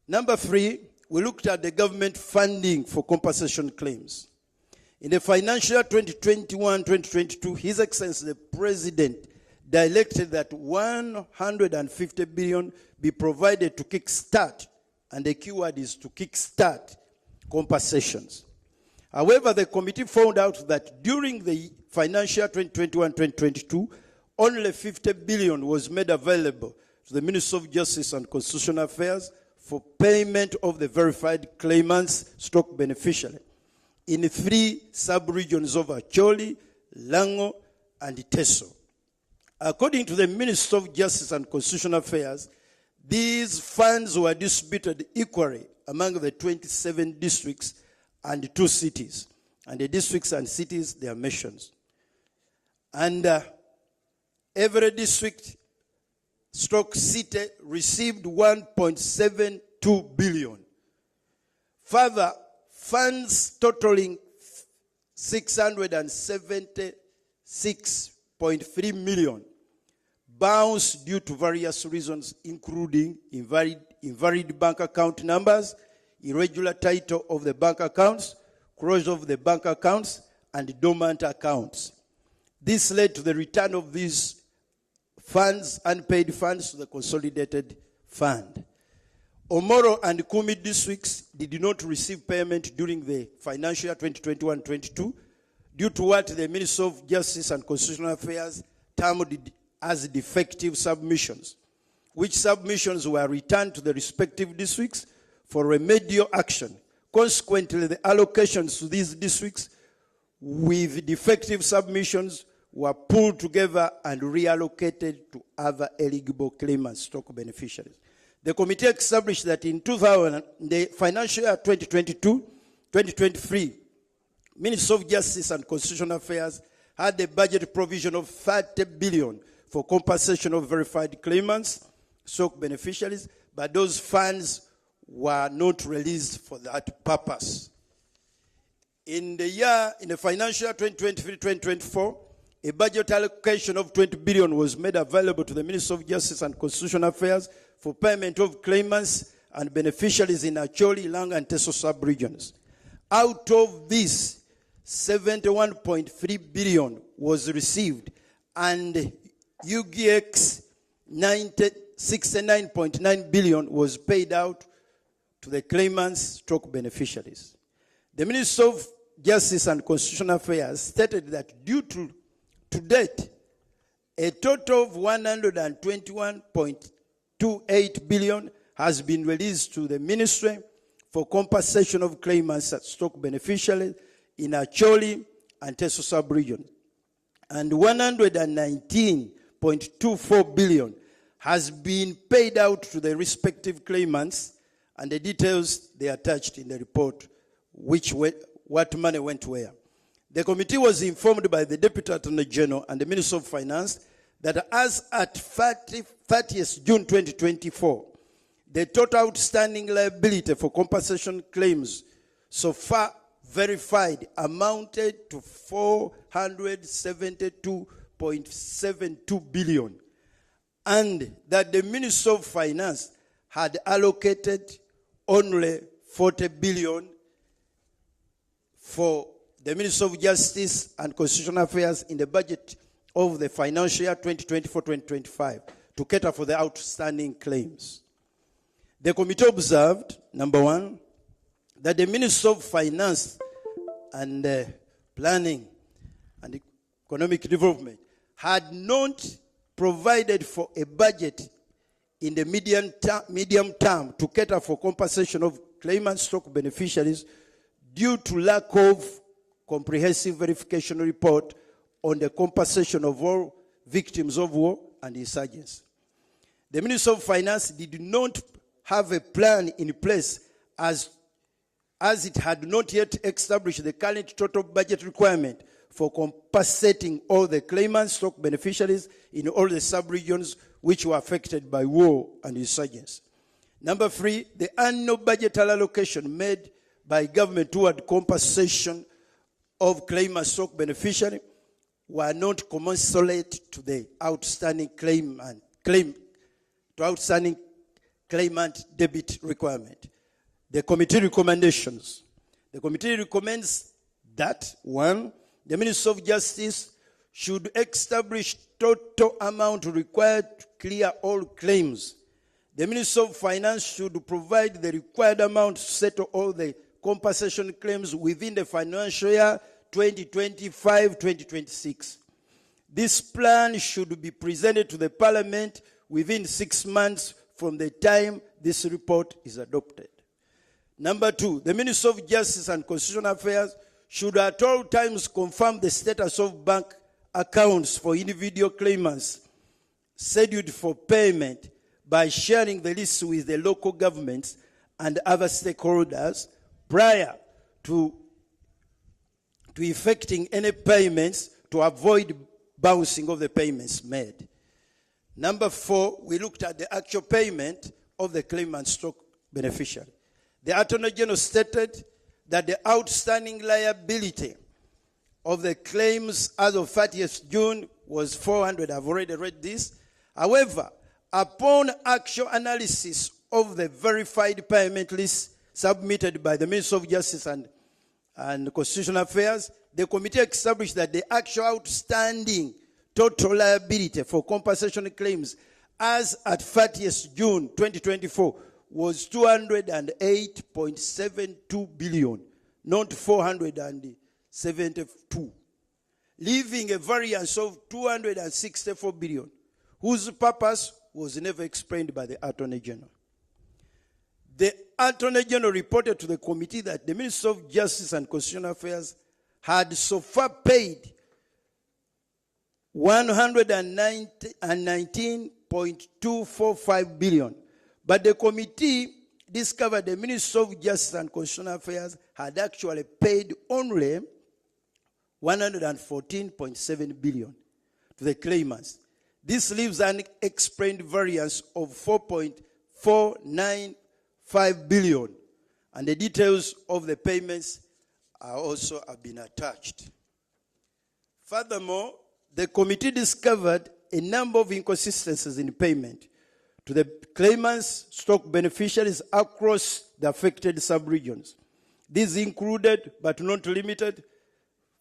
S17: Number 3, we looked at the government funding for compensation claims. In the financial year 2021-2022, His Excellency the President directed that 150 billion be provided to kickstart, and the keyword is to kickstart compensations. However, the committee found out that during the financial year 2021-2022, only 50 billion was made available to the Minister of Justice and Constitutional Affairs for payment of the verified claimants' stock beneficiary in 3 sub-regions of Acholi, Lango, and Teso. According to the Minister of Justice and Constitutional Affairs, these funds were distributed equally among the 27 districts and 2 cities. And the districts and cities, they are mentioned. And every district stroke city received 1.72 billion. Further, funds totaling 676.3 million bounced due to various reasons, including invalid bank account numbers, irregular title of the bank accounts, closure of the bank accounts, and dormant accounts. This led to the return of these funds, unpaid funds, to the consolidated fund. Omoro and Kumi districts did not receive payment during the financial year 2021-22 due to what the Ministry of Justice and Constitutional Affairs termed as defective submissions, which submissions were returned to the respective districts for remedial action. Consequently, the allocations to these districts with defective submissions were pulled together and reallocated to other eligible claimants, stock beneficiaries. The committee established that in the financial year 2022-2023, Ministry of Justice and Constitutional Affairs had a budget provision of 30 billion for compensation of verified claimants, stock beneficiaries, but those funds were not released for that purpose. In the financial year 2023-2024, a budget allocation of 20 billion was made available to the Ministry of Justice and Constitutional Affairs for payment of claimants and beneficiaries in Acholi, Langa, and Teso sub-regions. Out of this, 71.3 billion was received, and UGX 69.9 billion was paid out to the claimants' stock beneficiaries. The Ministry of Justice and Constitutional Affairs stated that due to date, a total of 121.28 billion has been released to the ministry for compensation of claimants at stock beneficiaries in Acholi and Teso sub-region. And 119.24 billion has been paid out to the respective claimants, and the details they attached in the report, what money went where. The committee was informed by the Deputy Attorney General and the Minister of Finance that as at 30th June 2024, the total outstanding liability for compensation claims so far verified amounted to 472.72 billion, and that the Minister of Finance had allocated only 40 billion for the Ministry of Justice and Constitutional Affairs in the budget of the financial year 2024-2025 to cater for the outstanding claims. The committee observed, number one, that the Ministry of Finance and Planning and Economic Development had not provided for a budget in the medium term to cater for compensation of claimant stock beneficiaries due to lack of comprehensive verification report on the compensation of all victims of war and insurgency. The Ministry of Finance did not have a plan in place as it had not yet established the current total budget requirement for compensating all the claimants, stock beneficiaries in all the sub-regions which were affected by war and insurgency. Number three, the annual budgetary allocation made by government toward compensation of claimant stock beneficiary were not commensurate to the outstanding outstanding claimant debit requirement. The committee recommendations. The committee recommends that, one, the Ministry of Justice should establish total amount required to clear all claims. The Ministry of Finance should provide the required amount to settle all the compensation claims within the financial year 2025-2026. This plan should be presented to the Parliament within 6 months from the time this report is adopted. Number two, the Ministry of Justice and Constitutional Affairs should at all times confirm the status of bank accounts for individual claimants scheduled for payment by sharing the list with the local governments and other stakeholders prior to effecting any payments to avoid bouncing of the payments made. Number four, we looked at the actual payment of the claimant stock beneficiary. The Attorney General stated that the outstanding liability of the claims as of 30th June was 400. I've already read this. However, upon actual analysis of the verified payment list submitted by the Ministry of Justice and Constitutional Affairs, the committee established that the actual outstanding total liability for compensation claims as at 30th June 2024 was 208.72 billion, not 472, leaving a variance of 264 billion, whose purpose was never explained by the Attorney General. The Attorney General reported to the committee that the Ministry of Justice and Constitutional Affairs had so far paid 119.245 billion, but the committee discovered the Ministry of Justice and Constitutional Affairs had actually paid only 114.7 billion to the claimants. This leaves an unexplained variance of 4.495 billion, and the details of the payments are also have been attached. Furthermore, the committee discovered a number of inconsistencies in payment to the claimants' stock beneficiaries across the affected sub-regions. These included, but not limited,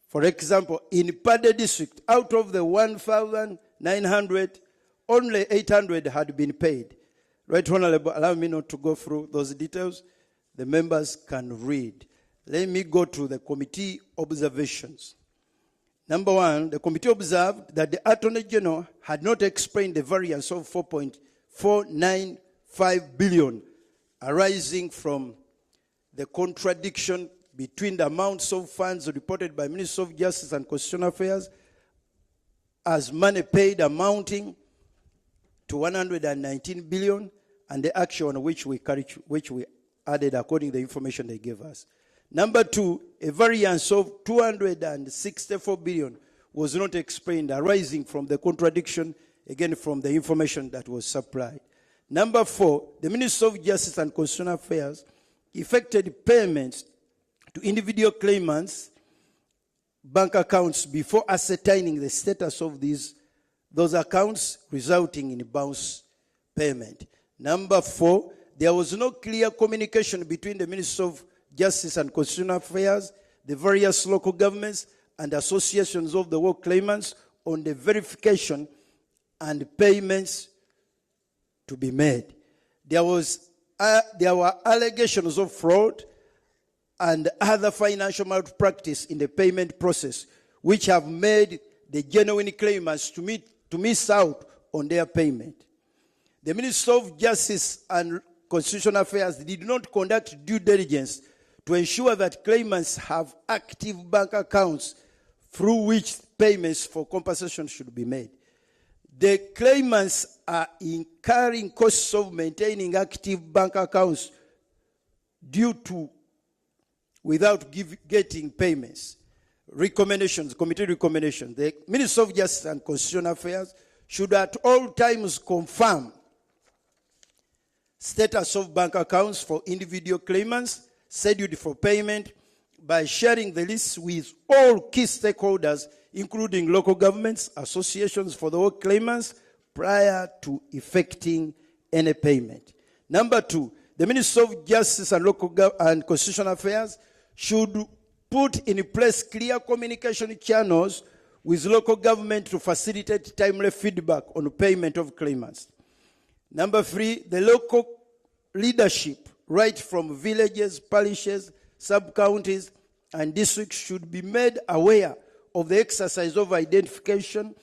S17: for example, in Pade district, out of the 1,900, only 800 had been paid. Right Honorable, allow me not to go through those details. The members can read. Let me go to the committee observations. Number one, the committee observed that the Attorney General had not explained the variance of 4.495 billion arising from the contradiction between the amounts of funds reported by Ministry of Justice and Constitutional Affairs as money paid amounting to 119 billion and the action on which we added according to the information they gave us. Number two, a variance of 264 billion was not explained, arising from the contradiction, again, from the information that was supplied. Number four, the Ministry of Justice and Constitutional Affairs effected payments to individual claimants' bank accounts before ascertaining the status of those accounts, resulting in bounce payment. Number four, there was no clear communication between the Ministry of Justice and Constitutional Affairs, the various local governments, and associations of the work claimants on the verification and payments to be made. There were allegations of fraud and other financial malpractice in the payment process, which have made the genuine claimants to miss out on their payment. The Ministry of Justice and Constitutional Affairs did not conduct due diligence to ensure that claimants have active bank accounts through which payments for compensation should be made. The claimants are incurring costs of maintaining active bank accounts without getting payments. Recommendations, committee recommendations. The Ministry of Justice and Constitutional Affairs should at all times confirm status of bank accounts for individual claimants scheduled for payment by sharing the list with all key stakeholders, including local governments, associations for the work claimants, prior to effecting any payment. Number two, the Ministry of Justice and Constitutional Affairs should put in place clear communication channels with local government to facilitate timely feedback on payment of claimants. Number three, the local leadership, right from villages, parishes, sub-counties, and districts, should be made aware of the exercise of identification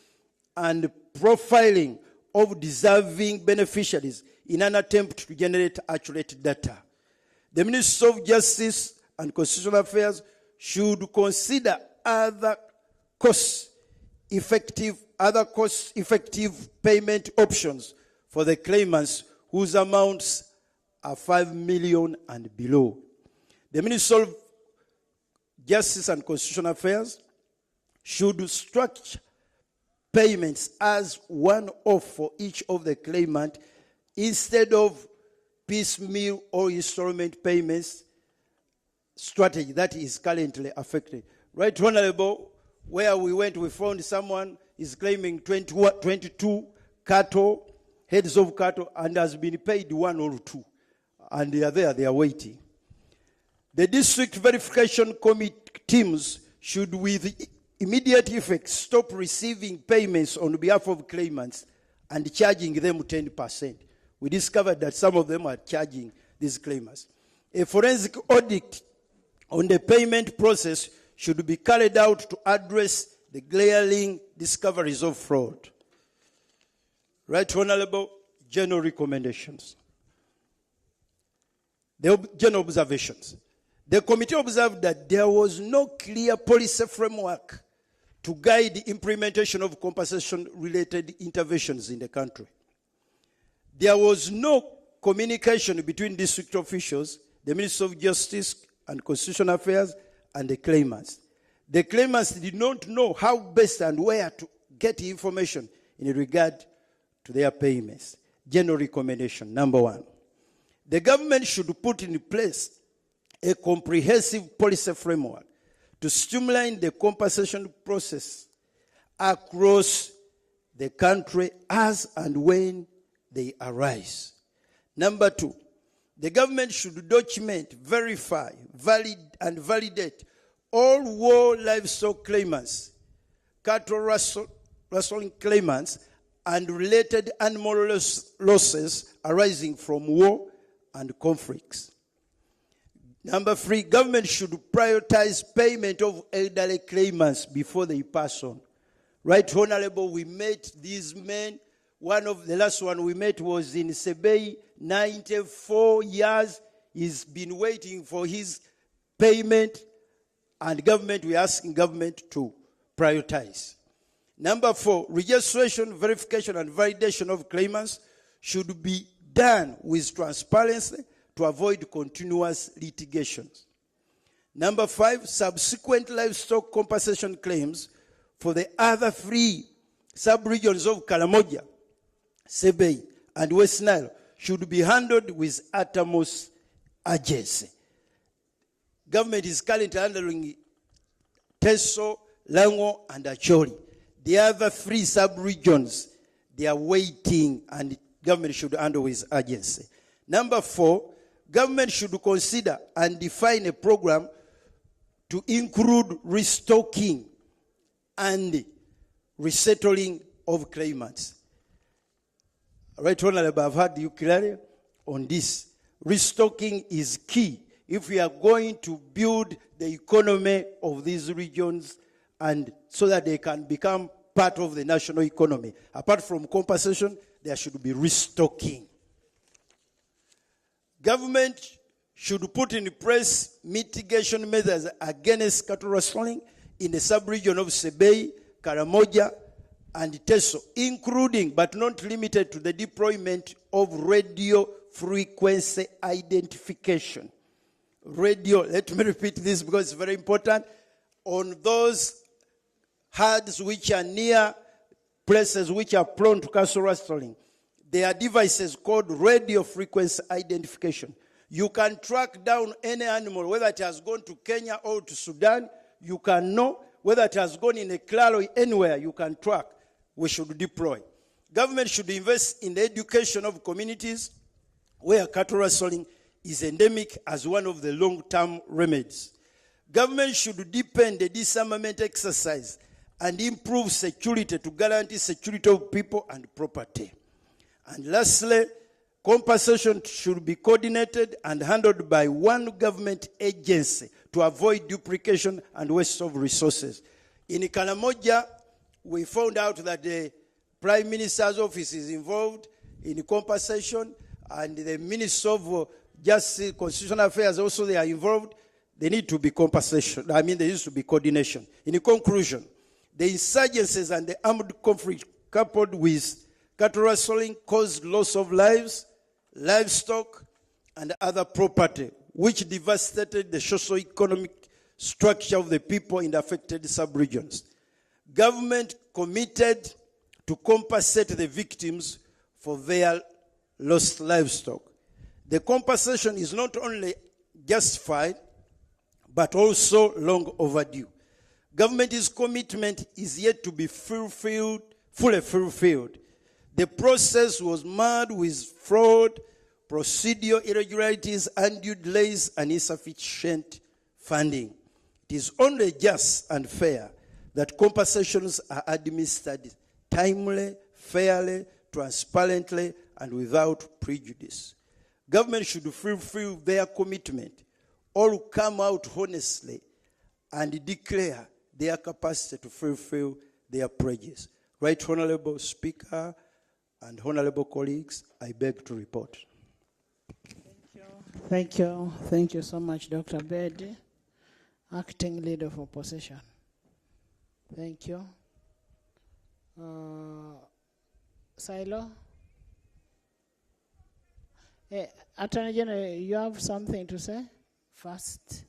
S17: and profiling of deserving beneficiaries in an attempt to generate accurate data. The Ministry of Justice and Constitutional Affairs should consider other cost-effective payment options for the claimants whose amounts are 5 million and below. The Ministry of Justice and Constitutional Affairs should structure payments as one-off for each of the claimant instead of piecemeal or installment payments strategy that is currently affected. Right Honorable, where we went, we found someone is claiming 22 cattle, heads of cattle, and has been paid 1 or 2. And they are there, they are waiting. The district verification committee teams should, with immediate effect, stop receiving payments on behalf of claimants and charging them 10%. We discovered that some of them are charging these claimants. A forensic audit on the payment process should be carried out to address the glaring discoveries of fraud. Right Honorable, general recommendations. The general observations. The committee observed that there was no clear policy framework to guide the implementation of compensation-related interventions in the country. There was no communication between district officials, the Minister of Justice and Constitutional Affairs, and the claimants. The claimants did not know how best and where to get information in regard to their payments. General recommendation, number 1. The government should put in place a comprehensive policy framework to streamline the compensation process across the country as and when they arise. Number 2, the government should document, verify, validate all war livestock claimants, cattle rustling claimants, and related animal losses arising from war and conflicts. Number 3, government should prioritize payment of elderly claimants before they pass on. Right Honorable, we met these men. One of the last one we met was in Sebei, 94 years. He's been waiting for his payment, and we're asking government to prioritize. Number 4, registration, verification, and validation of claimants should be done with transparency to avoid continuous litigations. Number 5, subsequent livestock compensation claims for the other 3 sub-regions of Karamoja, Sebei, and West Nile should be handled with utmost urgency. Government is currently handling Teso, Lango, and Acholi. The other 3 sub-regions, they are waiting, and government should handle with urgency. Number 4, government should consider and define a program to include restocking and resettling of claimants. Right Honorable, I've heard you clearly on this. Restocking is key if we are going to build the economy of these regions, and so that they can become part of the national economy. Apart from compensation, there should be restocking. Government should put in place mitigation measures against cattle rustling in the sub-region of Sebei, Karamoja, and Teso, including but not limited to the deployment of radio frequency identification. Radio, let me repeat this because it's very important. On those herds which are near places which are prone to cattle rustling, there are devices called radio frequency identification. You can track down any animal, whether it has gone to Kenya or to Sudan. You can know whether it has gone in a claro anywhere. You can track. We should deploy. Government should invest in the education of communities where cattle rustling is endemic as one of the long-term remedies. Government should deepen the disarmament exercise and improve security to guarantee security of people and property. And lastly, compensation should be coordinated and handled by one government agency to avoid duplication and waste of resources. In Karamoja, we found out that the Prime Minister's office is involved in compensation, and the Minister of Justice, Constitutional Affairs also, they are involved. There need to be compensation. There needs to be coordination. In conclusion, the insurgencies and the armed conflict coupled with cattle rustling caused loss of lives, livestock, and other property, which devastated the socio-economic structure of the people in the affected sub-regions. Government committed to compensate the victims for their lost livestock. The compensation is not only justified, but also long overdue. Government's commitment is yet to be fully fulfilled. The process was marred with fraud, procedural irregularities, undue delays, and insufficient funding. It is only just and fair that compensations are administered timely, fairly, transparently, and without prejudice. Government should fulfill their commitment or come out honestly and declare their capacity to fulfill their pledges. Right Honorable Speaker and honorable colleagues, I beg to report.
S2: Thank you. Thank you so much, Dr. Bedi, Acting Leader of Opposition. Thank you. Silo? Attorney General, you have something to say? First.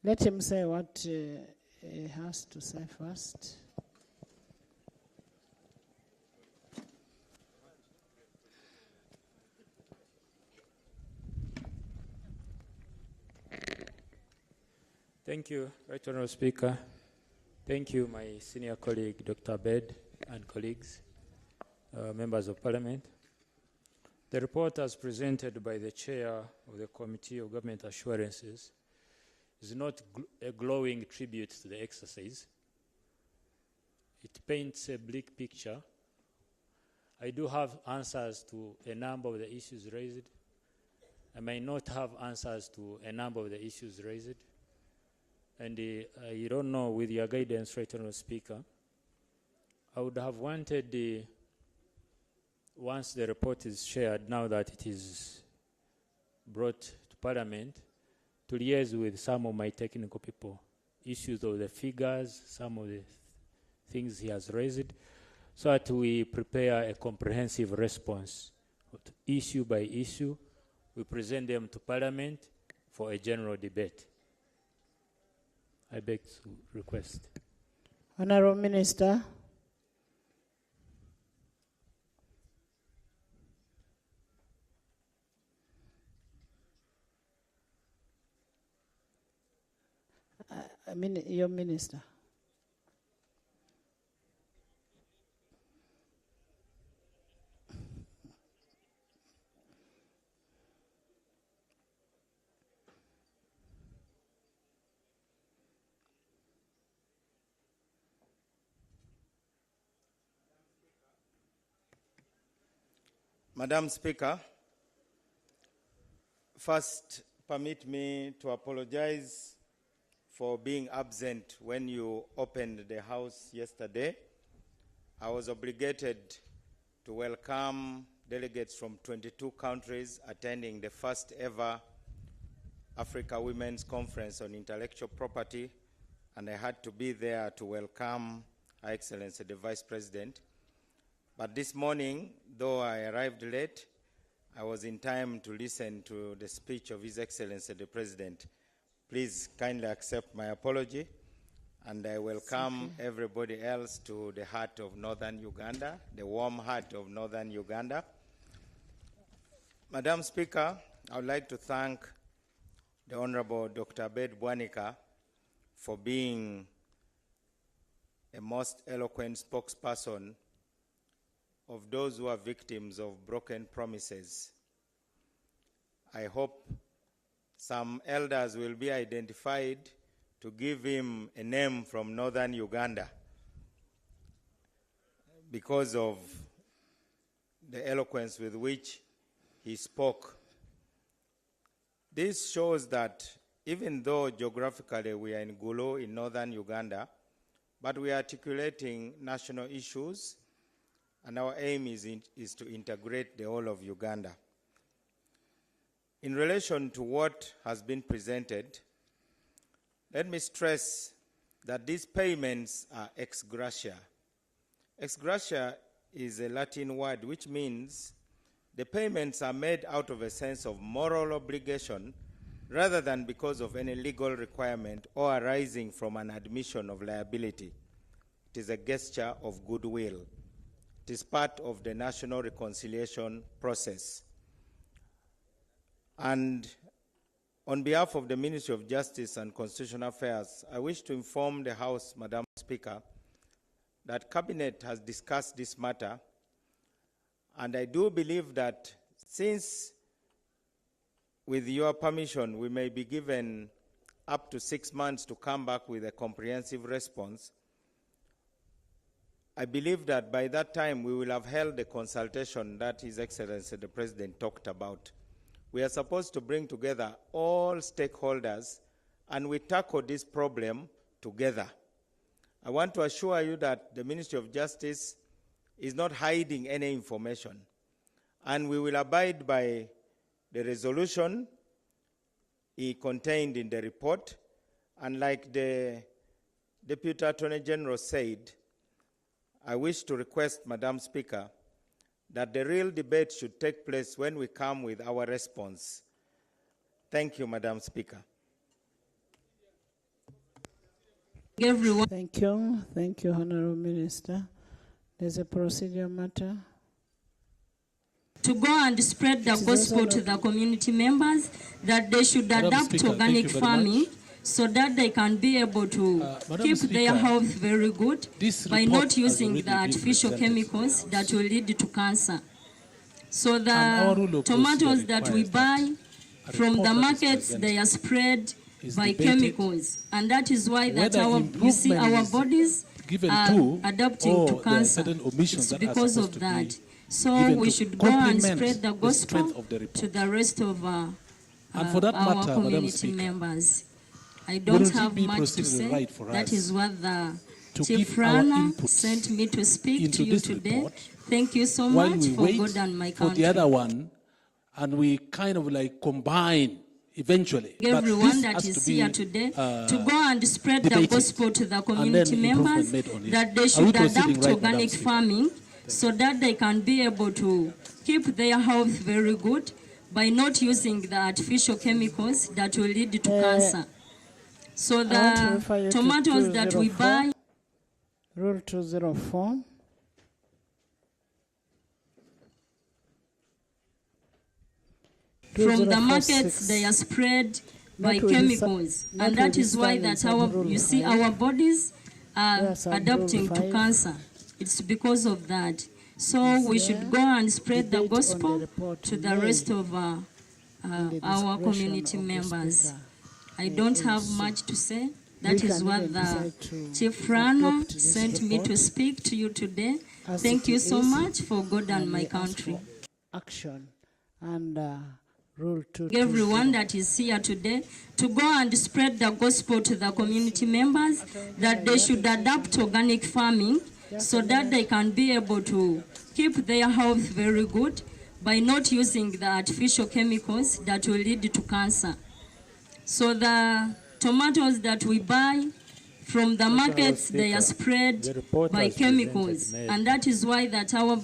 S2: Let him say what he has to say first.
S8: Thank you, Right Honourable Speaker. Thank you, my senior colleague, Dr. Bed, and colleagues, members of Parliament. The report as presented by the Chair of the Committee of Government Assurances is not a glowing tribute to the exercise. It paints a bleak picture. I do have answers to a number of the issues raised. I may not have answers to a number of the issues raised. And I don't know, with your guidance, Right Honourable Speaker, I would have wanted, once the report is shared, now that it is brought to Parliament, to liaise with some of my technical people, issues of the figures, some of the things he has raised, so that we prepare a comprehensive response, issue by issue. We present them to Parliament for a general debate. I beg to request.
S2: Honourable Minister. Your Minister.
S18: Madam Speaker, first permit me to apologize for being absent when you opened the House yesterday. I was obligated to welcome delegates from 22 countries attending the first ever Africa Women's Conference on Intellectual Property, and I had to be there to welcome Her Excellency the Vice President. But this morning, though I arrived late, I was in time to listen to the speech of His Excellency the President. Please kindly accept my apology, and I welcome everybody else to the heart of northern Uganda, the warm heart of northern Uganda. Madam Speaker, I would like to thank the Honorable Dr. Bed Bwanika for being a most eloquent spokesperson of those who are victims of broken promises. I hope some elders will be identified to give him a name from northern Uganda because of the eloquence with which he spoke. This shows that even though geographically we are in GULU in northern Uganda, but we are articulating national issues, and our aim is to integrate the whole of Uganda. In relation to what has been presented, let me stress that these payments are ex gratia. Ex gratia is a Latin word which means the payments are made out of a sense of moral obligation rather than because of any legal requirement or arising from an admission of liability. It is a gesture of goodwill. It is part of the national reconciliation process. And On behalf of the Ministry of Justice and Constitutional Affairs, I wish to inform the House, Madam Speaker, that Cabinet has discussed this matter, and I do believe that since, with your permission, we may be given up to 6 months to come back with a comprehensive response, I believe that by that time we will have held the consultation that His Excellency the President talked about. We are supposed to bring together all stakeholders and we tackle this problem together. I want to assure you that the Ministry of Justice is not hiding any information, and we will abide by the resolution contained in the report. And like the Deputy Attorney General said, I wish to request, Madam Speaker, that the real debate should take place when we come with our response. Thank you, Madam Speaker.
S2: Everyone. Thank you. Thank you, Honorable Minister. There's a procedure matter.
S9: To go and spread the gospel to the community members that they should adapt organic farming so that they can be able to keep their health very good by not using the artificial chemicals that will lead to cancer. So the tomatoes that we buy from the markets, they are spread by chemicals, and that is why that our bodies are adapting to cancer. It's because of that. So we should go and spread the gospel to the rest of our community members. I don't have much to say. That is what the Chief Runner sent me to speak to you today. Thank you so much for God and my country.
S6: For the other one, and we kind of like combine eventually.
S9: Everyone that is here today to go and spread the gospel to the community members that they should adapt organic farming so that they can be able to keep their health very good by not using the artificial chemicals that will lead to cancer. So the tomatoes that we buy.
S2: Rule 204.
S9: From the markets, they are spread by chemicals, and that is why that our bodies are adapting to cancer. It's because of that. So we should go and spread the gospel to the rest of our community members. I don't have much to say. That is what the Chief Runner sent me to speak to you today. Thank you so much for God and my country.
S2: Action and Rule 2.
S9: Everyone that is here today to go and spread the gospel to the community members that they should adapt organic farming so that they can be able to keep their health very good by not using the artificial chemicals that will lead to cancer. So the tomatoes that we buy from the markets, they are spread by chemicals, and that is why that our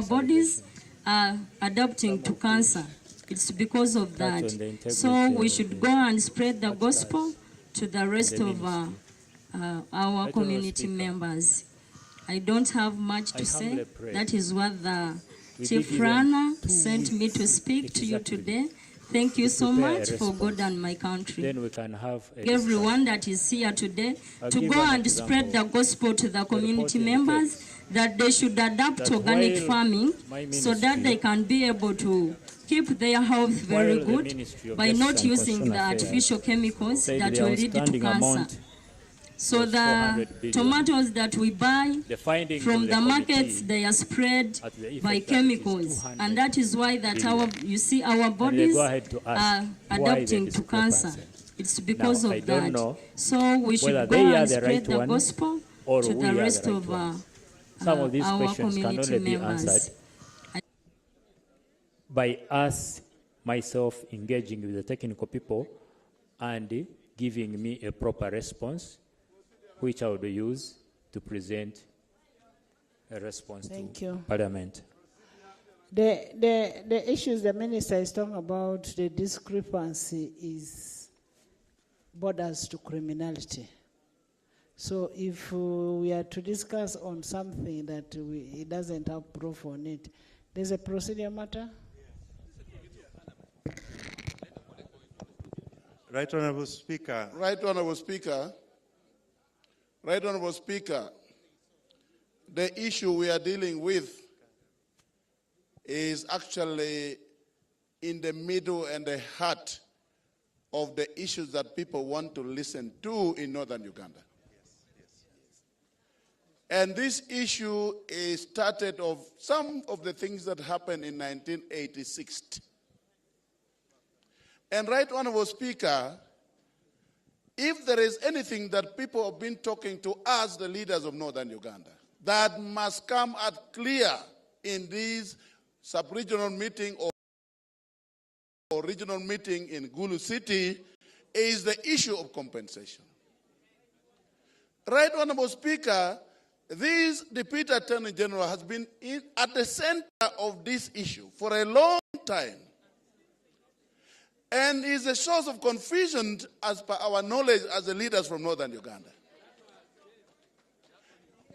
S9: bodies are adapting to cancer. It's because of that. So we should go and spread the gospel to the rest of our community members. I don't have much to say. That is what the Chief Runner sent me to speak to you today. Thank you so much for God and my country.
S8: Then we can have
S9: everyone that is here today to go and spread the gospel to the community members that they should adapt organic farming so that they can be able to keep their health very good by not using the artificial chemicals that will lead to cancer. So the tomatoes that we buy from the markets, they are spread by chemicals, and that is why that our bodies are adapting to cancer. It's because of that. So we should go and spread the gospel to the rest of our community members.
S8: By us, myself, engaging with the technical people and giving me a proper response, which I would use to present a response to Parliament.
S2: The issues the Minister is talking about, the discrepancy is borders to criminality. So if we are to discuss on something that it doesn't have proof on it, there's a procedure matter?
S5: Right Honorable Speaker.
S12: Right Honorable Speaker. Right Honorable Speaker. The issue we are dealing with is actually in the middle and the heart of the issues that people want to listen to in northern Uganda. And this issue is started of some of the things that happened in 1986. And Right Honorable Speaker, if there is anything that people have been talking to us, the leaders of northern Uganda, that must come out clear in this sub-regional meeting or regional meeting in Gulu City is the issue of compensation. Right Honorable Speaker, this Deputy Attorney General has been at the center of this issue for a long time and is a source of confusion as per our knowledge as the leaders from northern Uganda.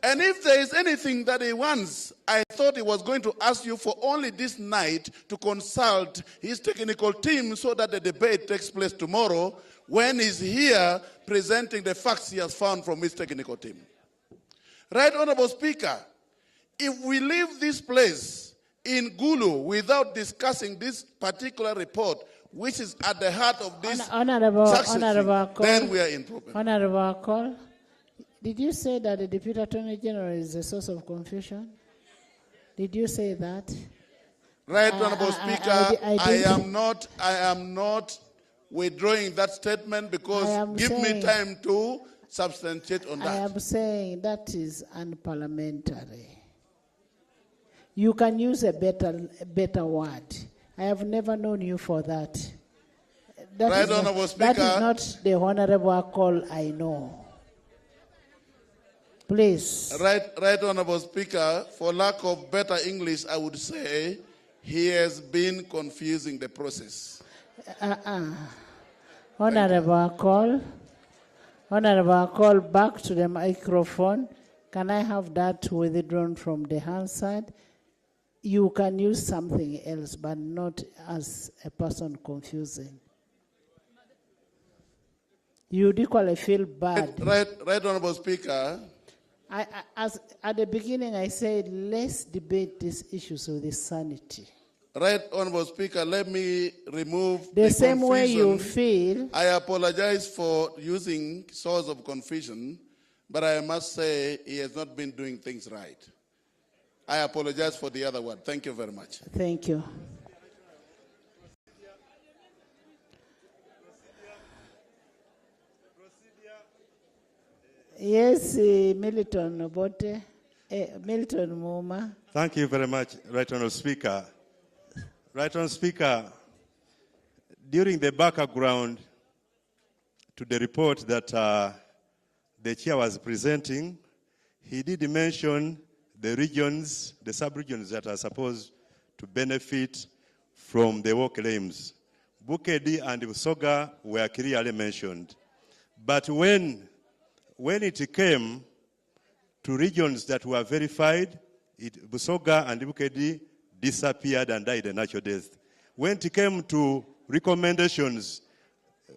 S12: And if there is anything that he wants, I thought he was going to ask you for only this night to consult his technical team so that the debate takes place tomorrow when he's here presenting the facts he has found from his technical team. Right Honorable Speaker, if we leave this place in Gulu without discussing this particular report, which is at the heart of this success, then we are in problem.
S2: Honorable Call. Did you say that the Deputy Attorney General is a source of confusion? Did you say that?
S12: Right, Honorable Speaker, I am not withdrawing that statement because give me time to substantiate on that.
S2: I am saying that is unparliamentary. You can use a better word. I have never known you for that. That
S12: Honorable Speaker.
S2: That is not the honorable call I know. Please.
S12: Right, Honorable Speaker, for lack of better English, I would say he has been confusing the process.
S2: Honorable call. Honorable call, back to the microphone. Can I have that withdrawn from the Hansard? You can use something else, but not as a person confusing. You'd equally feel bad.
S12: Right, Honorable Speaker.
S2: At the beginning, I said, let's debate these issues with sanity.
S12: Right, Honorable Speaker, let me remove
S2: the same
S12: confusion.
S2: Way you feel.
S12: I apologize for using source of confusion, but I must say he has not been doing things right. I apologize for the other word. Thank you very much.
S2: Thank you. Yes, Milton Obote, Milton Muma.
S5: Thank you very much, Right Honourable Speaker. Right Honourable Speaker, during the background to the report that the chair was presenting, he did mention the regions, the sub-regions that are supposed to benefit from the war claims. Bukedi and Busoga were clearly mentioned. But when it came to regions that were verified, Busoga and Bukedi disappeared and died a natural death. When it came to recommendations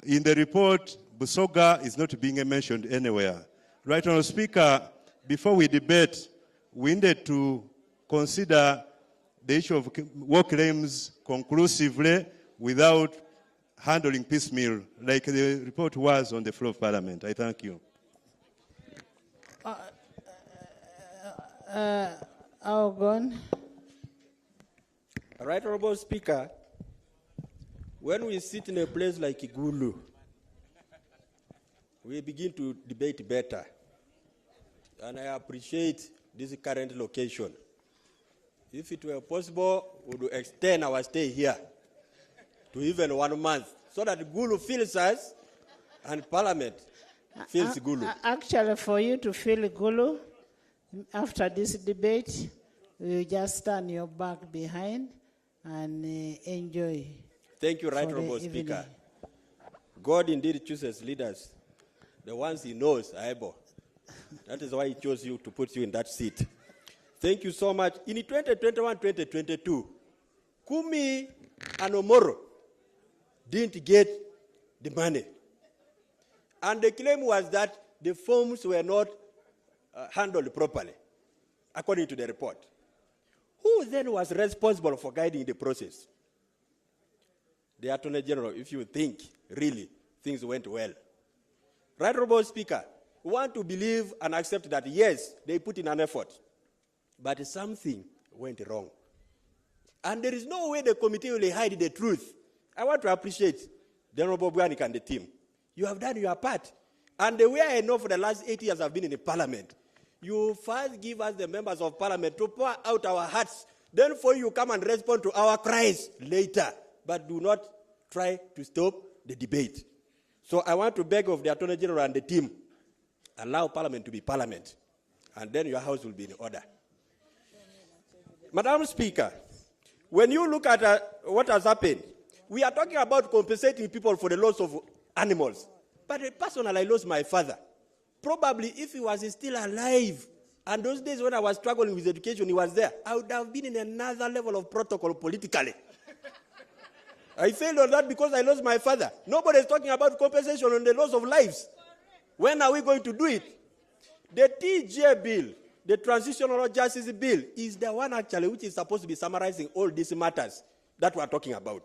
S5: in the report, Busoga is not being mentioned anywhere. Right Honourable Speaker, before we debate, we need to consider the issue of war claims conclusively without handling piecemeal, like the report was on the floor of Parliament. I thank you.
S2: Algon.
S19: Right Honourable Speaker, when we sit in a place like Gulu, we begin to debate better. And I appreciate this current location. If it were possible, we would extend our stay here to even 1 month, so that Gulu feels us and Parliament feels Gulu.
S2: Actually, for you to feel Gulu, after this debate, you just turn your back behind and enjoy.
S19: Thank you, Right Honourable Speaker. God indeed chooses leaders. The ones he knows are able. That is why he chose you to put you in that seat. Thank you so much. In 2021-2022, Kumi and Omoro didn't get the money. And the claim was that the forms were not handled properly, according to the report. Who then was responsible for guiding the process? The Attorney General, if you think really things went well. Right, Honorable Speaker, we want to believe and accept that, yes, they put in an effort, but something went wrong. And there is no way the committee will hide the truth. I want to appreciate the Honorable Buanik and the team. You have done your part. And the way I know for the last 8 years I've been in the parliament, you first give us the members of parliament to pour out our hearts. Then for you come and respond to our cries later. But do not try to stop the debate. So I want to beg of the Attorney General and the team, allow parliament to be parliament. And then your house will be in order. Madam Speaker, when you look at what has happened, we are talking about compensating people for the loss of animals. But personally, I lost my father. Probably if he was still alive, and those days when I was struggling with education, he was there, I would have been in another level of protocol politically. I failed on that because I lost my father. Nobody is talking about compensation on the loss of lives. When are we going to do it? The TJ bill, the Transitional Justice Bill, is the one actually which is supposed to be summarizing all these matters that we are talking about.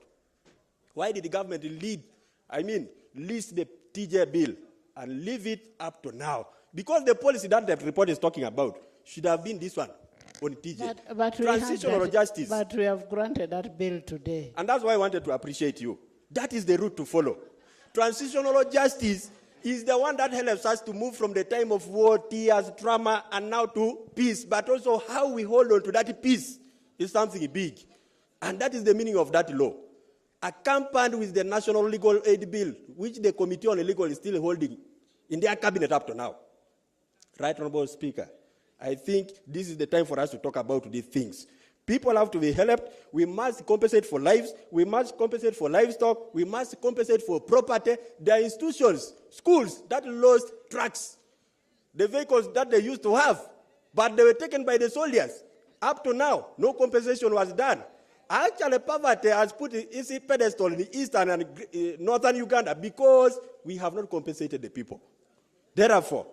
S19: Why did the government list the TJ bill and leave it up to now? Because the policy that the report is talking about should have been this one on TJ.
S2: But
S19: Transitional justice.
S2: But we have granted that bill today.
S19: And that's why I wanted to appreciate you. That is the route to follow. Transitional justice is the one that helps us to move from the time of war, tears, trauma, and now to peace. But also how we hold on to that peace is something big. And that is the meaning of that law. Accompanied with the National Legal Aid Bill, which the Committee on Legal is still holding in their cabinet up to now. Right, Honorable Speaker, I think this is the time for us to talk about these things. People have to be helped. We must compensate for lives. We must compensate for livestock. We must compensate for property. There are institutions, schools that lost trucks, the vehicles that they used to have, but they were taken by the soldiers. Up to now, no compensation was done. Actually, poverty has put its pedestal in the eastern and northern Uganda because we have not compensated the people. Therefore,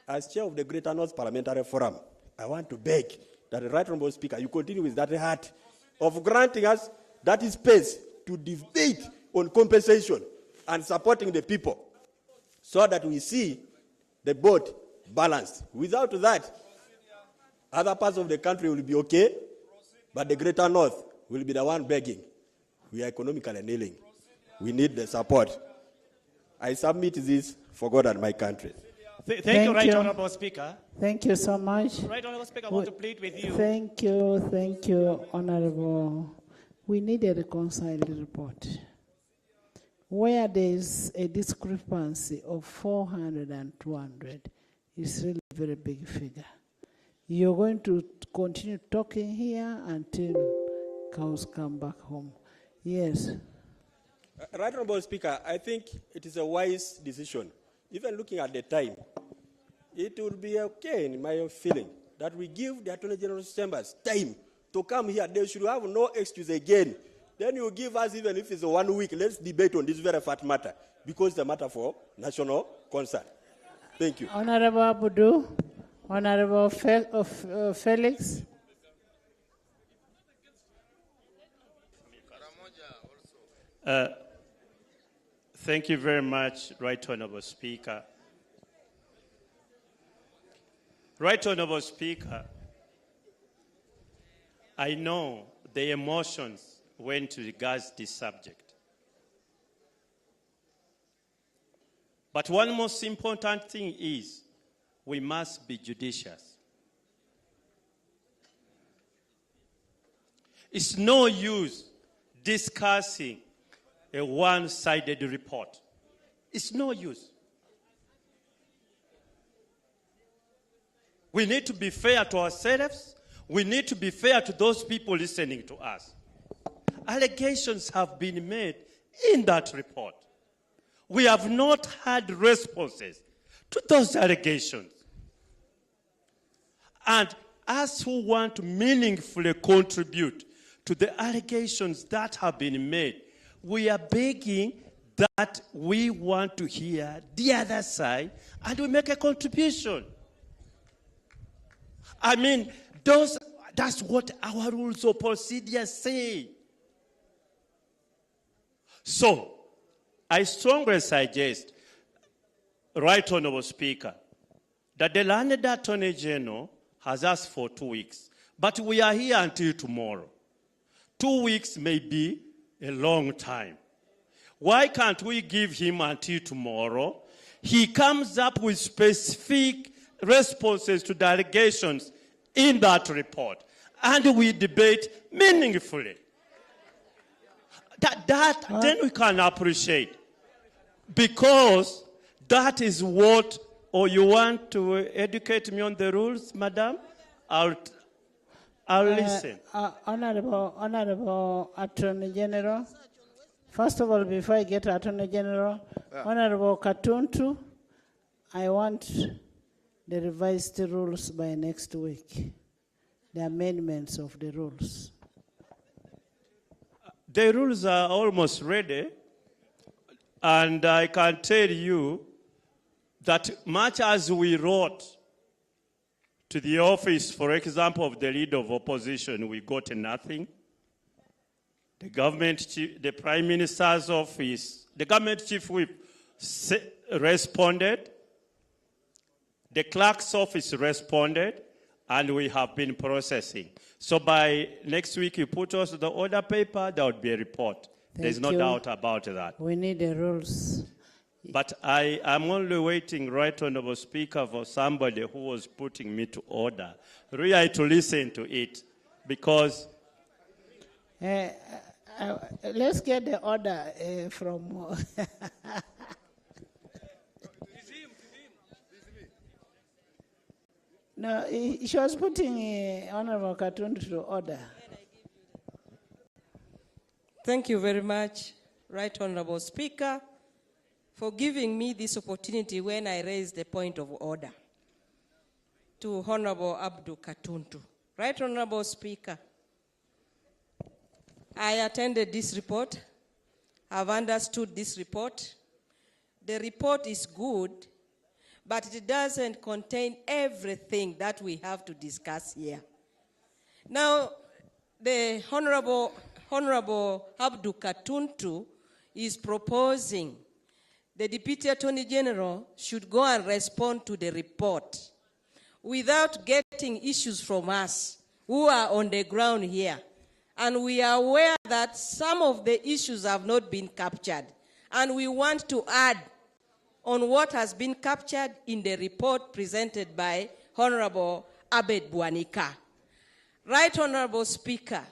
S19: as chair of the Greater North Parliamentary Forum, I want to beg that the Right Honourable Speaker, you continue with that heart of granting us that space to debate on compensation and supporting the people so that we see the boat balanced. Without that, other parts of the country will be okay, but the Greater North will be the one begging. We are economically kneeling. We need the support. I submit this for God and my country.
S1: Thank you, Right Honourable Speaker.
S2: Thank you so much.
S1: Right Honourable Speaker, I want to plead with you.
S2: Thank you, Honourable. We need a reconciled report. Where there is a discrepancy of 400 and 200, it's really a very big figure. You're going to continue talking here until cows come back home. Yes.
S19: Right Honourable Speaker, I think it is a wise decision. Even looking at the time, it will be okay, in my feeling, that we give the Attorney General's chambers time to come here. They should have no excuse again. Then you give us, even if it's 1 week, let's debate on this very fat matter, because it's a matter for national concern. Thank you.
S2: Honorable Abudu, Honorable Felix.
S20: Thank you very much, Right Honourable Speaker. Right Honourable Speaker, I know the emotions went regards this subject. But one most important thing is we must be judicious. It's no use discussing a one-sided report. It's no use. We need to be fair to ourselves. We need to be fair to those people listening to us. Allegations have been made in that report. We have not had responses to those allegations. And us who want to meaningfully contribute to the allegations that have been made, we are begging that we want to hear the other side and we make a contribution. I mean, that's what our rules of procedure say. So, I strongly suggest, Right Honorable Speaker, that the landed Attorney General has asked for 2 weeks. But we are here until tomorrow. 2 weeks may be a long time. Why can't we give him until tomorrow? He comes up with specific responses to the allegations in that report, and we debate meaningfully. Then we can appreciate, because that is what. Or you want to educate me on the rules, madam? I'll listen.
S2: Honorable Attorney General, first of all, before I get to Attorney General, Honorable Katuntu, I want the revised rules by next week, the amendments of the rules.
S20: The rules are almost ready, and I can tell you that much as we wrote to the office, for example, of the leader of opposition, we got nothing. The government chief, the Prime Minister's office, the government chief whip responded. The clerk's office responded, and we have been processing. So by next week, you put us the order paper, there would be a report. There's no doubt about that.
S2: We need the rules.
S20: But I am only waiting, Right Honorable Speaker, for somebody who was putting me to order, really to listen to it, because...
S2: let's get the order from... No, she was putting Honorable Katuntu to order.
S3: Thank you very much, Right Honorable Speaker, for giving me this opportunity when I raised the point of order to Honorable Abdul Katuntu. Right Honorable Speaker, I attended this report. I've understood this report. The report is good, but it doesn't contain everything that we have to discuss here. Now, the Honorable Abdul Katuntu is proposing the Deputy Attorney General should go and respond to the report without getting issues from us who are on the ground here. And we are aware that some of the issues have not been captured. And we want to add on what has been captured in the report presented by Honorable Abed Bwanika. Right Honorable Speaker,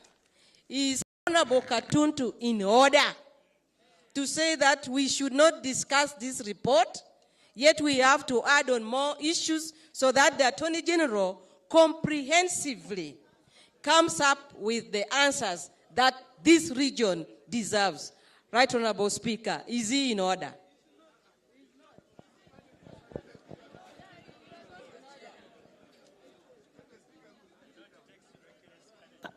S3: is Honorable Katuntu in order to say that we should not discuss this report, yet we have to add on more issues so that the Attorney General comprehensively comes up with the answers that this region deserves? Right Honorable Speaker, is he in order?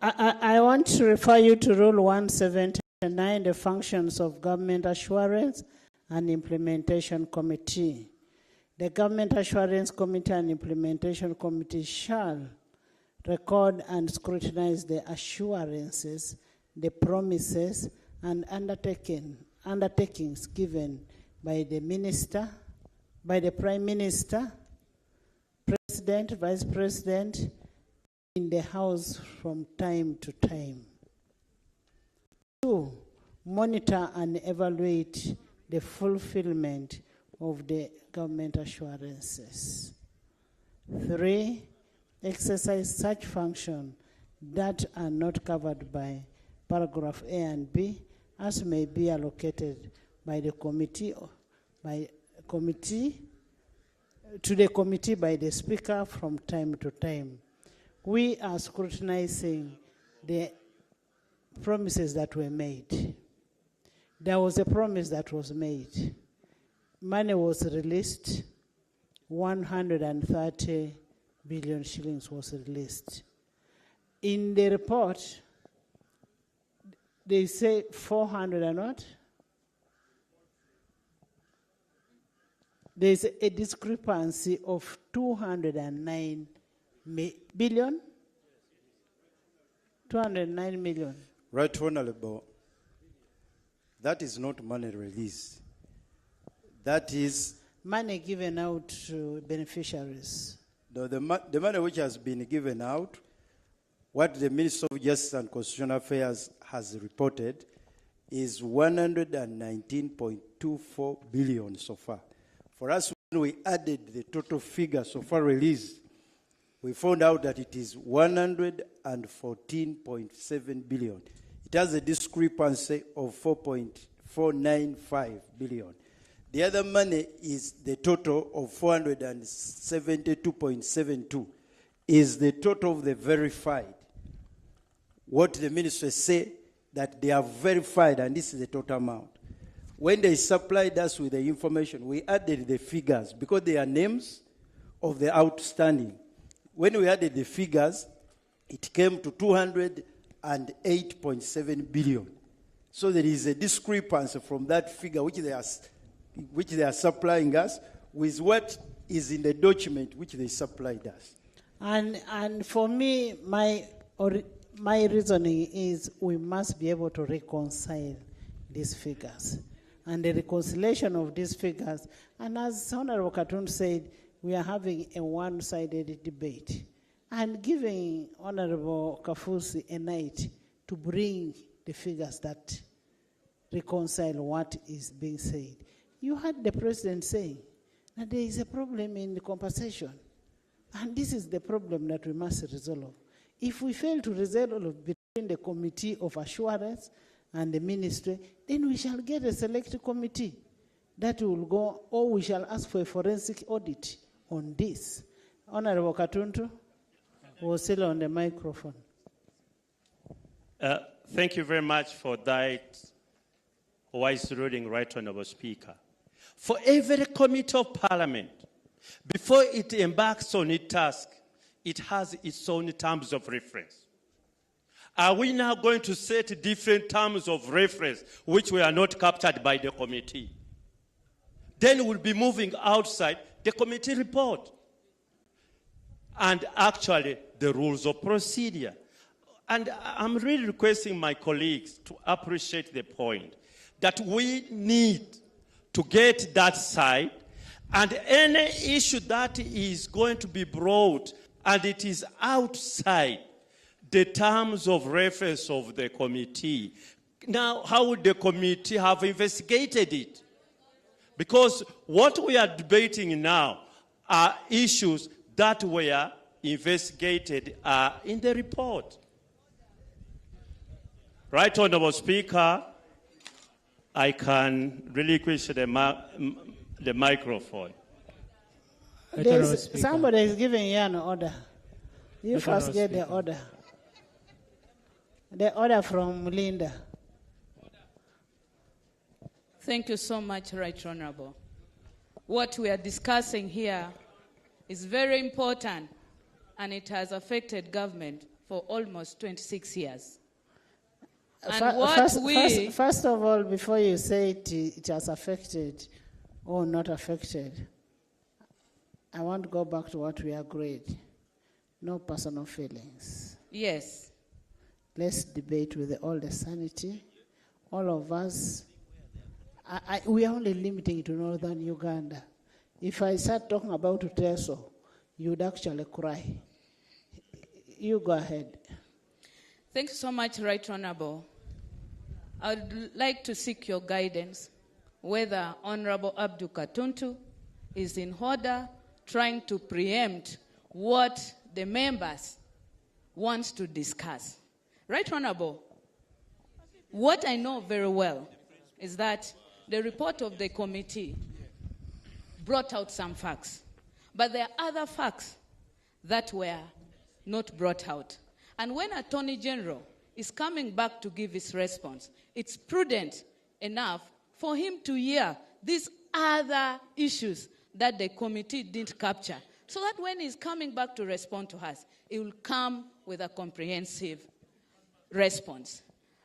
S2: I want to refer you to Rule 179, the functions of Government Assurance and Implementation Committee. The Government Assurance Committee and Implementation Committee shall record and scrutinize the assurances, the promises, and undertakings given by the Minister, by the Prime Minister, President, Vice President, in the House from time to time. 2, monitor and evaluate the fulfillment of the government assurances. 3, exercise such functions that are not covered by paragraph A and B as may be allocated by the committee to the committee by the Speaker from time to time. We are scrutinizing the promises that were made. There was a promise that was made. Money was released, 130 billion shillings was released. In the report, they say 400 and what? there's a discrepancy of 209 billion? 209 million.
S17: Right Honorable, that is not money released. That is
S2: money given out to beneficiaries.
S17: the money which has been given out, what the Minister of Justice and Constitutional Affairs has reported is 119.24 billion so far. For us, when we added the total figure so far released, we found out that it is 114.7 billion. It has a discrepancy of 4.495 billion. The other money is the total of 472.72 is the total of the verified. What the minister say that they are verified, and this is the total amount. When they supplied us with the information, we added the figures because they are names of the outstanding. When we added the figures, it came to 208.7 billion. So there is a discrepancy from that figure which they are supplying us with what is in the document which they supplied us.
S2: And for me, my reasoning is we must be able to reconcile these figures. And the reconciliation of these figures, and as Honorable Katun said, we are having a one-sided debate. And giving Honorable Kafusi a night to bring the figures that reconcile what is being said. You heard the president saying that there is a problem in the compensation. And this is the problem that we must resolve. If we fail to resolve between the Committee of Assurance and the Ministry, then we shall get a select committee that will go, or we shall ask for a forensic audit on this. Honorable Katuntu was still on the microphone.
S20: Thank you very much for that wise ruling, Right Honorable Speaker. For every committee of parliament, before it embarks on its task, it has its own terms of reference. Are we now going to set different terms of reference which were not captured by the committee? Then we'll be moving outside the committee report and actually the rules of procedure. And I'm really requesting my colleagues to appreciate the point that we need to get that side, and any issue that is going to be brought and it is outside the terms of reference of the committee. Now, how would the committee have investigated it? Because what we are debating now are issues that were investigated in the report. Right Honorable Speaker, I can relinquish the microphone.
S2: Somebody is giving you an order. You first get the order. The order from Linda.
S4: Thank you so much, Right Honorable. What we are discussing here is very important, and it has affected government for almost 26 years. And
S2: first of all, before you say it has affected or not affected, I want to go back to what we agreed. No personal feelings.
S4: Yes.
S2: Let's debate with all the sanity. All of us, we are only limiting it to northern Uganda. If I start talking about Uteso, you'd actually cry. You go ahead.
S4: Thank you so much, Right Honorable. I would like to seek your guidance whether Honorable Abdul Katuntu is in order trying to preempt what the members want to discuss. Right Honorable, what I know very well is that the report of the committee brought out some facts, but there are other facts that were not brought out. And when Attorney General is coming back to give his response, it's prudent enough for him to hear these other issues that the committee didn't capture, so that when he's coming back to respond to us, he will come with a comprehensive response.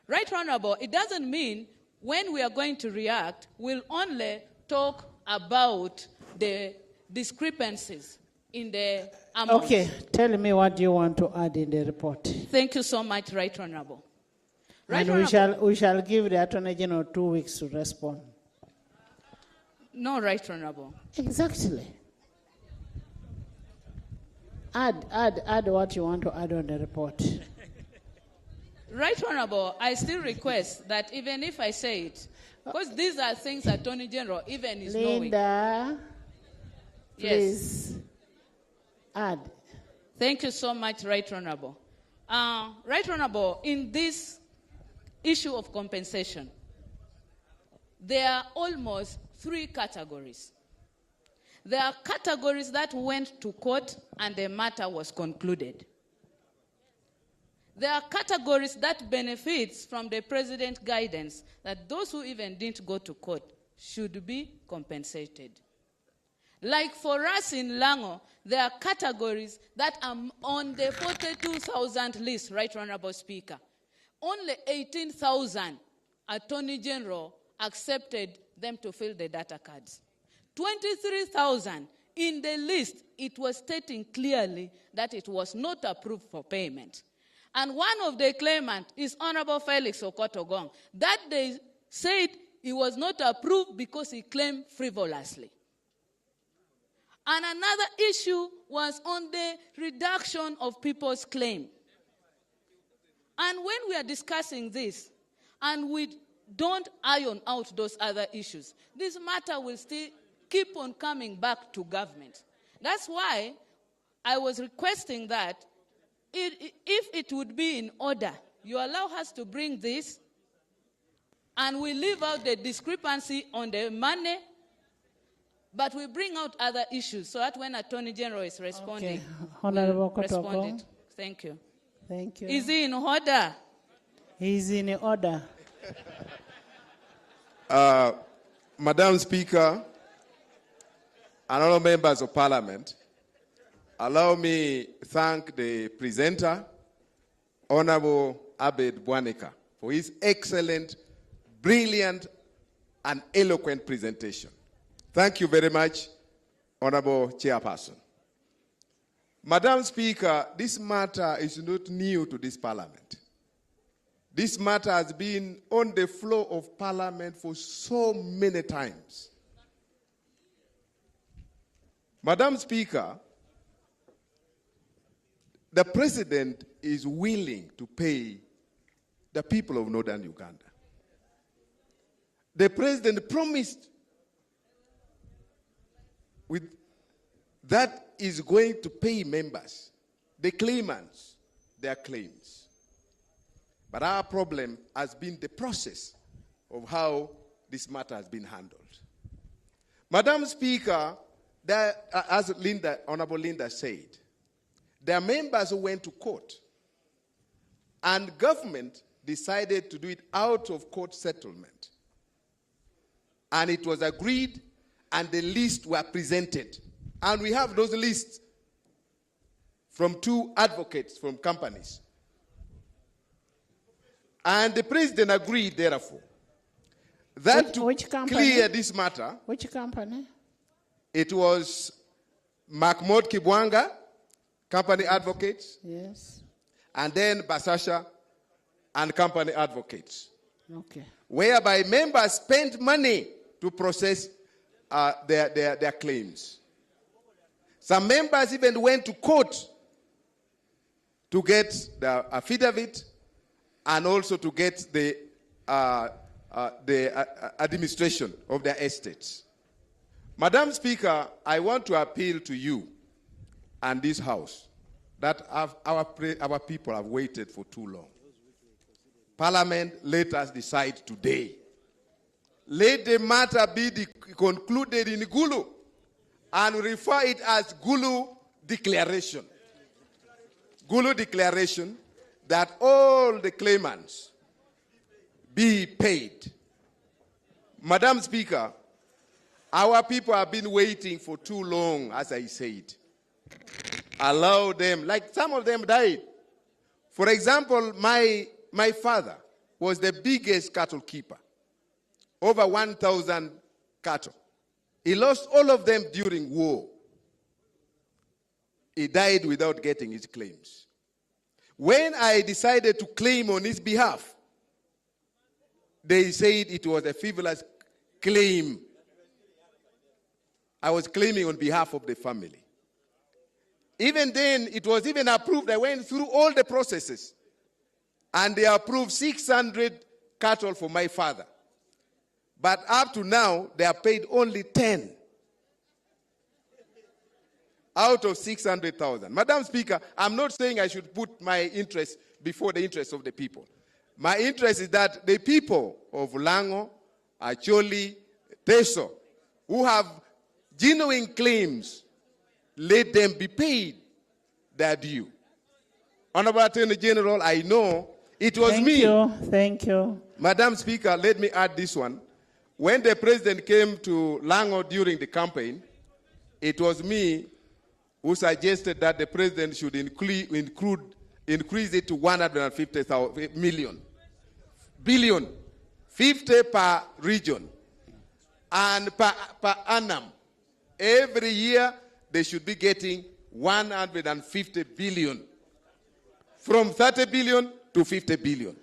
S4: Right Honorable, it doesn't mean when we are going to react, we'll only talk about the discrepancies in the amounts.
S2: Okay, tell me what you want to add in the report.
S4: Thank you so much, Right Honorable. Right
S2: And
S4: Honorable.
S2: we shall give the Attorney General 2 weeks to respond.
S4: No, Right Honorable.
S2: Exactly. Add what you want to add on the report.
S4: Right Honorable, I still request that even if I say it, because these are things Attorney General even is knowing.
S2: Linda,
S4: Yes.
S2: please add.
S4: Thank you so much, Right Honorable. Right Honorable, in this issue of compensation, there are almost 3 categories. There are categories that went to court and the matter was concluded. There are categories that benefits from the president's guidance that those who even didn't go to court should be compensated. Like for us in Lango, there are categories that are on the 42,000 list, Right Honorable Speaker. Only 18,000 Attorney General accepted them to fill the data cards. 23,000 in the list, it was stating clearly that it was not approved for payment. And one of the claimants is Honorable Felix Okotogong. That they said he was not approved because he claimed frivolously. And another issue was on the reduction of people's claim. And when we are discussing this, and we don't iron out those other issues, this matter will still keep on coming back to government. That's why I was requesting that if it would be in order, you allow us to bring this, and we leave out the discrepancy on the money, but we bring out other issues so that when Attorney General is responding,
S2: Okay. Honorable
S4: we'll respond
S2: Kotoko.
S4: it. Thank you.
S2: Thank you.
S4: Is he in order?
S2: He's in order.
S11: Madam Speaker, and all members of Parliament, allow me thank the presenter, Honorable Abed Bwaneka, for his excellent, brilliant, and eloquent presentation. Thank you very much, Honorable Chairperson. Madam Speaker, this matter is not new to this Parliament. This matter has been on the floor of Parliament for so many times. Madam Speaker, the President is willing to pay the people of Northern Uganda. The President promised that is going to pay members, the claimants, their claims. But our problem has been the process of how this matter has been handled. Madam Speaker, as Honorable Linda said, there are members who went to court, and government decided to do it out of court settlement. And it was agreed, and the lists were presented. And we have those lists from 2 advocates from companies. And the President agreed, therefore, that
S2: which
S11: to
S2: company?
S11: clear this matter,
S2: Which company?
S11: it was Mahmoud Kibwanga, company advocates,
S2: Yes.
S11: and then Basasha and company advocates,
S2: Okay.
S11: whereby members spent money to process their claims. Some members even went to court to get the affidavit and also to get the administration of their estates. Madam Speaker, I want to appeal to you and this House that our people have waited for too long. Parliament, let us decide today. Let the matter be concluded in GULU and refer it as GULU declaration. GULU declaration that all the claimants be paid. Madam Speaker, our people have been waiting for too long, as I said. Allow them, like some of them died. For example, my father was the biggest cattle keeper, over 1,000 cattle. He lost all of them during war. He died without getting his claims. When I decided to claim on his behalf, they said it was a frivolous claim. I was claiming on behalf of the family. Even then, it was even approved. I went through all the processes. And they approved 600 cattle for my father. But up to now, they are paid only 10 out of 600,000. Madam Speaker, I'm not saying I should put my interest before the interests of the people. My interest is that the people of Lango, Acholi, Teso, who have genuine claims, let them be paid their due. Honorable Attorney General, I know it was me.
S2: Thank you.
S11: Madam Speaker, let me add this one. When the president came to Lango during the campaign, it was me who suggested that the president should increase it to 150 billion, 50 per region, and per annum. Every year, they should be getting 150 billion, from 30 billion to 50 billion.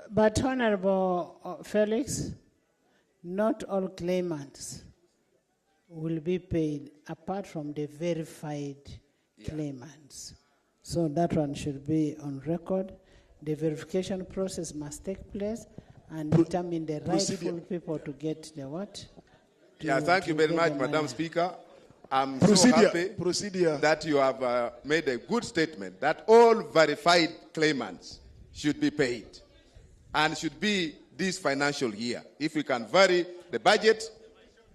S2: But Honorable Felix, not all claimants will be paid apart from the verified claimants. So that one should be on record. The verification process must take place and determine the rightful people to get the what?
S11: Thank you very much, Madam Speaker. I'm so happy that you have made a good statement that all verified claimants should be paid and should be this financial year. If we can vary the budget,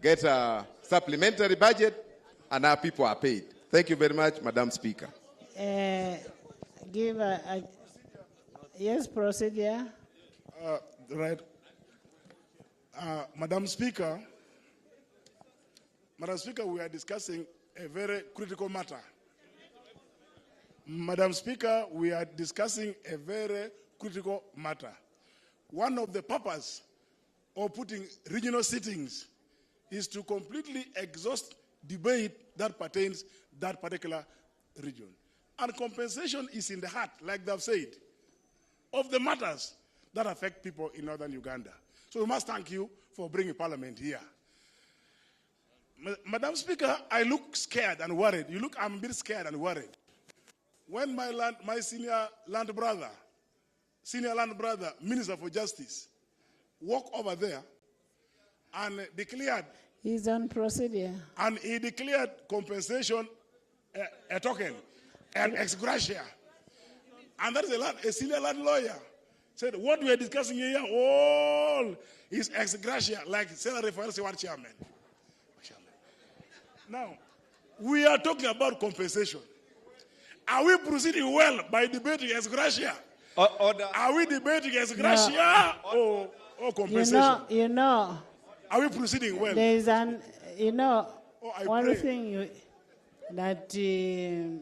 S11: get a supplementary budget, and our people are paid. Thank you very much, Madam Speaker.
S2: Yes, procedure.
S12: Right. Madam Speaker, we are discussing a very critical matter. Madam Speaker, we are discussing a very critical matter. One of the purposes of putting regional sittings is to completely exhaust debate that pertains to that particular region. And compensation is in the heart, like they've said, of the matters that affect people in northern Uganda. So we must thank you for bringing Parliament here. Madam Speaker, I look scared and worried. I'm a bit scared and worried. When my senior land brother, Minister for Justice, walked over there and declared.
S2: He's on procedure.
S12: And he declared compensation a token, an ex gratia. And that is a senior land lawyer. Said, what we are discussing here, all is ex gratia, like Senator Farsi chairman. Now, we are talking about compensation. Are we proceeding well by debating ex gratia? Are we debating ex gratia or compensation?
S2: You know.
S12: Are we proceeding well?
S2: There is one thing that the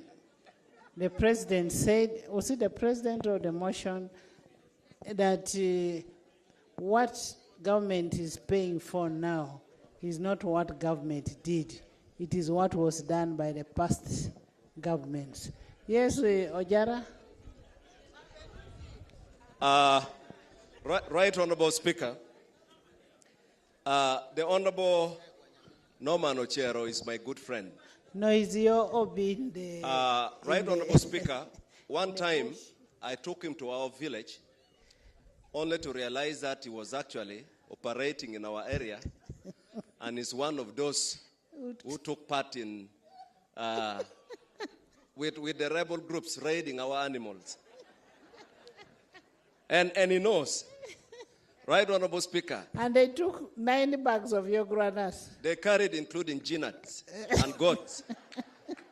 S2: president said, was it the president or the motion, that what government is paying for now is not what government did. It is what was done by the past governments. Yes, Ojara?
S15: Right Honorable Speaker, the Honorable Norman Ochero is my good friend.
S2: No, is your obi in the...
S15: Right Honorable Speaker, one time I took him to our village only to realize that he was actually operating in our area and is one of those who took part in with the rebel groups raiding our animals. And he knows. Right, Honorable Speaker.
S2: And they took 90 bags of your granas.
S15: They carried including peanuts and goats.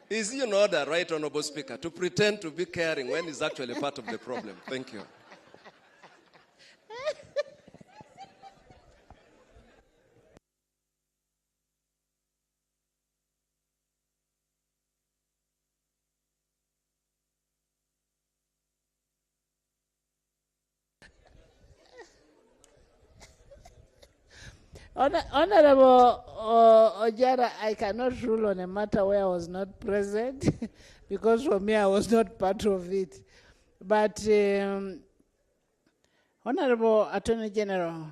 S15: Is it in order, Right, Honorable Speaker, to pretend to be caring when it's actually part of the problem? Thank you.
S2: Honorable Ojara, I cannot rule on a matter where I was not present because for me I was not part of it. But Honorable Attorney General,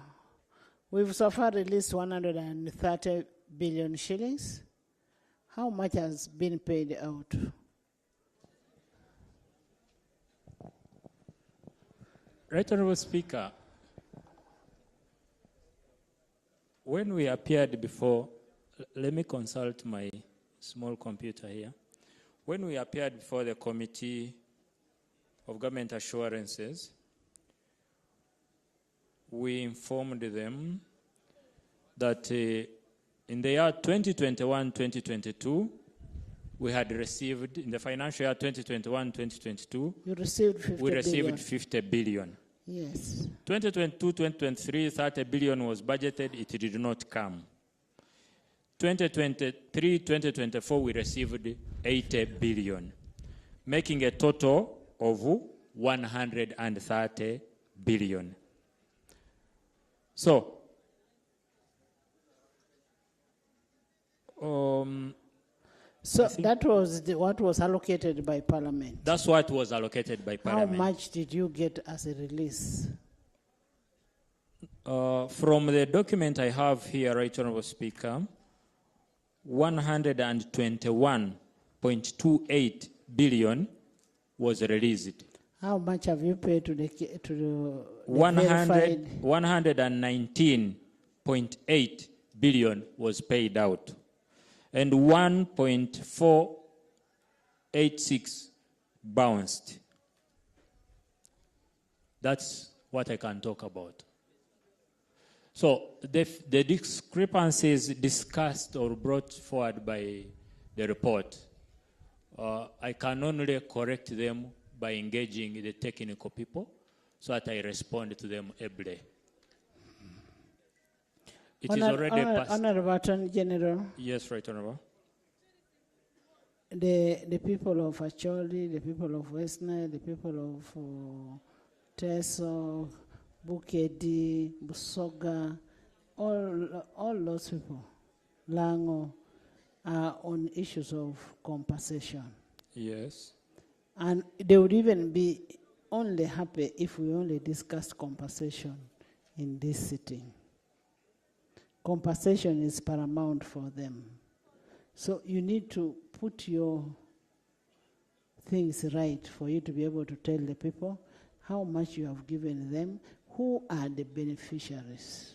S2: we've so far released 130 billion shillings. How much has been paid out?
S8: Right Honorable Speaker, when we appeared before, let me consult my small computer here. When we appeared before the Committee of Government Assurances, we informed them that in the year 2021-2022, we had received, in the financial year 2021-2022,
S2: you received 50
S8: we received
S2: billion.
S8: 50 billion.
S2: Yes.
S8: 2022-2023, 30 billion was budgeted, it did not come. 2023-2024, we received 80 billion, making a total of 130 billion. So,
S2: that was what was allocated by Parliament.
S8: That's what was allocated by Parliament.
S2: How much did you get as a release?
S8: From the document I have here, Right Honourable Speaker, 121.28 billion was released.
S2: How much have you paid to the verified?
S8: 119.8 billion was paid out, and 1.486 bounced. That's what I can talk about. So the discrepancies discussed or brought forward by the report, I can only correct them by engaging the technical people so that I respond to them every. It is already passed.
S2: Honorable Attorney General.
S8: Yes, Right Honorable.
S2: The people of Acholi, the people of West Nile, the people of Teso, Bukedi, Busoga, all those people, Lango, are on issues of compensation.
S8: Yes.
S2: And they would even be only happy if we only discussed compensation in this sitting. Compensation is paramount for them. So you need to put your things right for you to be able to tell the people how much you have given them, who are the beneficiaries.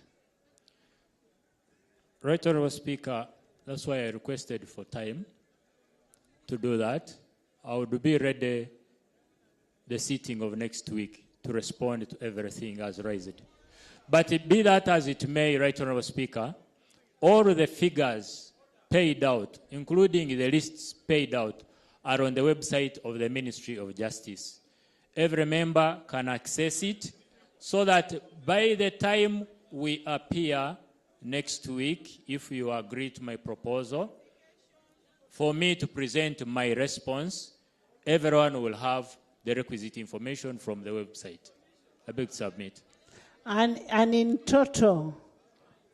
S8: Right Honourable Speaker, that's why I requested for time to do that. I would be ready the sitting of next week to respond to everything as raised. But be that as it may, Right Honourable Speaker, all the figures paid out, including the lists paid out, are on the website of the Ministry of Justice. Every member can access it so that by the time we appear next week, if you agree to my proposal, for me to present my response, everyone will have the requisite information from the website. I beg to submit.
S2: And in total,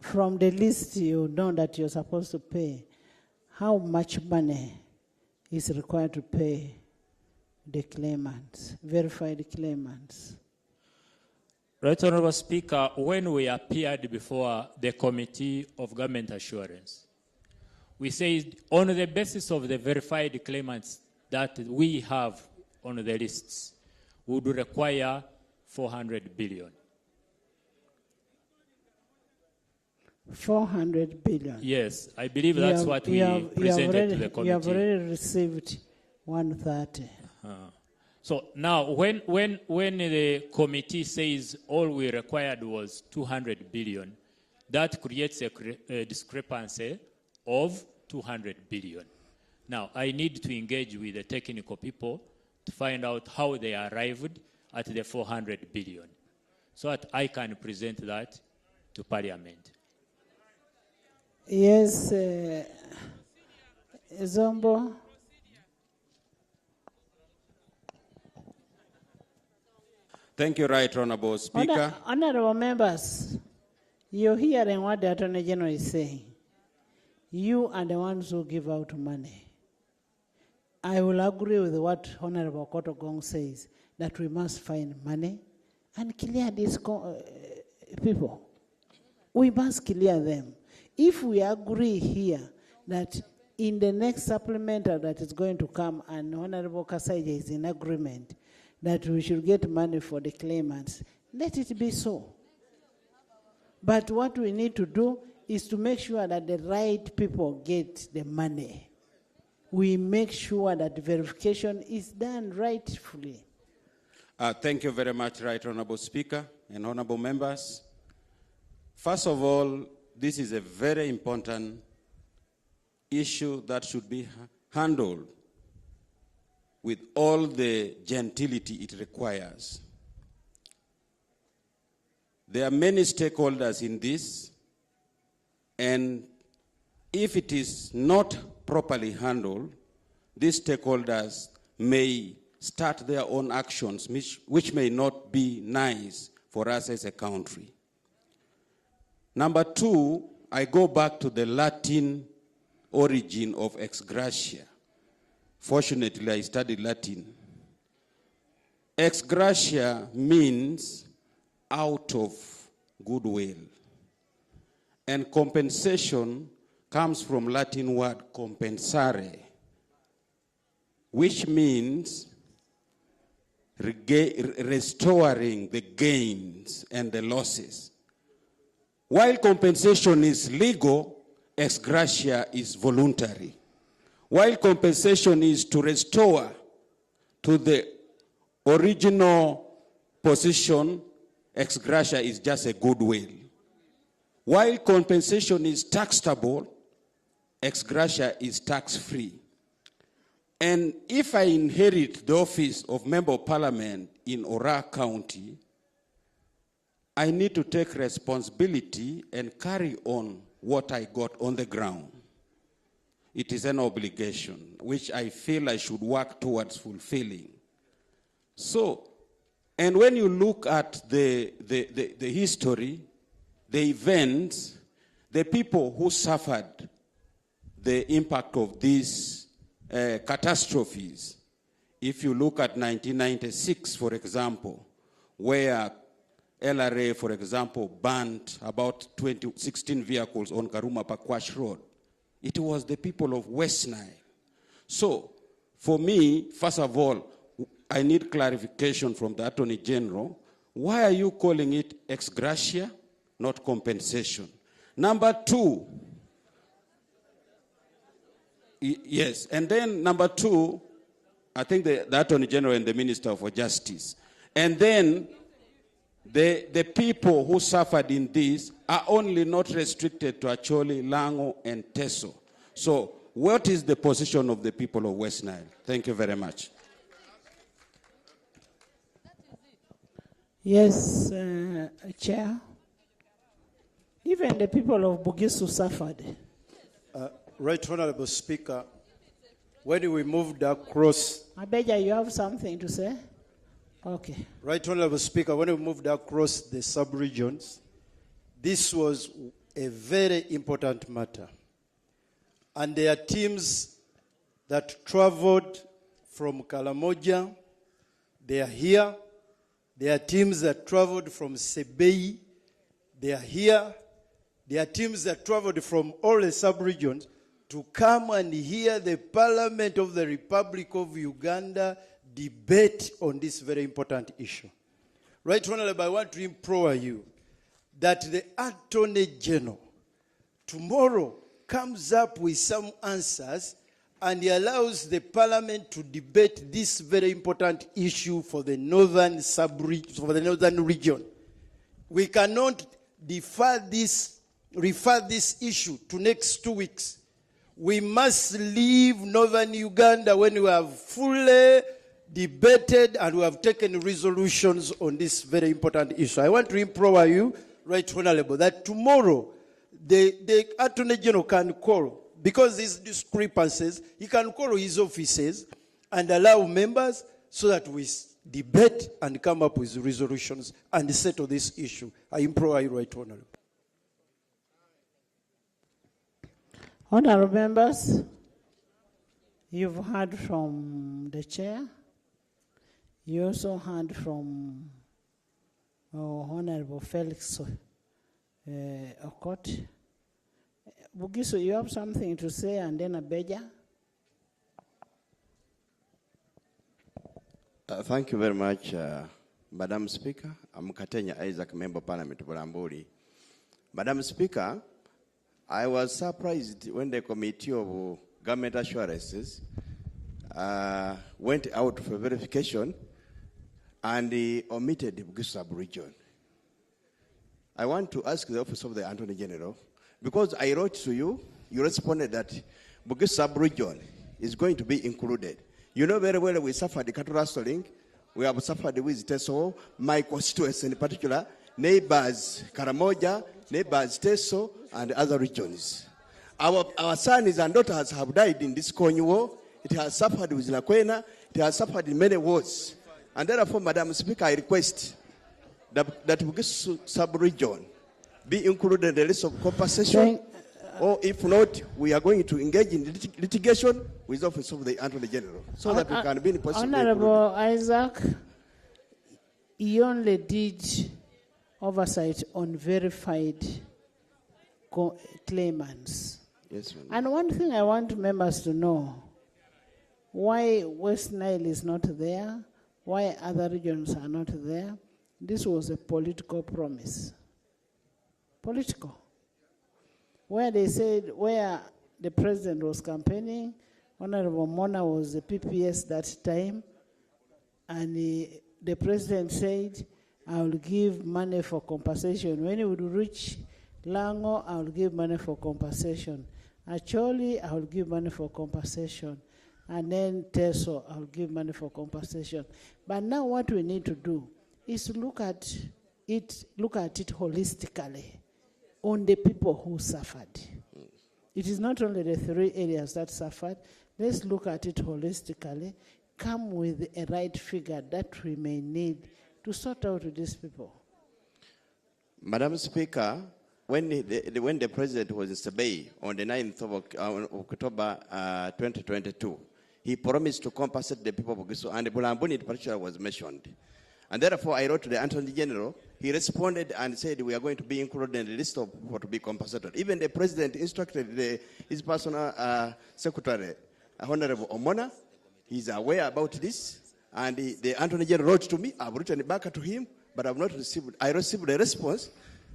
S2: from the list you know that you're supposed to pay, how much money is required to pay the claimants, verified claimants?
S8: Right Honourable Speaker, when we appeared before the Committee of Government Assurance, we said on the basis of the verified claimants that we have on the lists, would require 400 billion.
S2: 400 billion.
S8: Yes, I believe that's what we presented to the committee.
S2: You have already received 130.
S8: So now, when the committee says all we required was 200 billion, that creates a discrepancy of 200 billion. Now, I need to engage with the technical people to find out how they arrived at the 400 billion, so that I can present that to Parliament.
S2: Yes, Zombo.
S14: Thank you, Right Honourable Speaker.
S2: Honourable members, you're hearing what the Attorney General is saying. You are the ones who give out money. I will agree with what Honorable Kotogong says, that we must find money and clear these people. We must clear them. If we agree here that in the next supplemental that is going to come, and Honorable Kasaija is in agreement that we should get money for the claimants, let it be so. But what we need to do is to make sure that the right people get the money. We make sure that verification is done rightfully.
S14: Thank you very much, Right Honorable Speaker and honorable members. First of all, this is a very important issue that should be handled with all the gentility it requires. There are many stakeholders in this, and if it is not properly handled, these stakeholders may start their own actions, which may not be nice for us as a country. Number two, I go back to the Latin origin of ex gratia. Fortunately, I studied Latin. Ex gratia means out of goodwill. And compensation comes from Latin word compensare, which means restoring the gains and the losses. While compensation is legal, ex gratia is voluntary. While compensation is to restore to the original position, ex gratia is just a goodwill. While compensation is taxable, ex gratia is tax-free. And if I inherit the office of Member of Parliament in Ora County, I need to take responsibility and carry on what I got on the ground. It is an obligation which I feel I should work towards fulfilling. So, and when you look at the history, the events, the people who suffered the impact of these catastrophes, if you look at 1996, for example, where LRA, for example, banned about 16 vehicles on Karuma Pakwash Road, it was the people of West Nile. So, for me, first of all, I need clarification from the Attorney General. Why are you calling it ex gratia, not compensation? Number two, yes, and then number two, I think the Attorney General and the Minister for Justice. And then the people who suffered in this are only not restricted to Acholi, Lango, and Teso. So what is the position of the people of West Nile? Thank you very much.
S2: Yes, Chair. Even the people of Bugisu suffered.
S17: Right Honorable Speaker, when we moved across...
S2: Abeja, you have something to say? Okay.
S17: Right Honorable Speaker, when we moved across the sub-regions, this was a very important matter. And there are teams that traveled from Kalamoja, they are here. There are teams that traveled from Sebei, they are here. There are teams that traveled from all the sub-regions to come and hear the Parliament of the Republic of Uganda debate on this very important issue. Right Honorable, I want to implore you that the Attorney General tomorrow comes up with some answers and he allows the Parliament to debate this very important issue for the northern region. We cannot refer this issue to next 2 weeks. We must leave northern Uganda when we have fully debated and we have taken resolutions on this very important issue. I want to implore you, Right Honorable, that tomorrow the Attorney General can call, because these discrepancies, he can call his offices and allow members so that we debate and come up with resolutions and settle this issue. I implore you, Right Honorable.
S2: Honorable members, you've heard from the chair. You also heard from Honorable Felix Okot. Bugiso, you have something to say, and then Abeja.
S13: Thank you very much, Madam Speaker. I'm Katenya Isaac, Member of Parliament, Bulambuli. Madam Speaker, I was surprised when the Committee of Government Assurances went out for verification and omitted the Bugisu sub-region. I want to ask the Office of the Attorney General, because I wrote to you, you responded that Bugisu sub-region is going to be included. You know very well we suffered the cattle rustling, we have suffered with Teso, my constituency in particular, neighbors Karamoja, neighbors Teso, and other regions. Our sons and daughters have died in this Konyi war. It has suffered with Lakwena, it has suffered in many wars. And therefore, Madam Speaker, I request that Bugisu sub-region be included in the list of compensation, or if not, we are going to engage in litigation with the Office of the Attorney General, so that we can be in a position.
S2: Honorable Isaac, he only did oversight on verified claimants.
S13: Yes, ma'am.
S2: And one thing I want members to know, why West Nile is not there, why other regions are not there, this was a political promise. Political. Where they said, where the president was campaigning, Honorable Mona was the PPS that time, and the president said, I will give money for compensation. When it would reach Lango, I will give money for compensation. Actually, I will give money for compensation. And then Teso, I will give money for compensation. But now what we need to do is look at it holistically on the people who suffered. It is not only the 3 areas that suffered. Let's look at it holistically, come with a right figure that we may need to sort out with these people.
S13: Madam Speaker, when the President was in Sabay on the 9th of October 2022, he promised to compensate the people of Bugisu, and Bulambuni in particular was mentioned. And therefore, I wrote to the Attorney General. He responded and said, we are going to be included in the list of what to be compensated. Even the President instructed his personal secretary, Honorable Omona. He's aware about this. And the Attorney General wrote to me. I've written back to him, but I've not received. I received a response.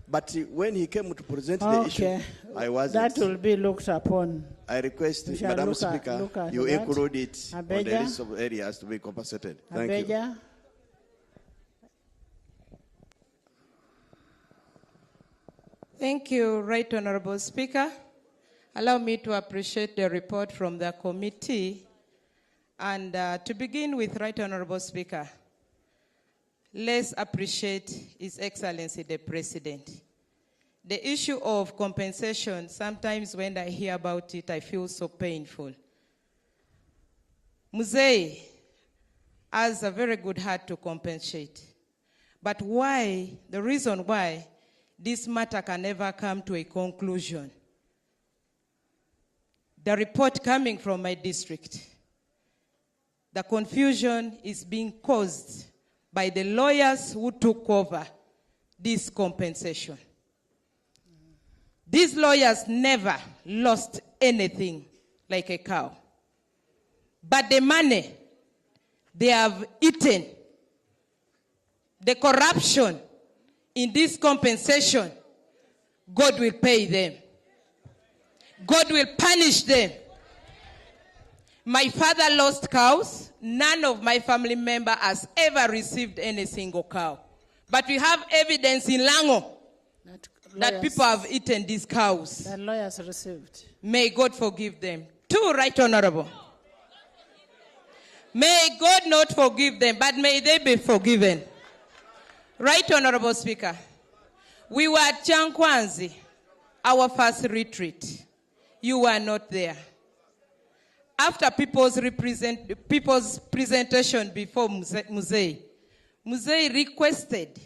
S13: But when he came to present the issue, I wasn't.
S2: That will be looked upon.
S13: I request, Madam Speaker, you include it on the list of areas to be compensated. Thank you.
S3: Thank you, Right Honorable Speaker. Allow me to appreciate the report from the committee. And to begin with, Right Honorable Speaker, let's appreciate His Excellency the President. The issue of compensation, sometimes when I hear about it, I feel so painful. Muzei has a very good heart to compensate. But why, the reason why this matter can never come to a conclusion? The report coming from my district, the confusion is being caused by the lawyers who took over this compensation. These lawyers never lost anything like a cow. But the money they have eaten, the corruption in this compensation, God will pay them. God will punish them. My father lost cows. None of my family member has ever received any single cow. But we have evidence in Lango that people have eaten these cows.
S2: That lawyers received.
S3: May God forgive them. Two, Right Honorable. May God not forgive them, but may they be forgiven. Right Honorable Speaker, we were at Chankwanzi, our first retreat. You were not there. After people's presentation before Muzei requested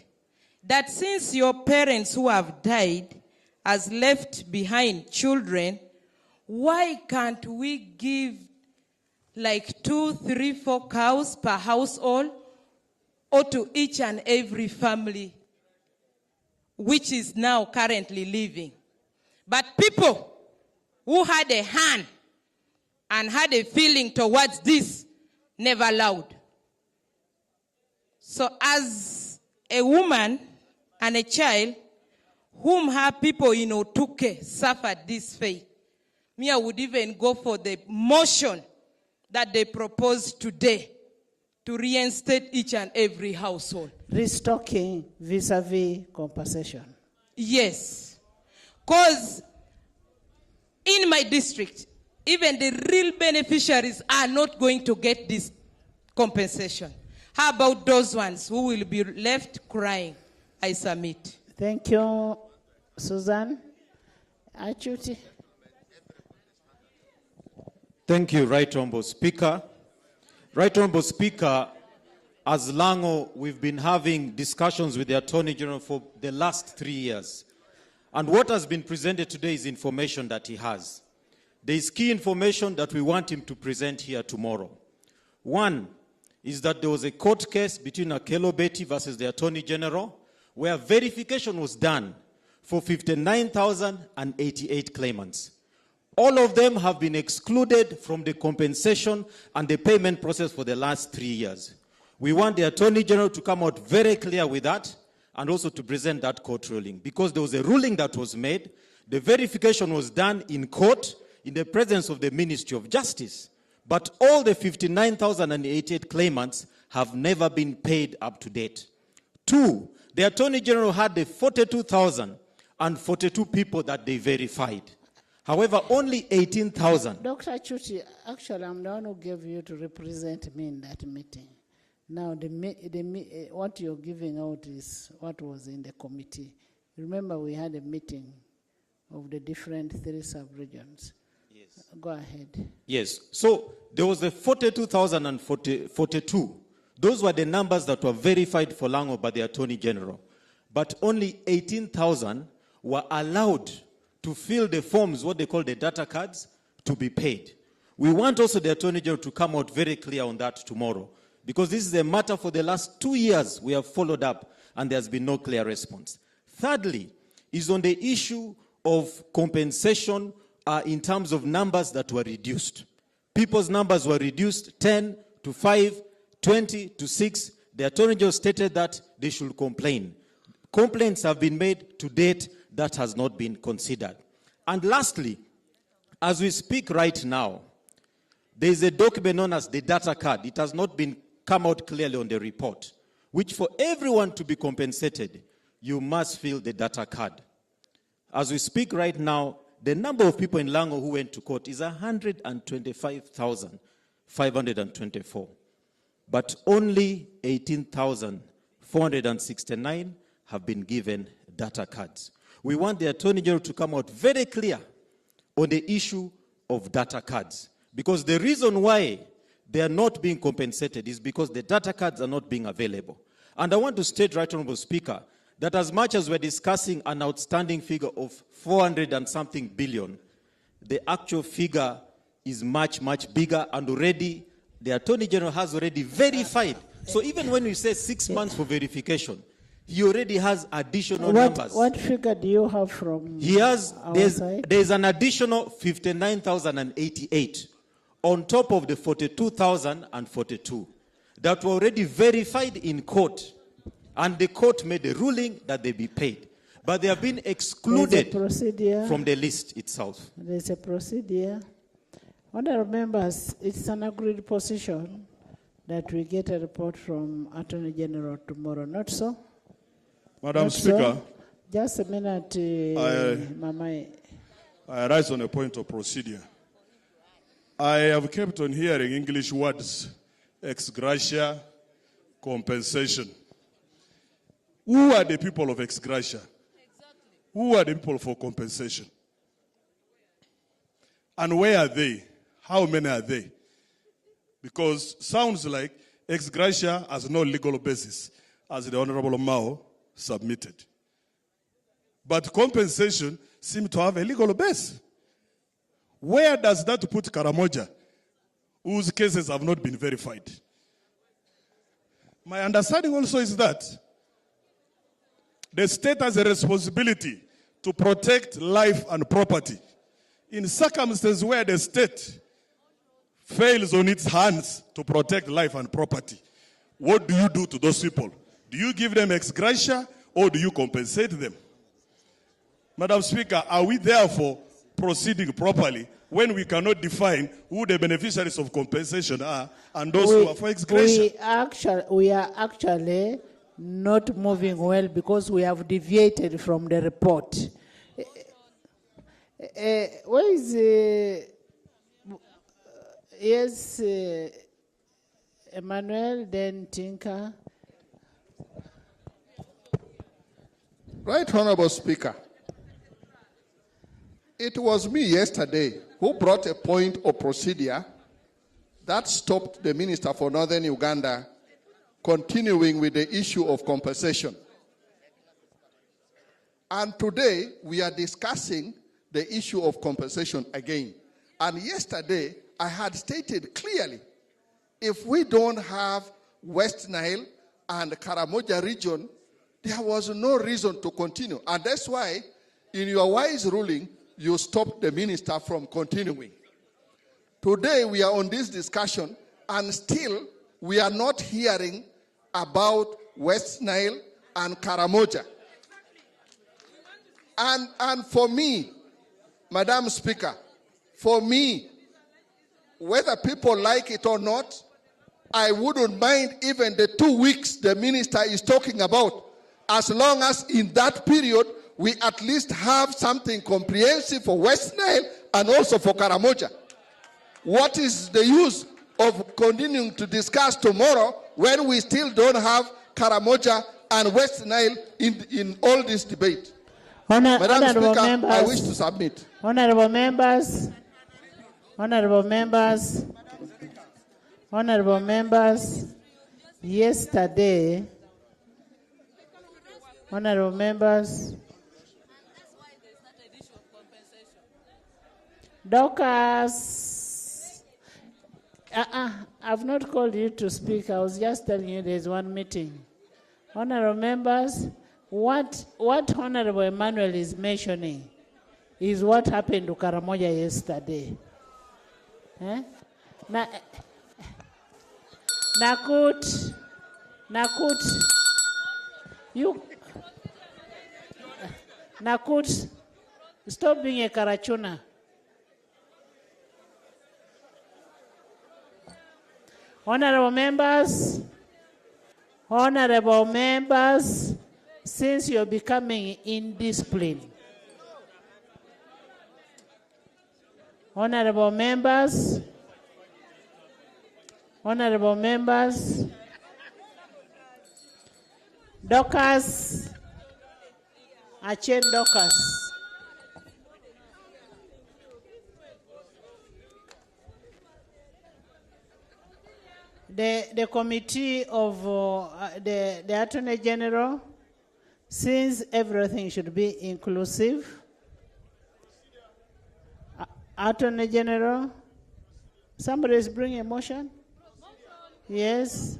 S3: that since your parents who have died has left behind children why can't we give like 2, 3, 4 cows per household or to each and every family which is now currently living? But people who had a hand and had a feeling towards this never allowed. So as a woman and a child whom her people in Otuke suffered this fate, me, I would even go for the motion that they proposed today to reinstate each and every household.
S2: Restocking vis-a-vis compensation.
S3: Yes. Because in my district, even the real beneficiaries are not going to get this compensation. How about those ones who will be left crying? I submit.
S2: Thank you, Susan. Achuti.
S21: Thank you, Right Honourable Speaker. Right Honourable Speaker, as Lango, we've been having discussions with the Attorney General for the last 3 years. And what has been presented today is information that he has. There is key information that we want him to present here tomorrow. One is that there was a court case between Akelo Betty versus the Attorney General where verification was done for 59,088 claimants. All of them have been excluded from the compensation and the payment process for the last 3 years. We want the Attorney General to come out very clear with that and also to present that court ruling, because there was a ruling that was made. The verification was done in court in the presence of the Ministry of Justice. But all the 59,088 claimants have never been paid up to date. Two, the Attorney General had the 42,042 people that they verified. However, only 18,000.
S2: Dr. Chuti, actually, I'm the one who gave you to represent me in that meeting. Now, what you're giving out is what was in the committee. Remember, we had a meeting of the different 3 sub-regions. Yes. Go ahead.
S21: Yes. So there was the 42,042. Those were the numbers that were verified for Lango by the Attorney General. But only 18,000 were allowed to fill the forms, what they call the data cards, to be paid. We want also the Attorney General to come out very clear on that tomorrow, because this is a matter for the last 2 years we have followed up and there's been no clear response. Thirdly, is on the issue of compensation in terms of numbers that were reduced. People's numbers were reduced 10 to 5, 20 to 6. The Attorney General stated that they should complain. Complaints have been made to date. That has not been considered. And lastly, as we speak right now, there is a document known as the data card. It has not been come out clearly on the report, which for everyone to be compensated, you must fill the data card. As we speak right now, the number of people in Lango who went to court is 125,524. But only 18,469 have been given data cards. We want the Attorney General to come out very clear on the issue of data cards. Because the reason why they are not being compensated is because the data cards are not being available. And I want to state, Right Honourable Speaker, that as much as we're discussing an outstanding figure of 400 and something billion, the actual figure is much, much bigger, and already the Attorney General has already verified. So even when we say 6 months for verification, he already has additional numbers.
S2: What figure do you have from
S21: He has,
S2: our side?
S21: there's an additional 59,088 on top of the 42,042 that were already verified in court. And the court made a ruling that they be paid. But they have been excluded from the list itself.
S2: There's a procedure. Honourable members, it's an agreed position that we get a report from Attorney General tomorrow, not so?
S12: Madam
S2: Not
S12: Speaker,
S2: so? Just a minute, Mama.
S12: I rise on a point of procedure. I have kept on hearing English words, ex gratia, compensation. Who are the people of ex gratia? Who are the people for compensation? And where are they? How many are they? Because sounds like ex gratia has no legal basis, as the Honorable Mao submitted. But compensation seems to have a legal base. Where does that put Karamoja, whose cases have not been verified? My understanding also is that the state has a responsibility to protect life and property. In circumstances where the state fails on its hands to protect life and property, what do you do to those people? Do you give them ex gratia or do you compensate them? Madam Speaker, are we therefore proceeding properly when we cannot define who the beneficiaries of compensation are and those who are for ex gratia?
S2: We are actually not moving well because we have deviated from the report. Where is yes, Emmanuel, then Tinker.
S10: Right Honorable Speaker, it was me yesterday who brought a point of procedure that stopped the Minister for Northern Uganda continuing with the issue of compensation. And today we are discussing the issue of compensation again. And yesterday I had stated clearly, if we don't have West Nile and Karamoja region, there was no reason to continue. And that's why, in your wise ruling, you stopped the minister from continuing. Today, we are on this discussion, and still, we are not hearing about West Nile and Karamoja. And for me, Madam Speaker, for me, whether people like it or not, I wouldn't mind even the 2 weeks the minister is talking about, as long as in that period we at least have something comprehensive for West Nile and also for Karamoja. What is the use of continuing to discuss tomorrow when we still don't have Karamoja and West Nile in all this debate? Madam Speaker, members, I wish to submit.
S2: Honorable members, yesterday, honorable members, Dorcas, I've not called you to speak. I was just telling you there's one meeting. Honorable members, what Honorable Emmanuel is mentioning is what happened to Karamoja yesterday. Nakut, you, Nakut, stop being a Karachuna. Honorable members, since you're becoming indisciplined, honorable members, Dorcas, Achen Dorcas. The committee of the Attorney General, since everything should be inclusive, Attorney General, somebody is bringing a motion? Yes.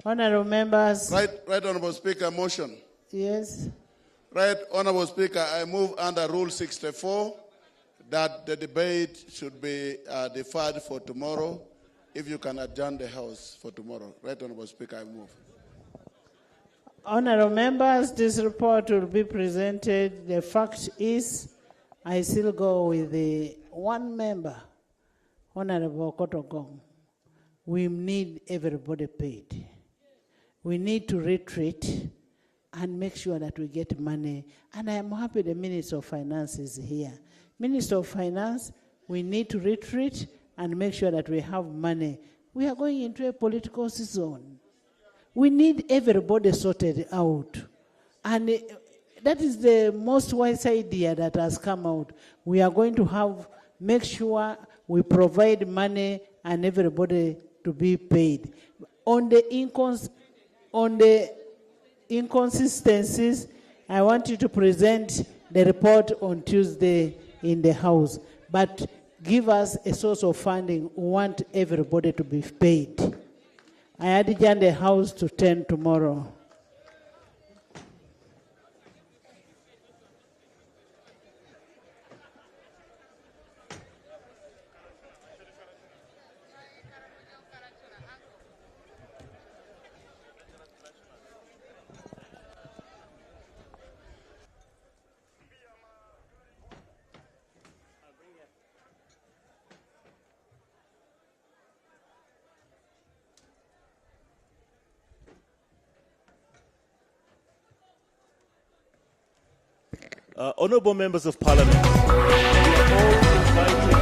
S2: Honorable members.
S12: Right, Honorable Speaker, motion.
S2: Yes.
S12: Right, Honorable Speaker, I move under Rule 64 that the debate should be deferred for tomorrow. If you can adjourn the House for tomorrow. Right, Honorable Speaker, I move.
S2: Honorable members, this report will be presented. The fact is, I still go with the one member, Honorable Kotogong. We need everybody paid. We need to retreat and make sure that we get money. And I am happy the Minister of Finance is here. Minister of Finance, we need to retreat and make sure that we have money. We are going into a political season. We need everybody sorted out. And that is the most wise idea that has come out. We are going to make sure we provide money and everybody to be paid. On the inconsistencies, I want you to present the report on Tuesday in the House. But give us a source of funding. We want everybody to be paid. I adjourn the House to 10 tomorrow.
S7: Honorable members of Parliament, we are all invited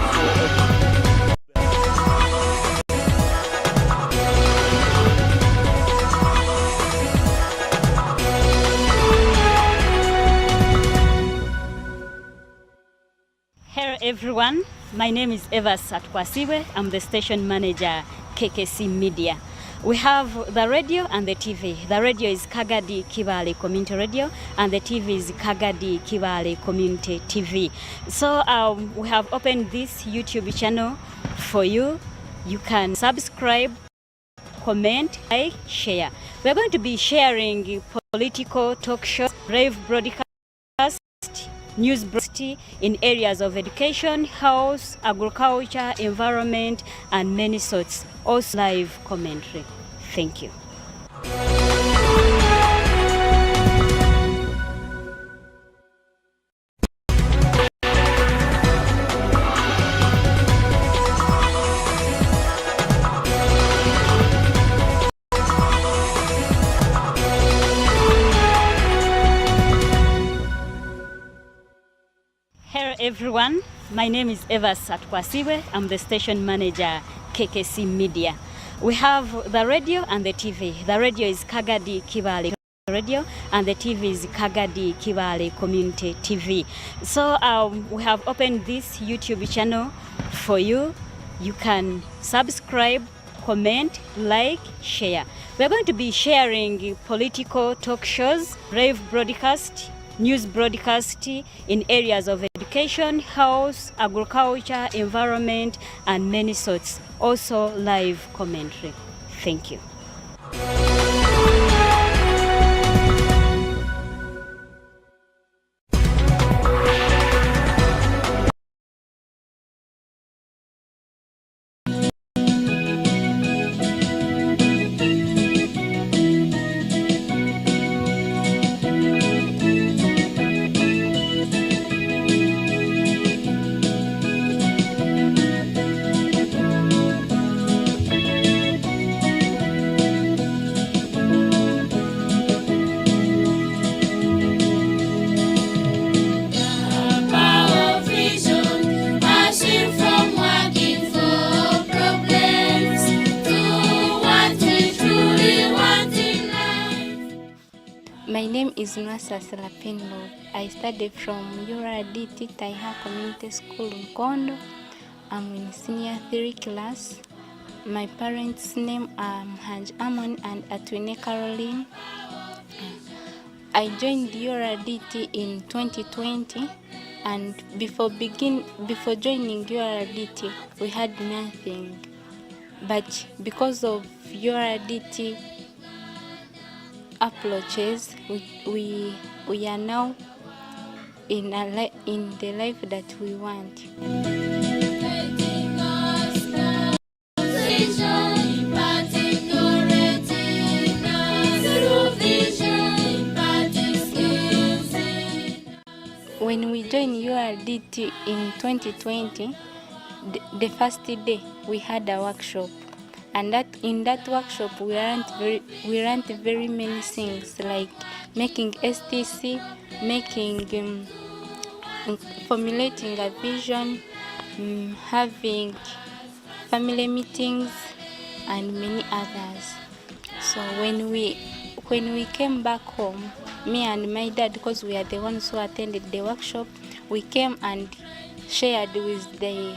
S22: Hello everyone, my name is Eva Satkwasiwe. I'm the station manager, KKC Media. We have the radio and the TV. The radio is Kagadi Kibaale Community Radio and the TV is Kagadi Kibaale Community TV. So we have opened this YouTube channel for you. You can subscribe, comment, like, share. We're going to be sharing political talk shows, live broadcast, news broadcast in areas of education, health, agriculture, environment, and many sorts. Also live commentary. Thank you. Hello everyone, my name is Eva Satkwasiwe. I'm the station manager, KKC Media. We have the radio and the TV. The radio is Kagadi Kibaale Radio and the TV is Kagadi Kibaale Community TV. So we have opened this YouTube channel for you. You can subscribe, comment, like, share. We're going to be sharing political talk shows, live broadcast, news broadcast in areas of education, health, agriculture, environment, and many sorts. Also live commentary. Thank you.
S23: My name is Nwasa Selapino. I studied from URDT Taiha Community School in Kondo. I'm in senior 3 class. My parents' name are Mhanj Amon and Atwine Caroline. I joined URDT in 2020, and before joining URDT, we had nothing. But because of URDT approaches, we are now in the life that we want. When we joined URDT in 2020, the first day we had a workshop. And in that workshop, we learned very many things, like making STC, formulating a vision, having family meetings, and many others. So when we came back home, me and my dad, because we are the ones who attended the workshop, we came and shared with the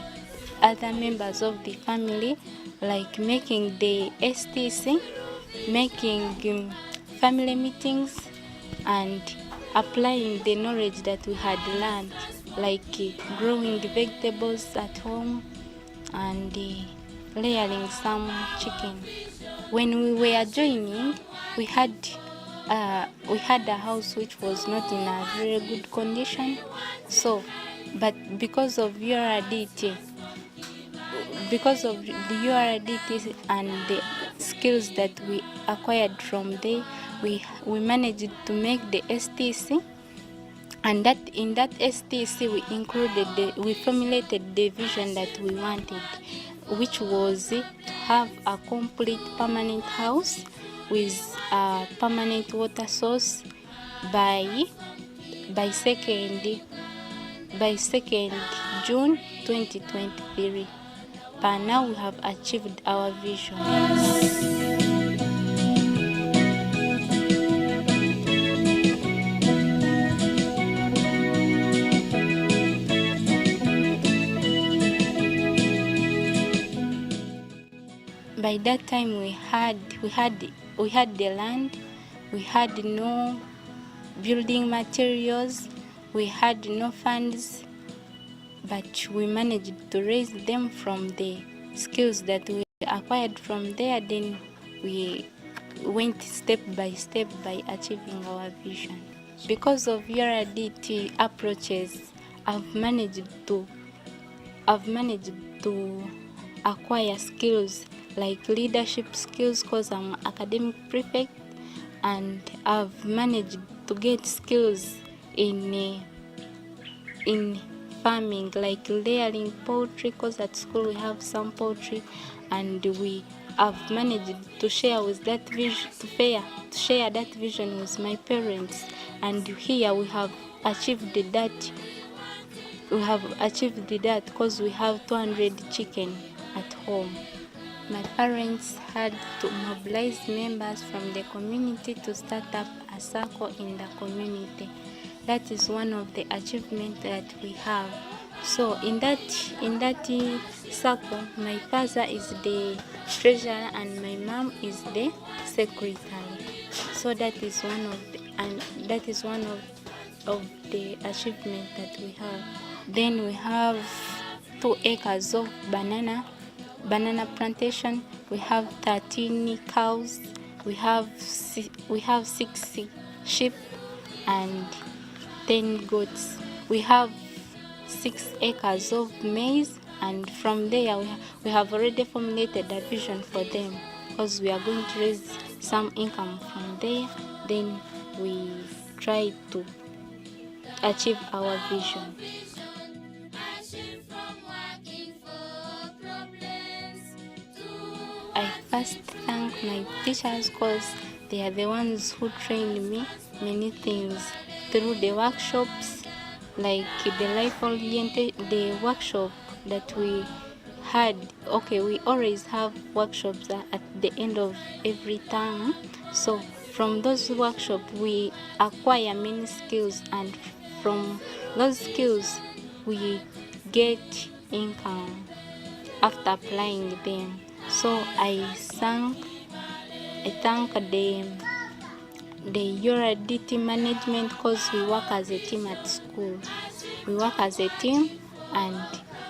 S23: other members of the family, like making the STC, making family meetings, and applying the knowledge that we had learned, like growing vegetables at home and layering some chicken. When we were joining, we had a house which was not in a very good condition. So, but because of URDT, and the skills that we acquired from there, we managed to make the STC, and that in that STC we formulated the vision that we wanted, which was to have a complete permanent house with a permanent water source by 2nd June 2023. But now we have achieved our vision. By that time we had the land, we had no building materials, we had no funds, but we managed to raise them from the skills that we acquired from there. Then we went step by step by achieving our vision. Because of URDT approaches, I've managed to acquire skills like leadership skills, because I'm academic prefect, and I've managed to get skills in farming, like layering poultry, because at school we have some poultry, and we have managed to share with that vision, to share that vision with my parents, and here we have achieved that. We have achieved that because we have 200 chicken at home. My parents had to mobilize members from the community to start up a circle in the community. That is one of the achievements that we have. So in that circle, my father is the treasurer and my mom is the secretary. So that is one of the achievements that we have. Then we have 2 acres of banana plantation. We have 13 cows. We have 6 sheep and 10 goats. We have 6 acres of maize, and from there we have already formulated a vision for them, because we are going to raise some income from there. Then we try to achieve our vision. I first thank my teachers, because they are the ones who trained me many things through the workshops, like the the workshop that we had. Okay, we always have workshops at the end of every term. So from those workshops we acquire many skills, and from those skills we get income after applying them. So I thank the URDT management, because we work as a team at school. We work as a team, and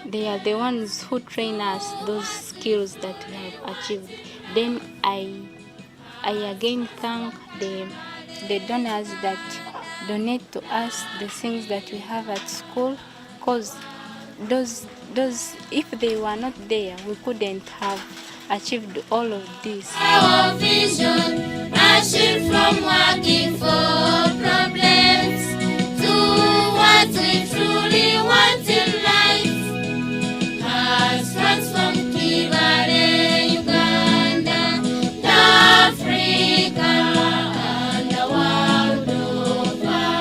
S23: they are the ones who train us those skills that we have achieved. Then I again thank the donors that donate to us the things that we have at school, because those if they were not there, we couldn't have achieved all of this.
S6: Our vision, achieved from working for problems to what we truly want in life, has transformed Kibaale, Uganda, Africa, and the world of us.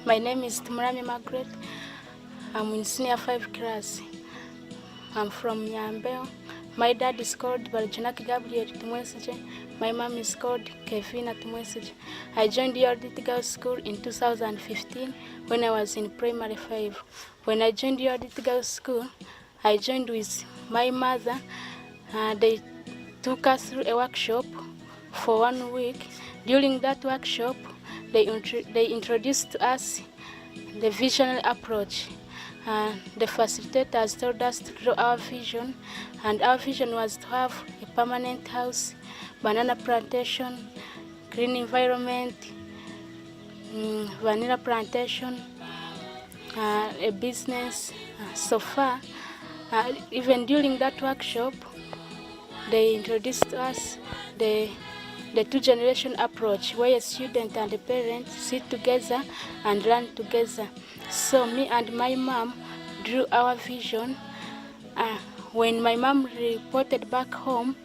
S16: My name is Tumurami Margaret. I'm in senior 5 class. I'm from Nyambeo. My dad is called Barjanaki Gabriel Tumwesigye. My mom is called Kevina Tumwesigye. I joined URDT Girls School in 2015 when I was in primary 5. When I joined URDT Girls School, I joined with my mother. They took us through a workshop for 1 week. During that workshop, they introduced to us the visionary approach. The facilitators told us to draw our vision, and our vision was to have a permanent house, banana plantation, green environment, vanilla plantation, a business. So far, even during that workshop, they introduced to us the two-generation approach, where a student and a parent sit together and learn together. So me and my mom drew our vision. When my mom reported back home,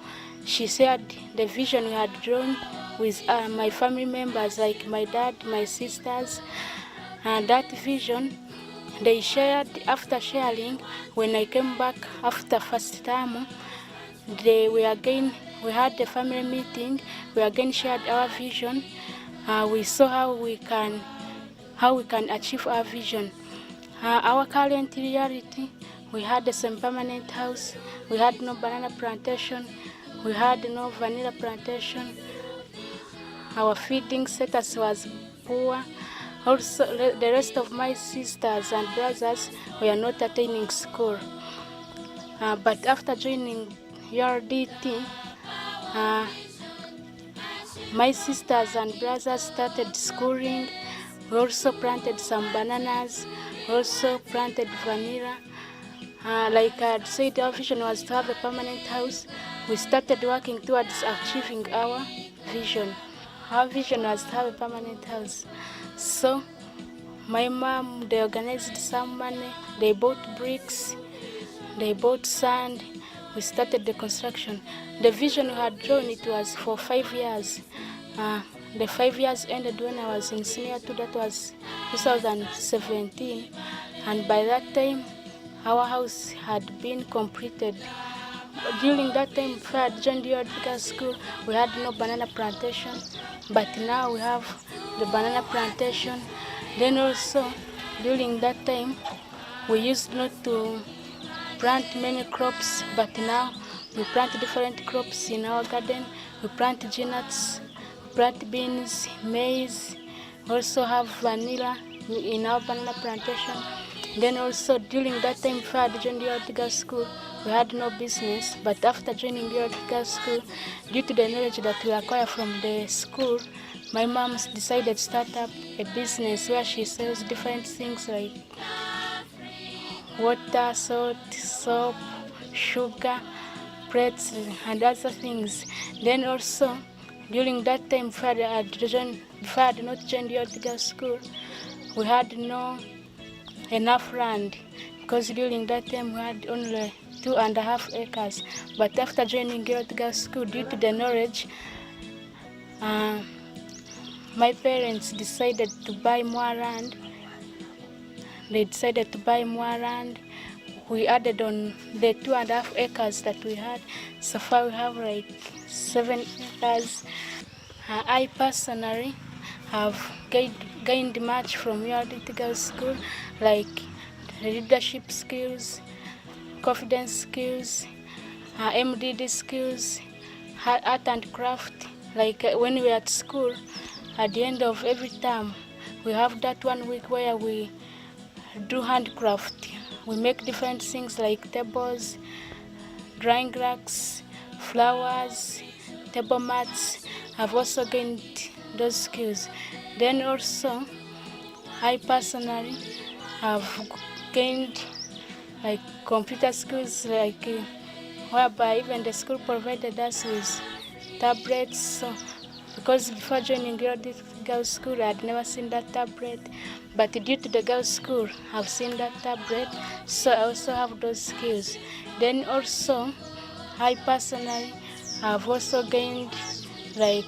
S16: she said the vision we had drawn with my family members, like my dad, my sisters, and that vision they shared. After sharing, when I came back after first term, we had a family meeting. We again shared our vision. We saw how we can achieve our vision. Our current reality, we had the same permanent house. We had no banana plantation. We had no vanilla plantation. Our feeding status was poor. Also, the rest of my sisters and brothers were not attending school. But after joining URDT, my sisters and brothers started schooling. We also planted some bananas. We also planted vanilla. Like I had said, our vision was to have a permanent house. We started working towards achieving our vision. Our vision was to have a permanent house. So my mom, they organized some money. They bought bricks. They bought sand. We started the construction. The vision we had drawn, it was for 5 years. The 5 years ended when I was in senior 2, that was 2017. And by that time, our house had been completed. During that time, before I joined URDT school, we had no banana plantation, but now we have the banana plantation. Then also, during that time, we used not to plant many crops, but now we plant different crops in our garden. We plant nuts, plant beans, maize. We also have vanilla in our banana plantation. Then also during that time, before I joined URDT school, we had no business. But after joining URDT school, due to the knowledge that we acquire from the school, my mom decided to start up a business where she sells different things like water, salt, soap, sugar, breads, and other things. Then also, during that time, before I had not joined URDT school, we had no enough land, because during that time we had only 2.5 acres. But after joining URDT school, due to the knowledge, my parents decided to buy more land. They decided to buy more land. We added on the 2.5 acres that we had. So far we have like 7 acres. I personally have gained much from URDT school, like leadership skills, confidence skills, MDD skills, art and craft. Like when we are at school, at the end of every term, we have that 1 week where we do handcraft. We make different things like tables, drying racks, flowers, table mats. I've also gained those skills. Then also, I personally have gained like computer skills, like whereby even the school provided us with tablets. So, because before joining girls' school, I had never seen that tablet. But due to the girls' school, I've seen that tablet. So I also have those skills. Then also, I personally have also gained like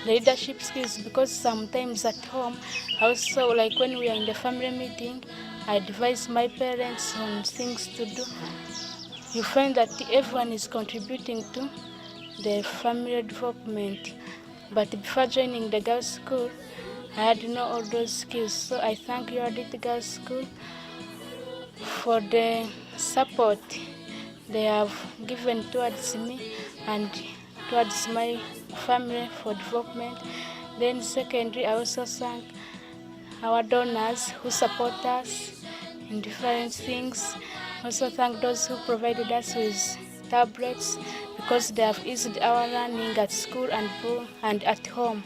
S16: leadership skills, because sometimes at home, also like when we are in the family meeting, I advise my parents on things to do. you find that everyone is contributing to the family development. But before joining the girls' school, I had to know all those skills. So I thank URDT Girls' School for the support they have given towards me and towards my family for development. Then secondly, I also thank our donors who support us in different things. Also thank those who provided us with tablets because they have eased our learning at school and at home.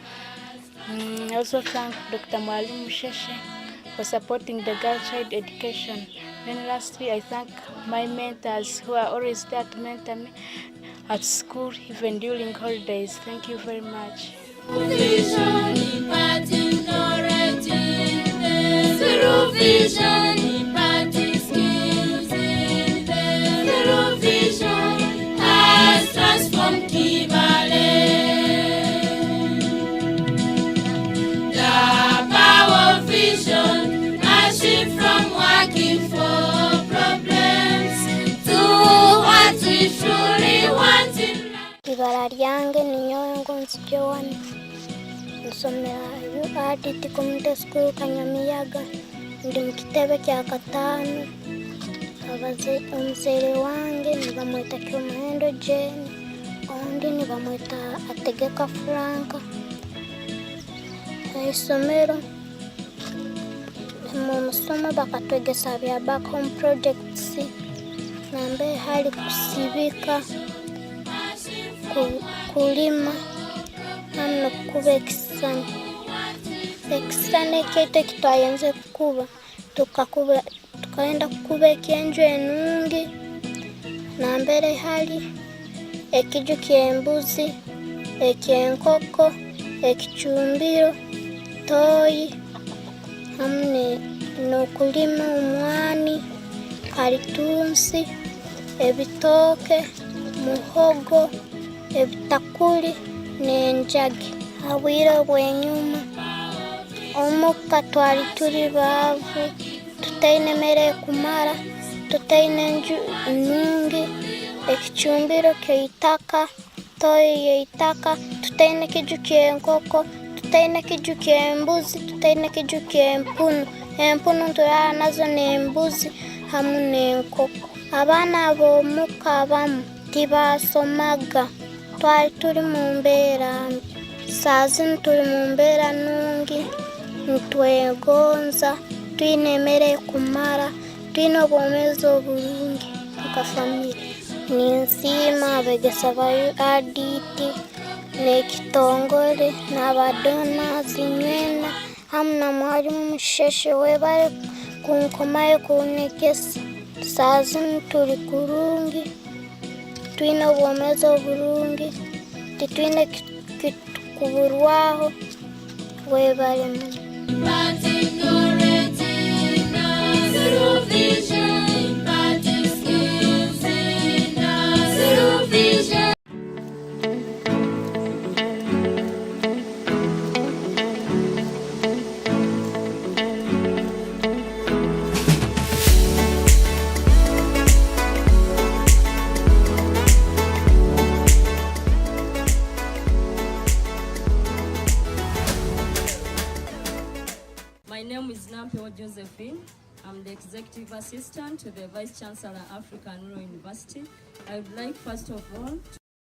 S16: I also thank Dr. Mwalimu Sheshe for supporting the girl child education. Then lastly, I thank my mentors who are always there to mentor me at school, even during holidays. Thank you very much.
S6: Vision has transformed Kibaale. The power of vision has shifted from working for problems to what we truly want in life.
S5: Ibara ryange ni Nyongo Nsijowana. Nsomera URDT Community School Kanyamiyaga. Ndi mu kitebe kya gatanu. Omuzeere wange nibamweta Kyomwendo Jane, ondi nibamweta Ategeka Franka. Isomero mu musomo bakatwegesa bya back home projects nambe hali kusibika, kulima namno kuba ekisani. Ekisani kete kitwayenze kukuba tukaenda kukuba ekyenju enungi nambere hali ekiju ky'embuzi, ekyenkoko, ekichumbiro, toyi hamwe n'okulima omwani, karitunsi, ebitooke, muhogo, ebitakuli n'enjagi. Obwire obw'enyuma omuka twali tuli baavu, tutaine mmere kumara, tutaine enju nungi, ekichumbiro ky'eitaka, toyi y'eitaka, tutaine kiju ky'enkoko, tutaine kiju ky'embuzi, tutaine kiju ky'empunu. Empunu turara nazo n'embuzi hamu n'enkoko. Abaana ab'omuka abamu tibasomaga, twali tuli mu mbeera mbi. Saa zino tuli mu mbeera nungi, ntwegonza, twine emmere kumara, twine obwomeezi obulungi nka famire. Ninsiima abegesa ba URDT n'ekitongole n'abadonors nywena hamu na Mwalimu Musheshe webale kunkomayo kunegesa. Saa zino tuli kurungi, twine obwomeezi obulungi, titwine kuburwaho. Webale muno.
S9: My name is Nampeo Josephine. I'm the Executive Assistant to the Vice Chancellor, African Rural University. I would like, first of all,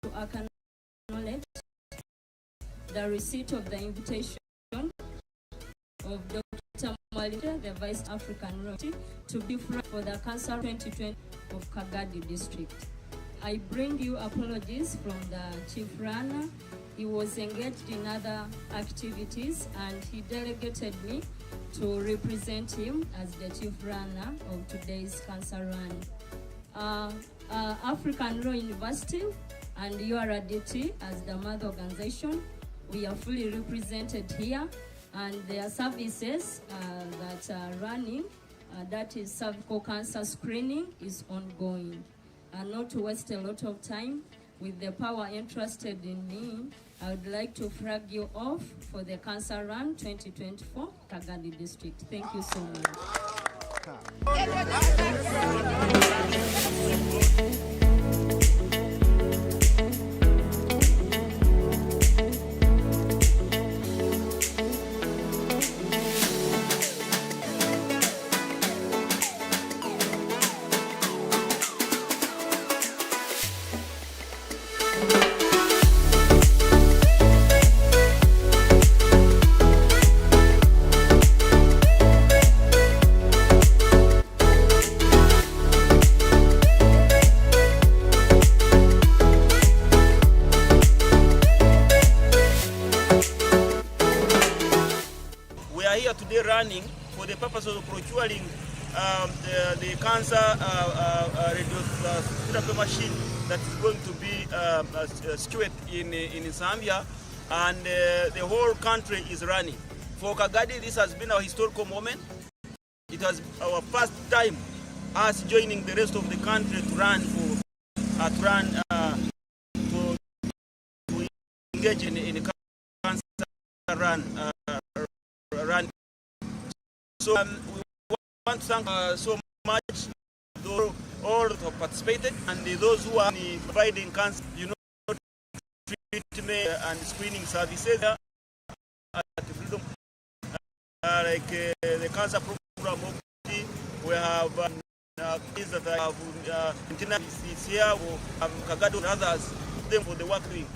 S9: to acknowledge the receipt of the invitation of Dr. Mwalimu, the Vice African Rural University, to be for the Council 2020 of Kagadi District. I bring you apologies from the Chief Runner. He was engaged in other activities and he delegated me to represent him as the Chief Runner of today's Cancer Run. African Rural University and URDT as the mother organization, we are fully represented here, and their services that are running, that is cervical cancer screening, is ongoing. And not to waste a lot of time, with the power entrusted in me, I would like to flag you off for the Cancer Run 2024 Kagadi District. Thank you so much.
S1: Running for the purpose of procuring the cancer radiotherapy machine that is going to be situated in Zambia, and the whole country is running. For Kagadi, this has been a historical moment. It was our first time us joining the rest of the country to run to engage in a cancer run. So we want to thank so much all who have participated, and those who are providing cancer, treatment and screening services at the Freedom, like the cancer program. We have kids that have is here, we have Kagadi and others, them for the work doing.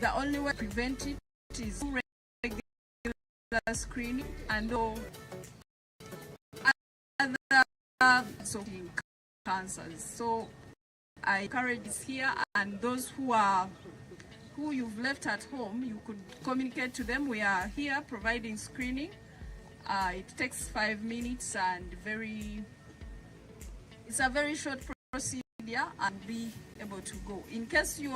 S18: The only way to prevent it is regular screening and other cancers. So I encourage this here, and those who you've left at home, you could communicate to them. We are here providing screening. It takes 5 minutes and it's a very short procedure, and be able to go. In case you